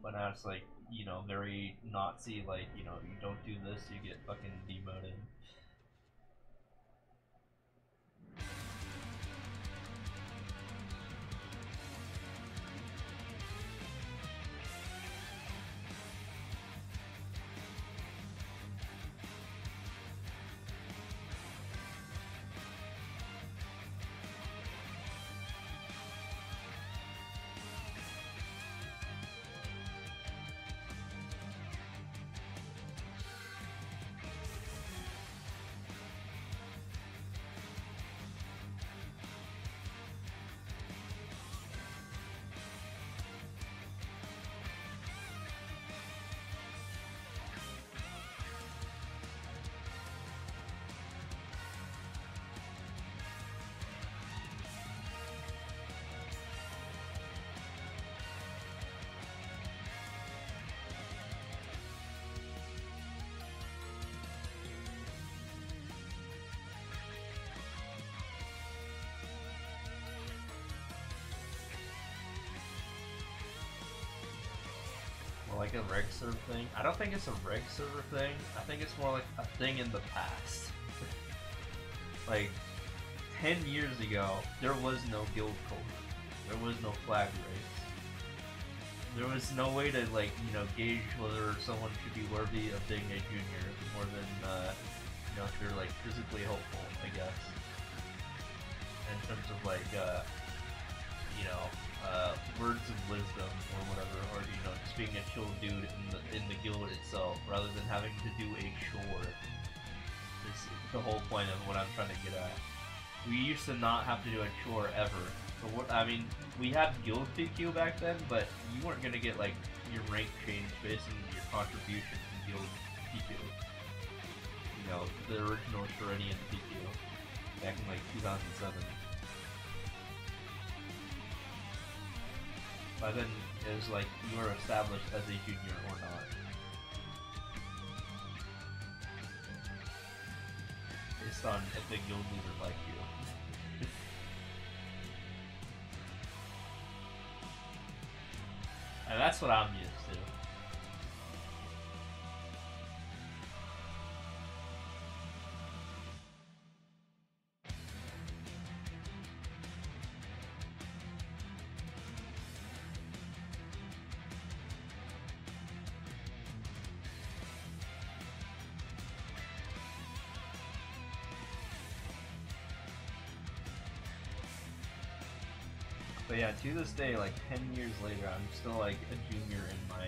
But now it's like, you know, very Nazi, like, you know, you don't do this, you get fucking demoted. Like a reg server thing? I don't think it's a reg server thing. I think it's more like a thing in the past. Like, 10 years ago, there was no guild culture. There was no flag race. There was no way to, like, you know, gauge whether someone should be worthy of being a junior more than, you know, if you're, like, physically helpful, I guess. In terms of, like, you know, words of wisdom or whatever, or, you know, just being a chill dude in the guild itself, rather than having to do a chore. Is the whole point of what I'm trying to get at. We used to not have to do a chore ever. So what, I mean, we had guild PQ back then, but you weren't gonna get, like, your rank changed based on your contribution to guild PQ. You know, the original Sharenian PQ back in, like, 2007. By then, it was like you were established as a junior or not. Based on if the guild leader liked you. And that's what I'm used to. But yeah, to this day, like 10 years later, I'm still like a junior in my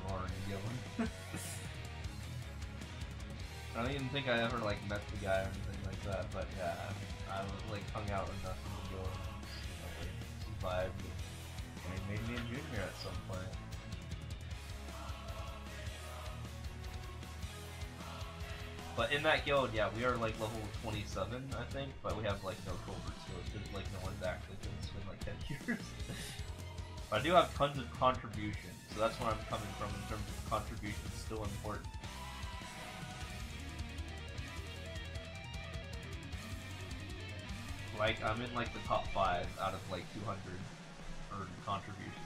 Aurora guild. I don't even think I ever like met the guy or anything like that, but yeah, I like hung out enough in the guild, you know, like survived, and he made me a junior at some point. But in that guild, yeah, we are like level 27, I think, but we have like no covert skills because like no one's active. It's been like years. But I do have tons of contributions, so that's where I'm coming from in terms of contributions still important. Like, I'm in like the top 5 out of like 200 earned contributions.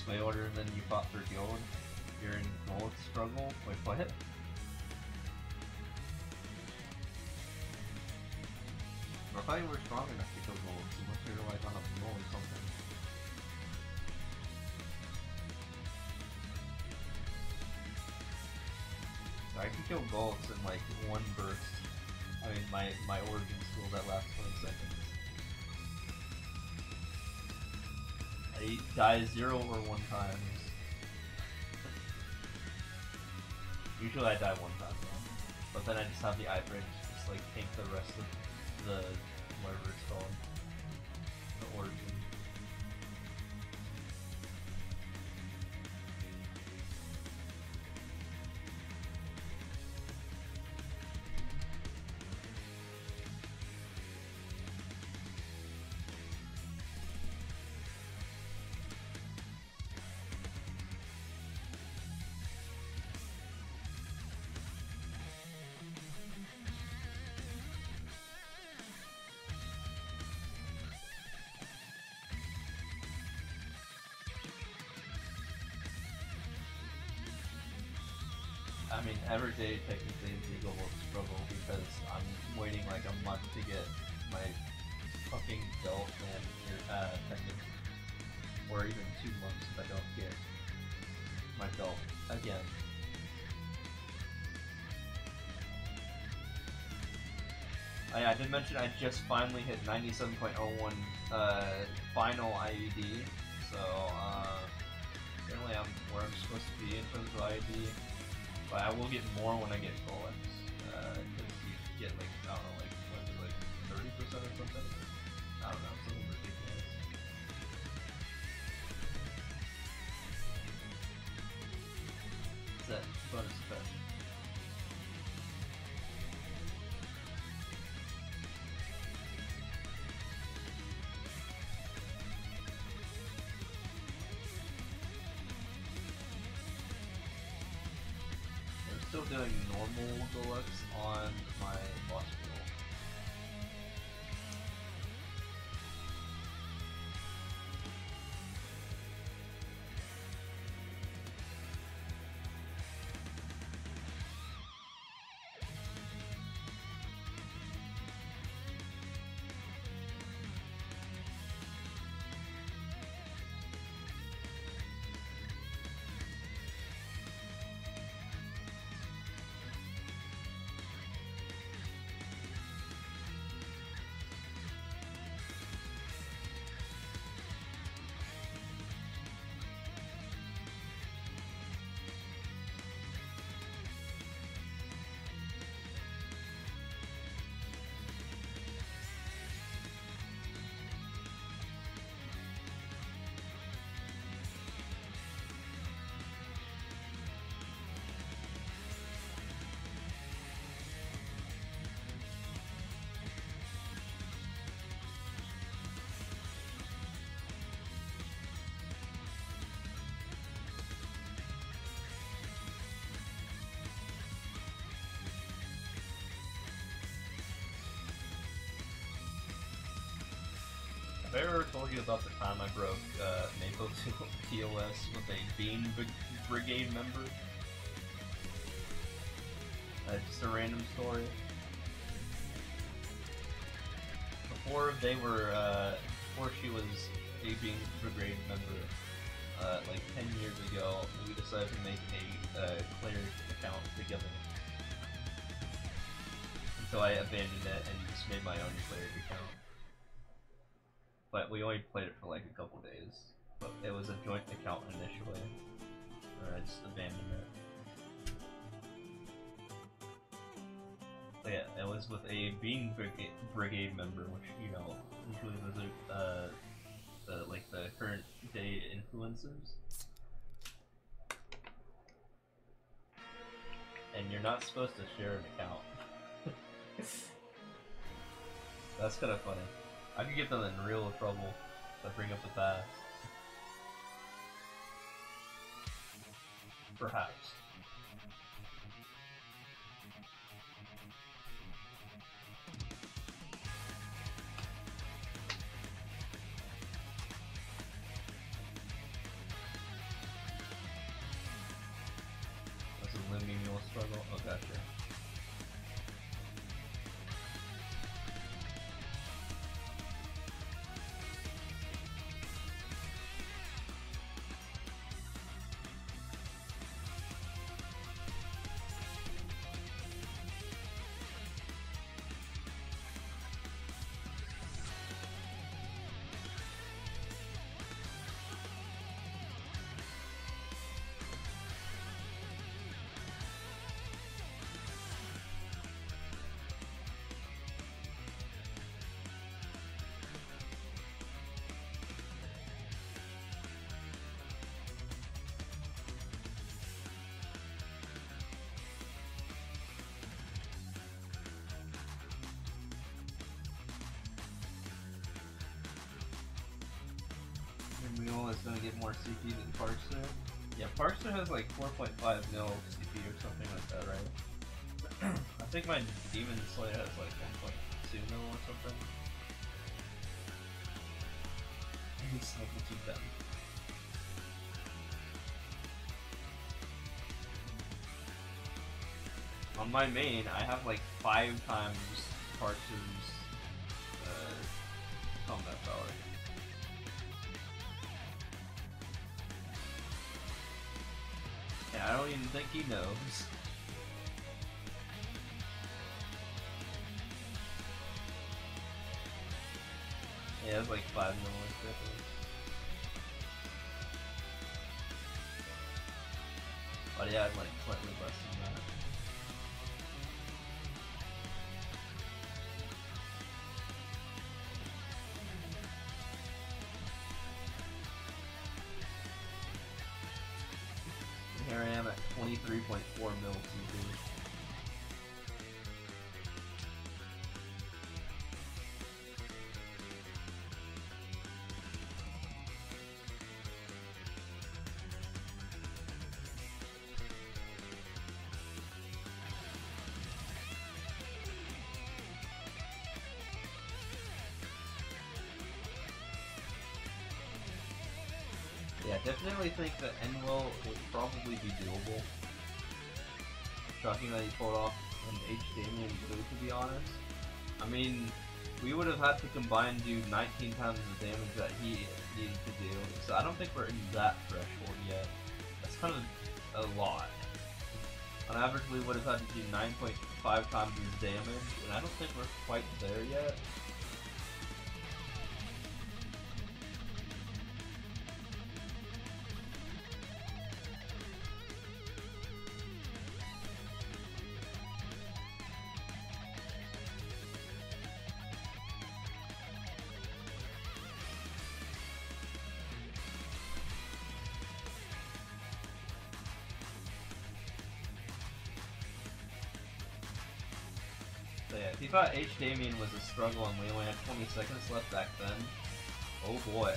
Way order, and then you fought for gold. You're in gold struggle. Wait, what? I thought you were strong enough to kill gold, so you must be like on a roll or something. So I can kill golds in like one burst. I mean, my origin skill that lasts 20 seconds. I die 0 or 1 times. Usually I die 1 time though. But then I just have the eye break, just like take the rest of the whatever it's called. The origin. I mean, every day technically is a gold struggle because I'm waiting like a month to get my fucking belt and pendant, or even 2 months if I don't get my belt again. I did mention I just finally hit 97.01 final IUD, so apparently I'm where I'm supposed to be in terms of IUD. But I will get more when I get bullets, because you get like, I don't know, like, what is it, like 30% or something? I don't know, something ridiculous. What's that? Bonus effect. still doing normal deluxe on my boss wheel. Have I ever told you about the time I broke Maple TOS with a Bean Brigade member? Just a random story. Before she was a Bean Brigade member, like 10 years ago, we decided to make a cleric account together. And so I abandoned it and just made my own cleric account. But we only played it for like a couple days. But it was a joint account initially. Or I just abandoned it. But yeah, it was with a Bean Brigade member, which, you know, usually those are like the current day influencers. And you're not supposed to share an account. That's kind of funny. I could get them in real trouble if I bring up the past. Perhaps. That's a liminal struggle. Oh, gotcha. Mule is going to get more CPU than Parser. Yeah, Parser has like 4.5 mil CPU or something like that, right? I think my Demon Slayer has like 1.2 mil or something. He's level 210. On my main, I have like 5 times Parser's combat power. I don't even think he knows. Yeah, it's like 5 mil difference. But yeah, I'm like slightly less than that. Here I am at 23.4 mil CPU. definitely think that Enwell would probably be doable. Shocking that he pulled off an H-Damien blue, to be honest. I mean, we would have had to combine do 19 times the damage that he needed to do, so I don't think we're in that threshold yet. That's kind of a lot. On average, we would have had to do 9.5 times his damage, and I don't think we're quite there yet. So yeah, if you thought H-Damien was a struggle and we only had 20 seconds left back then, oh boy.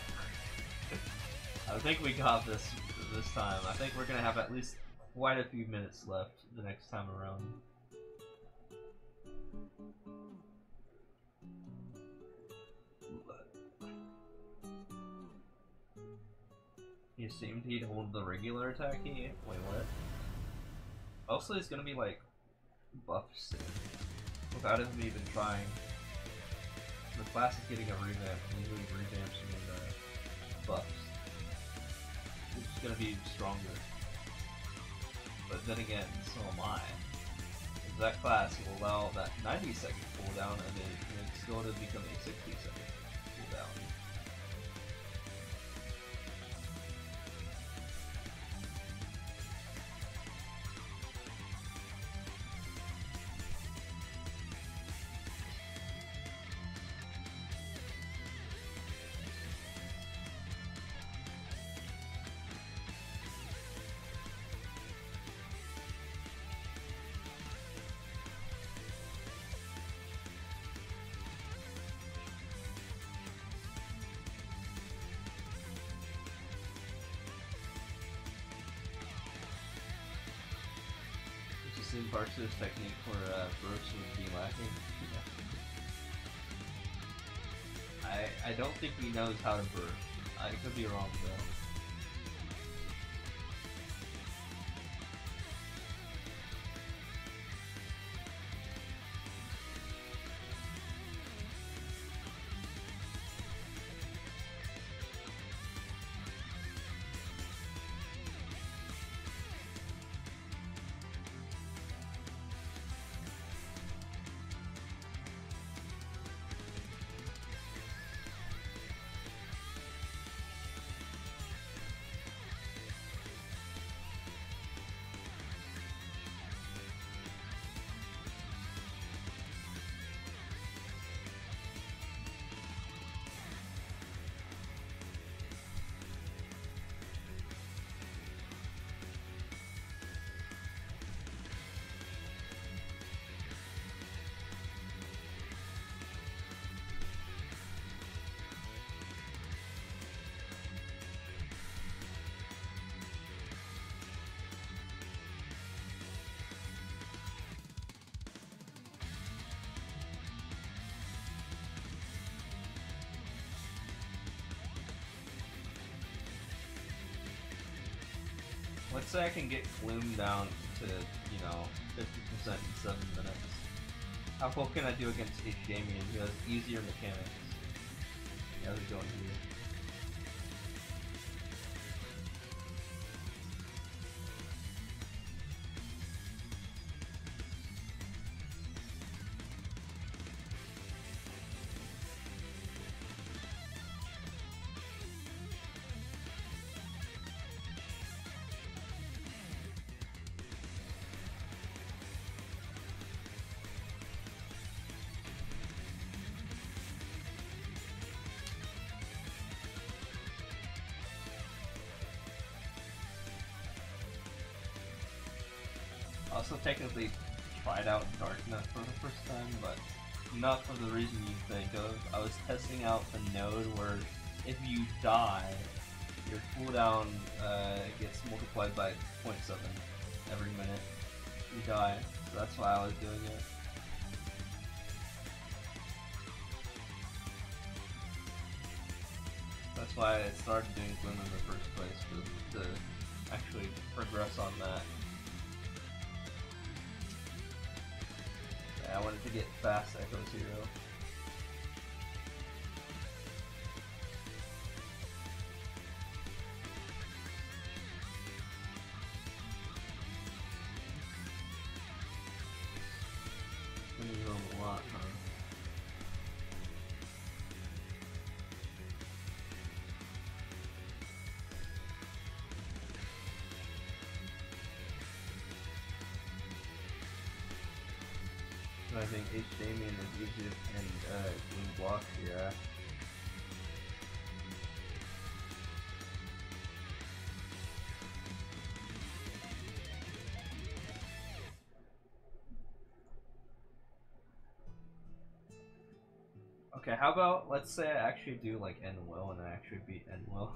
I think we got this time. I think we're gonna have at least quite a few minutes left the next time around. He assumed he'd hold the regular attack key? Wait, what? Also, he's gonna be like buffed soon. Without him even trying. The class is getting a revamp, and usually revamps mean buffs. Which is gonna be stronger. But then again, so am I. That class will allow that 90-second cooldown, and then it's going to become a 60-second cooldown. Parker's technique for burst would be lacking. I don't think he knows how to burst. I could be wrong though. Let's say I can get Gloom down to, you know, 50% in 7 minutes. How well can I do against H-Damien, who has easier mechanics? Yeah, how's it going here? Also technically tried out Darknet for the first time, but not for the reason you think of. I was testing out the node where if you die, your cooldown gets multiplied by 0.7 every minute you die. So that's why I was doing it. That's why I started doing Gwyn in the first place, to actually progress on that. Yeah, I wanted to get fast Echo Zero. A lot, huh? I think H. Damien is easier in block, yeah. Okay, how about, let's say I actually do like N-Will and I actually beat N-Will.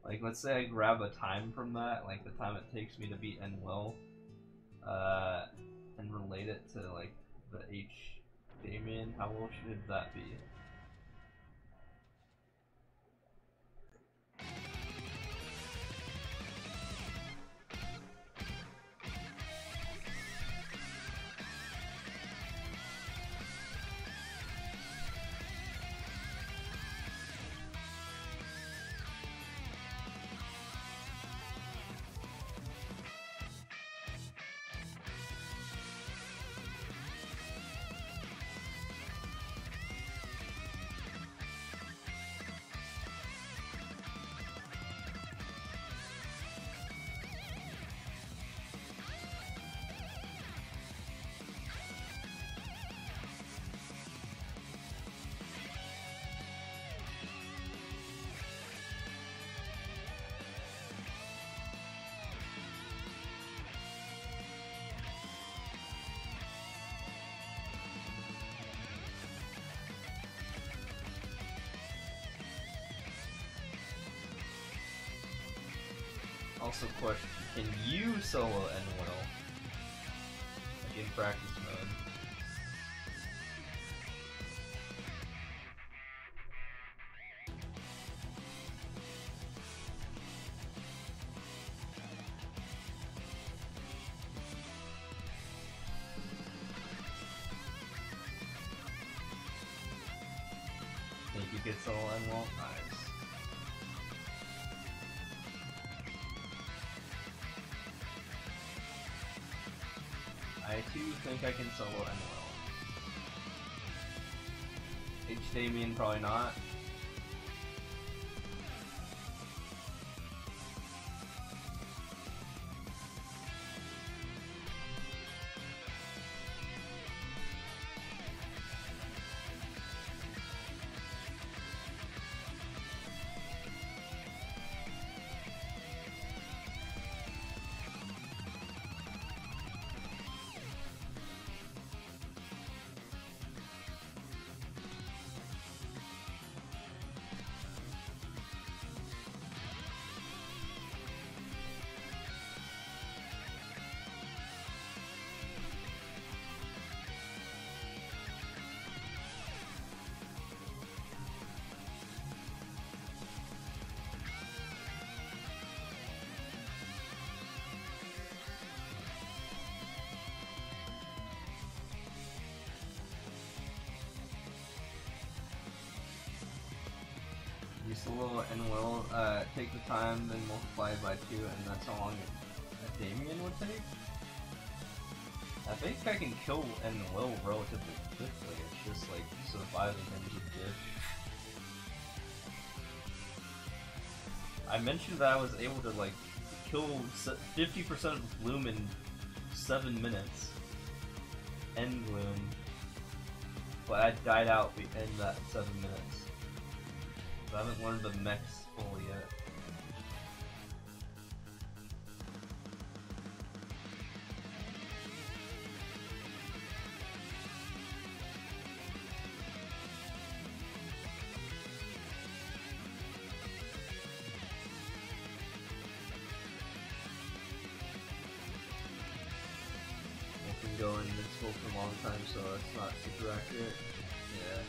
Like, let's say I grab a time from that, like the time it takes me to beat N-Will, and relate it to like the H. Damien, how well should that be? Also question, can you solo N-Will? Like in practice mode? Think you could solo N-Will? Nice. I too think I can solo N-Will. H. Damien probably not. You solo N-Will, take the time, then multiply it by 2, and that's how long a Damien would take? I think I can kill N-Will relatively quickly, it's just like surviving him as a dish. I mentioned that I was able to like kill 50% of Gloom in 7 minutes. End Gloom. But I died out in that 7 minutes. I haven't learned the mechs fully yet. I've been going invincible for a long time, so it's not super accurate. Yeah.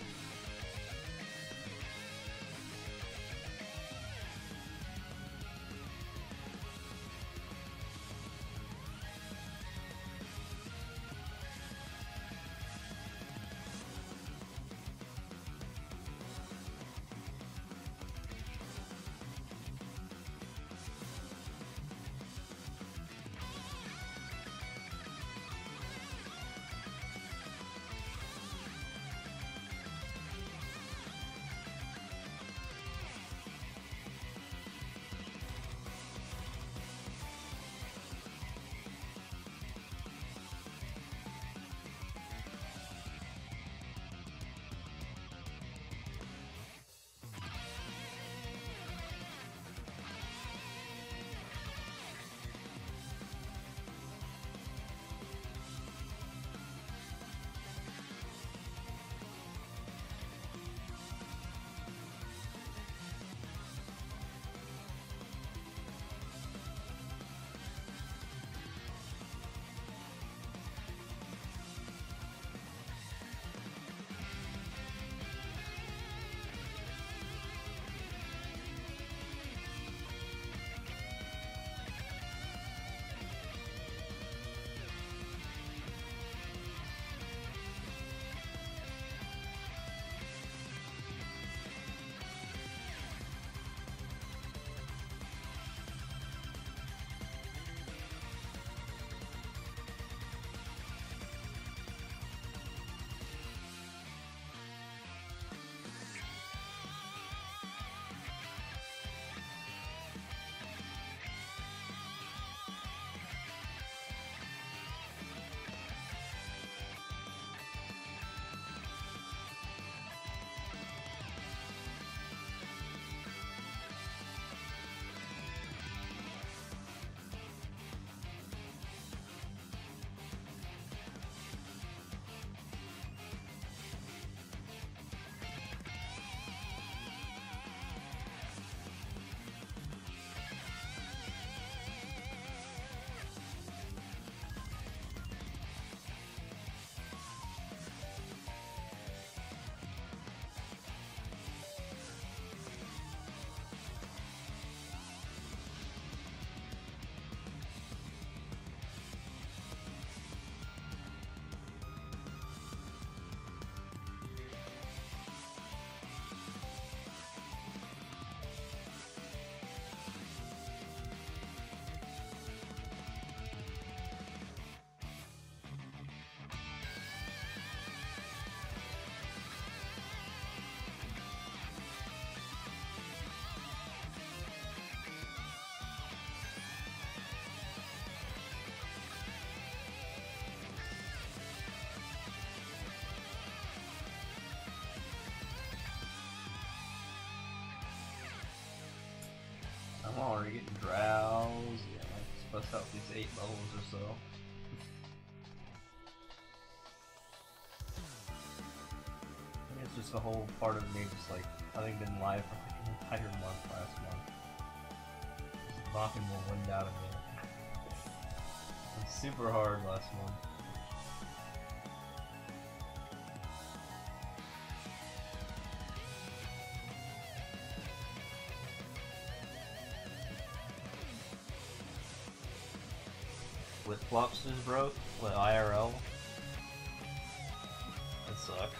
already getting drowsy. I might just bust out these 8 levels or so. I think it's just a whole part of me just like having been live for like an entire month last month. Just knocking the wind out of me. It was super hard last month. Flip-flops just broke with IRL. That sucks.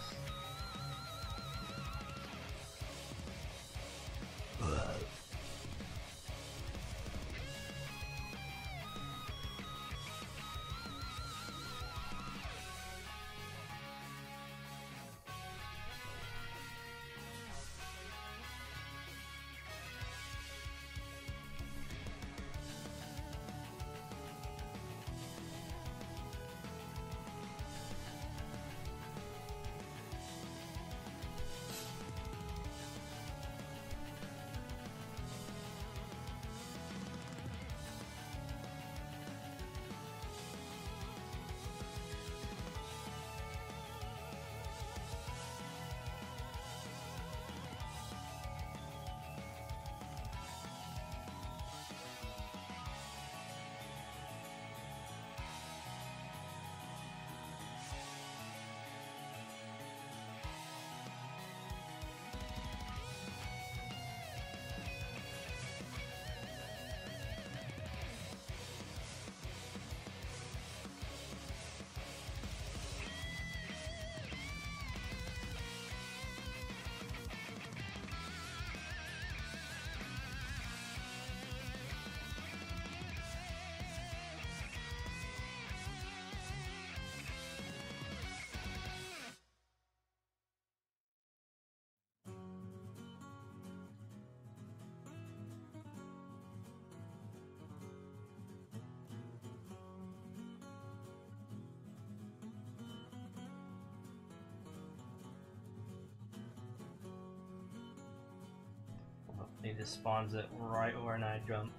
It just spawns it right when I jump.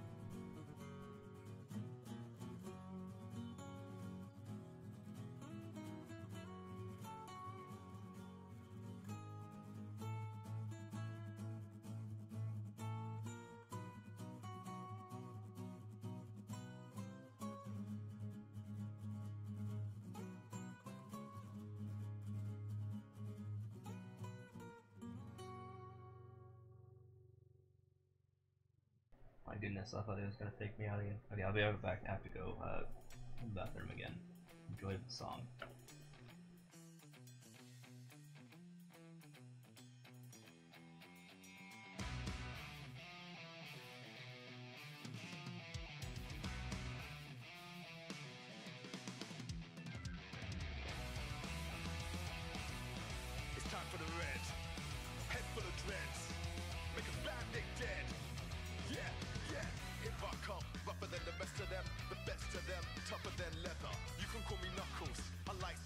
My goodness, I thought it was gonna take me out again. Okay, I'll be right back. I have to go to the bathroom again. Enjoy the song. It's time for the red. Head full of dreads. Make a bad Nick dead. Yeah, yeah. If I come rougher than the best of them, tougher than leather. You can call me Knuckles. I like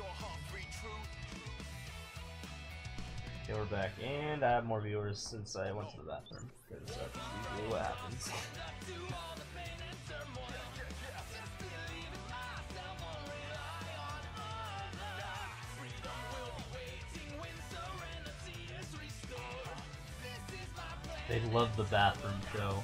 your heart free true. Okay, we're back, and I have more viewers since I went to the bathroom, because that's usually what happens. They love the bathroom show.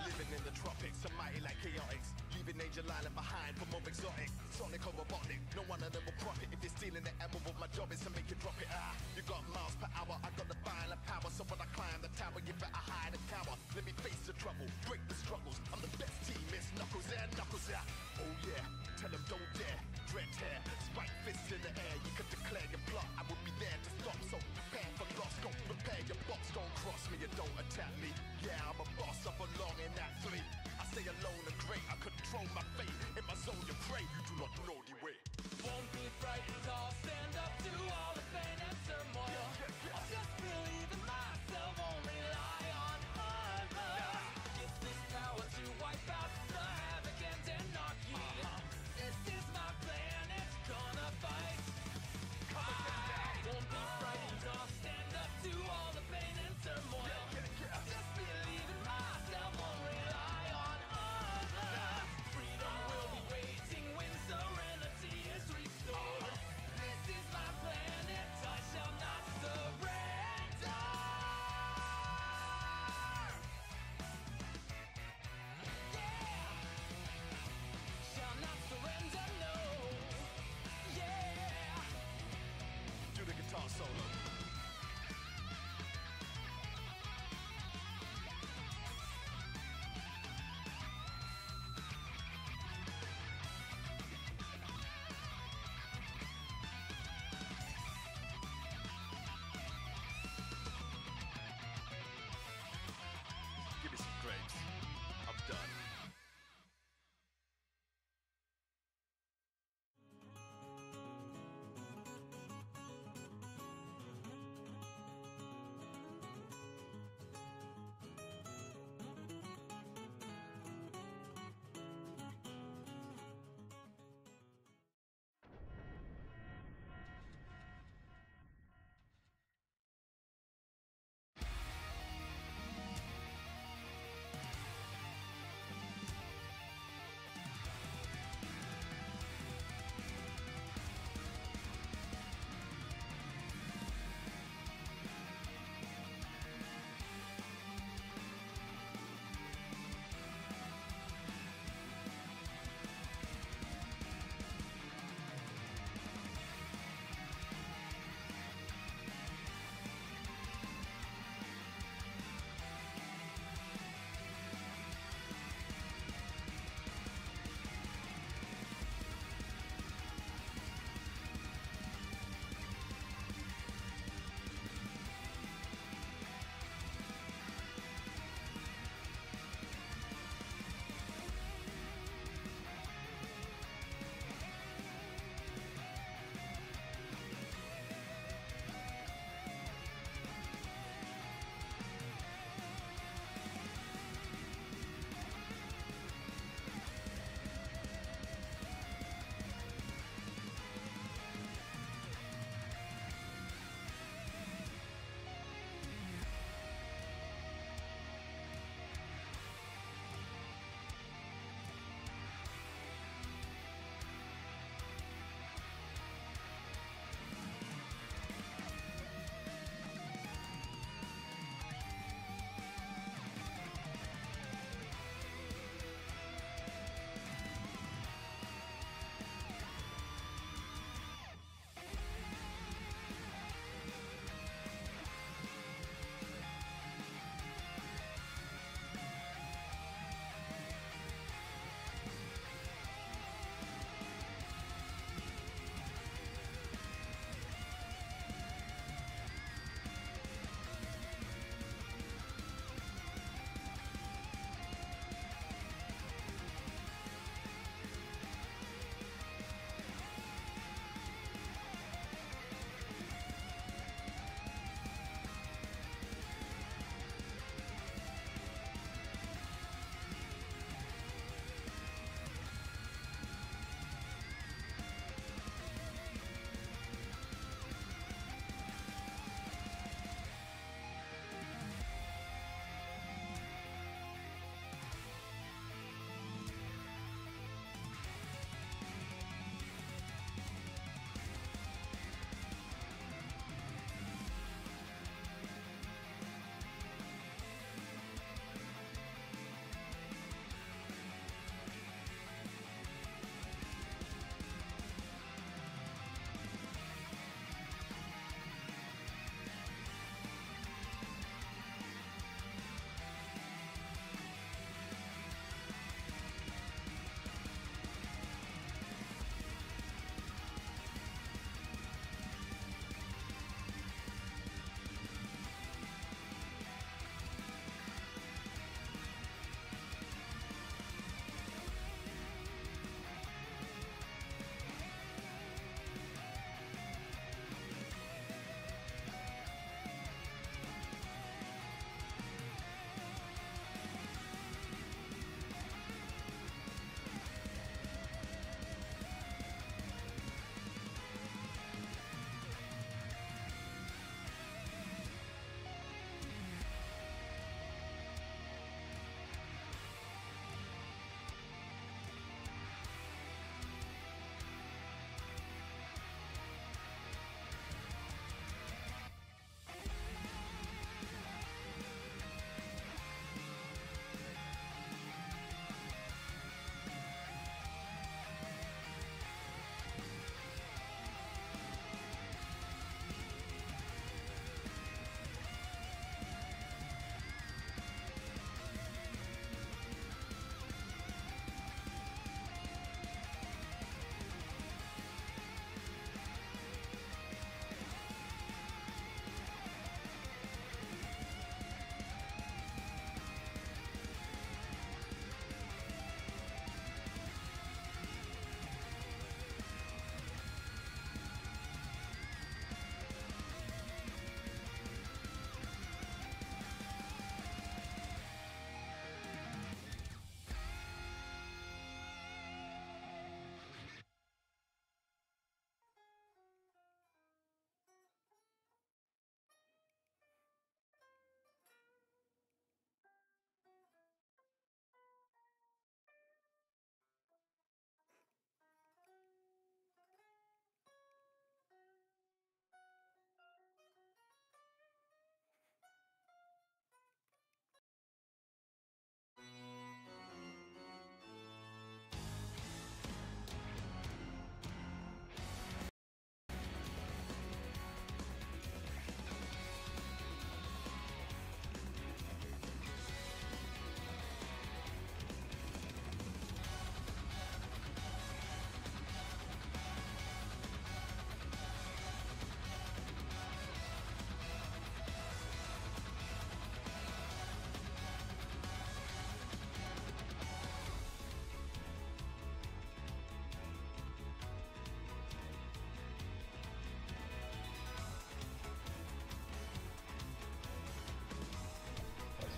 Living in the tropics, I'm mighty like chaotix. Leaving Angel Island behind for more exotic. Sonic or robotic, no one of them will profit. If you're stealing the emerald, my job is to make you drop it. You got miles per hour, I got the violent power. So when I climb the tower, you better hide and cower. Let me face the trouble, break the struggles. I'm the best team, it's knuckles and knuckles, yeah. Oh yeah, tell them don't dare. Dread hair, spike fists in the air. You could declare your plot, I will be there to stop. So prepare for loss, don't prepare your box. Don't cross me, you don't attack me. Yeah, I'm a boss, I belong in that three. I stay alone and great, I control my fate. In my zone you pray, you do not know the way. Won't be frightened, I'll stand up to all the pain and turmoil. I'll just believe in myself, won't rely on others. Get this power to wipe out the havoc and anarchy. This is my plan, it's gonna fight. Won't be frightened, I'll stand up to all the pain and turmoil. I'll just believe in myself, won't rely on others.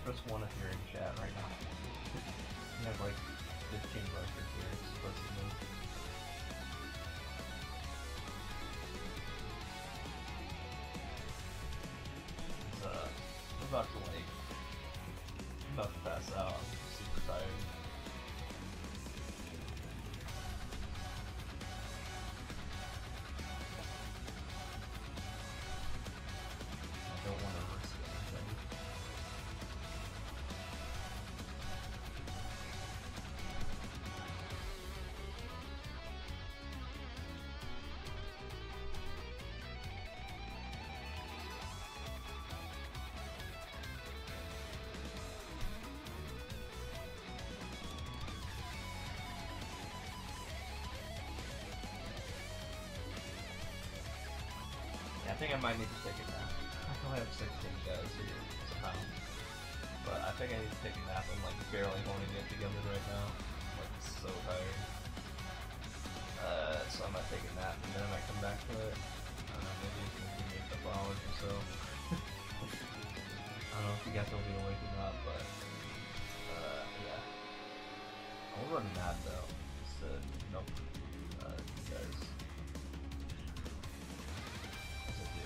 press 1 if you're in chat right now. You have like 15 buzzers here, it's supposed to move. I'm about to like, I'm about to pass out, I'm super tired. I don't want to risk anything. Yeah, I think I might need to take a nap. I only have 16 guys here somehow. But I think I need to take a nap. I'm like barely holding it together right now. I'm like so tired. So I might take a nap and then I might come back to it. I don't know, maybe it's gonna give me a couple hours or so. I don't know if you guys will be awake or not, but yeah. I'll run a nap though. Just to, you know, you guys. As I do.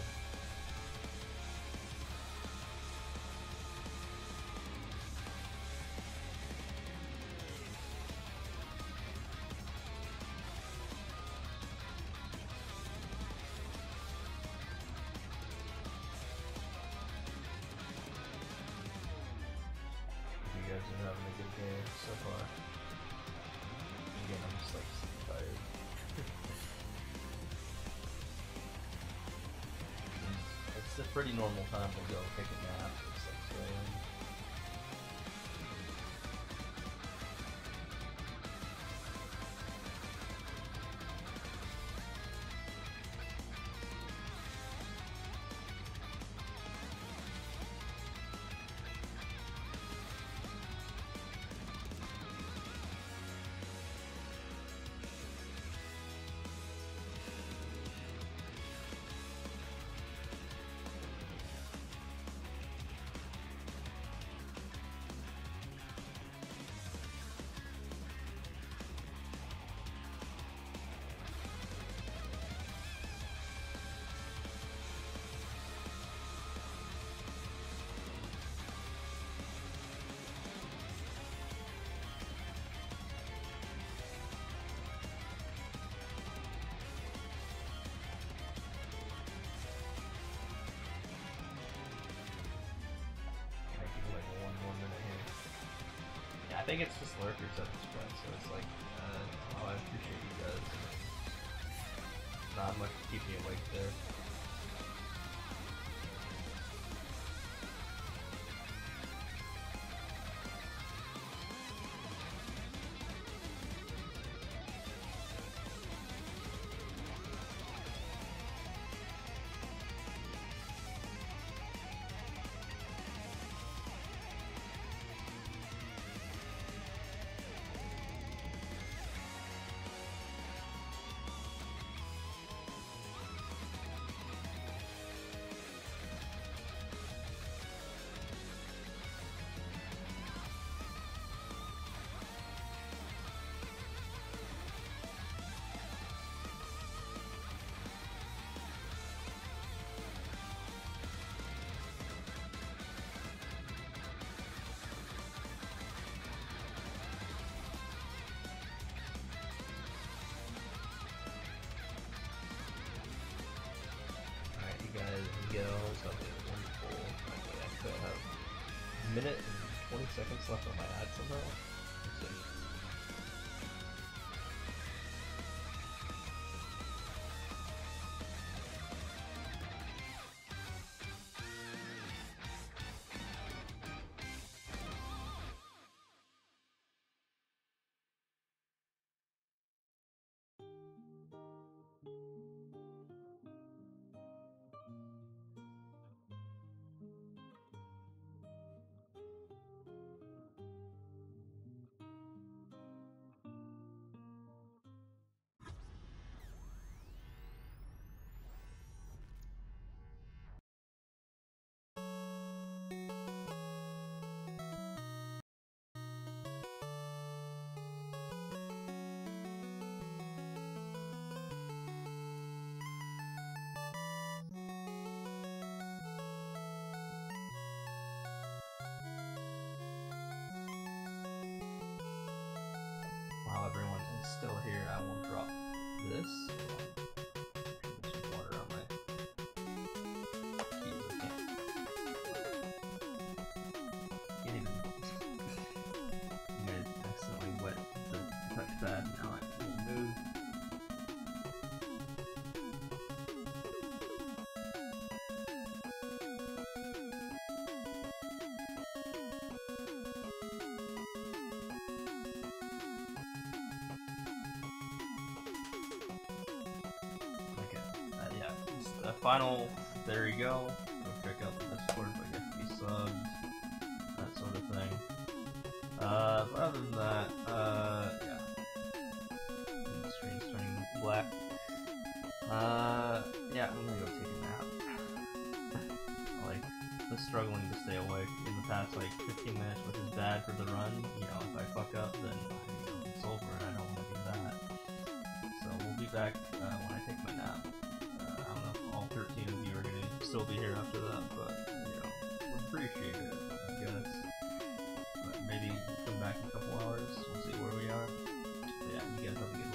You guys are having a good day so far. Again, I'm just like super tired. It's a pretty normal time to go take a nap. It's like 2 a.m. Might give like 1 more minute here. Yeah, I think it's just lurkers at this point, so it's like, oh, I appreciate you guys. Not much to keep me awake there. Alright, you guys go. Something wonderful. Okay, I still have a minute and 20 seconds left on my ad somehow. Let's see. this. Put some water on my keys. I can't even. I'm gonna accidentally wet the touchpad. Now I can move. Final, there you go. Go check out the Discord if I get to be subbed, that sort of thing. But other than that, yeah. The screen's turning black. Yeah, I'm gonna go take a nap. Like, I'm struggling to stay awake in the past, like, 15 minutes, which is bad for the run. You know, if I fuck up, then, you know, it's over, and I don't want to do that. So, we'll be back, when I take my nap. 13 of you are gonna still be here after that, but you know, would appreciate it, I guess. But maybe come back in a couple hours, we'll see where we are. But yeah, you guys have a good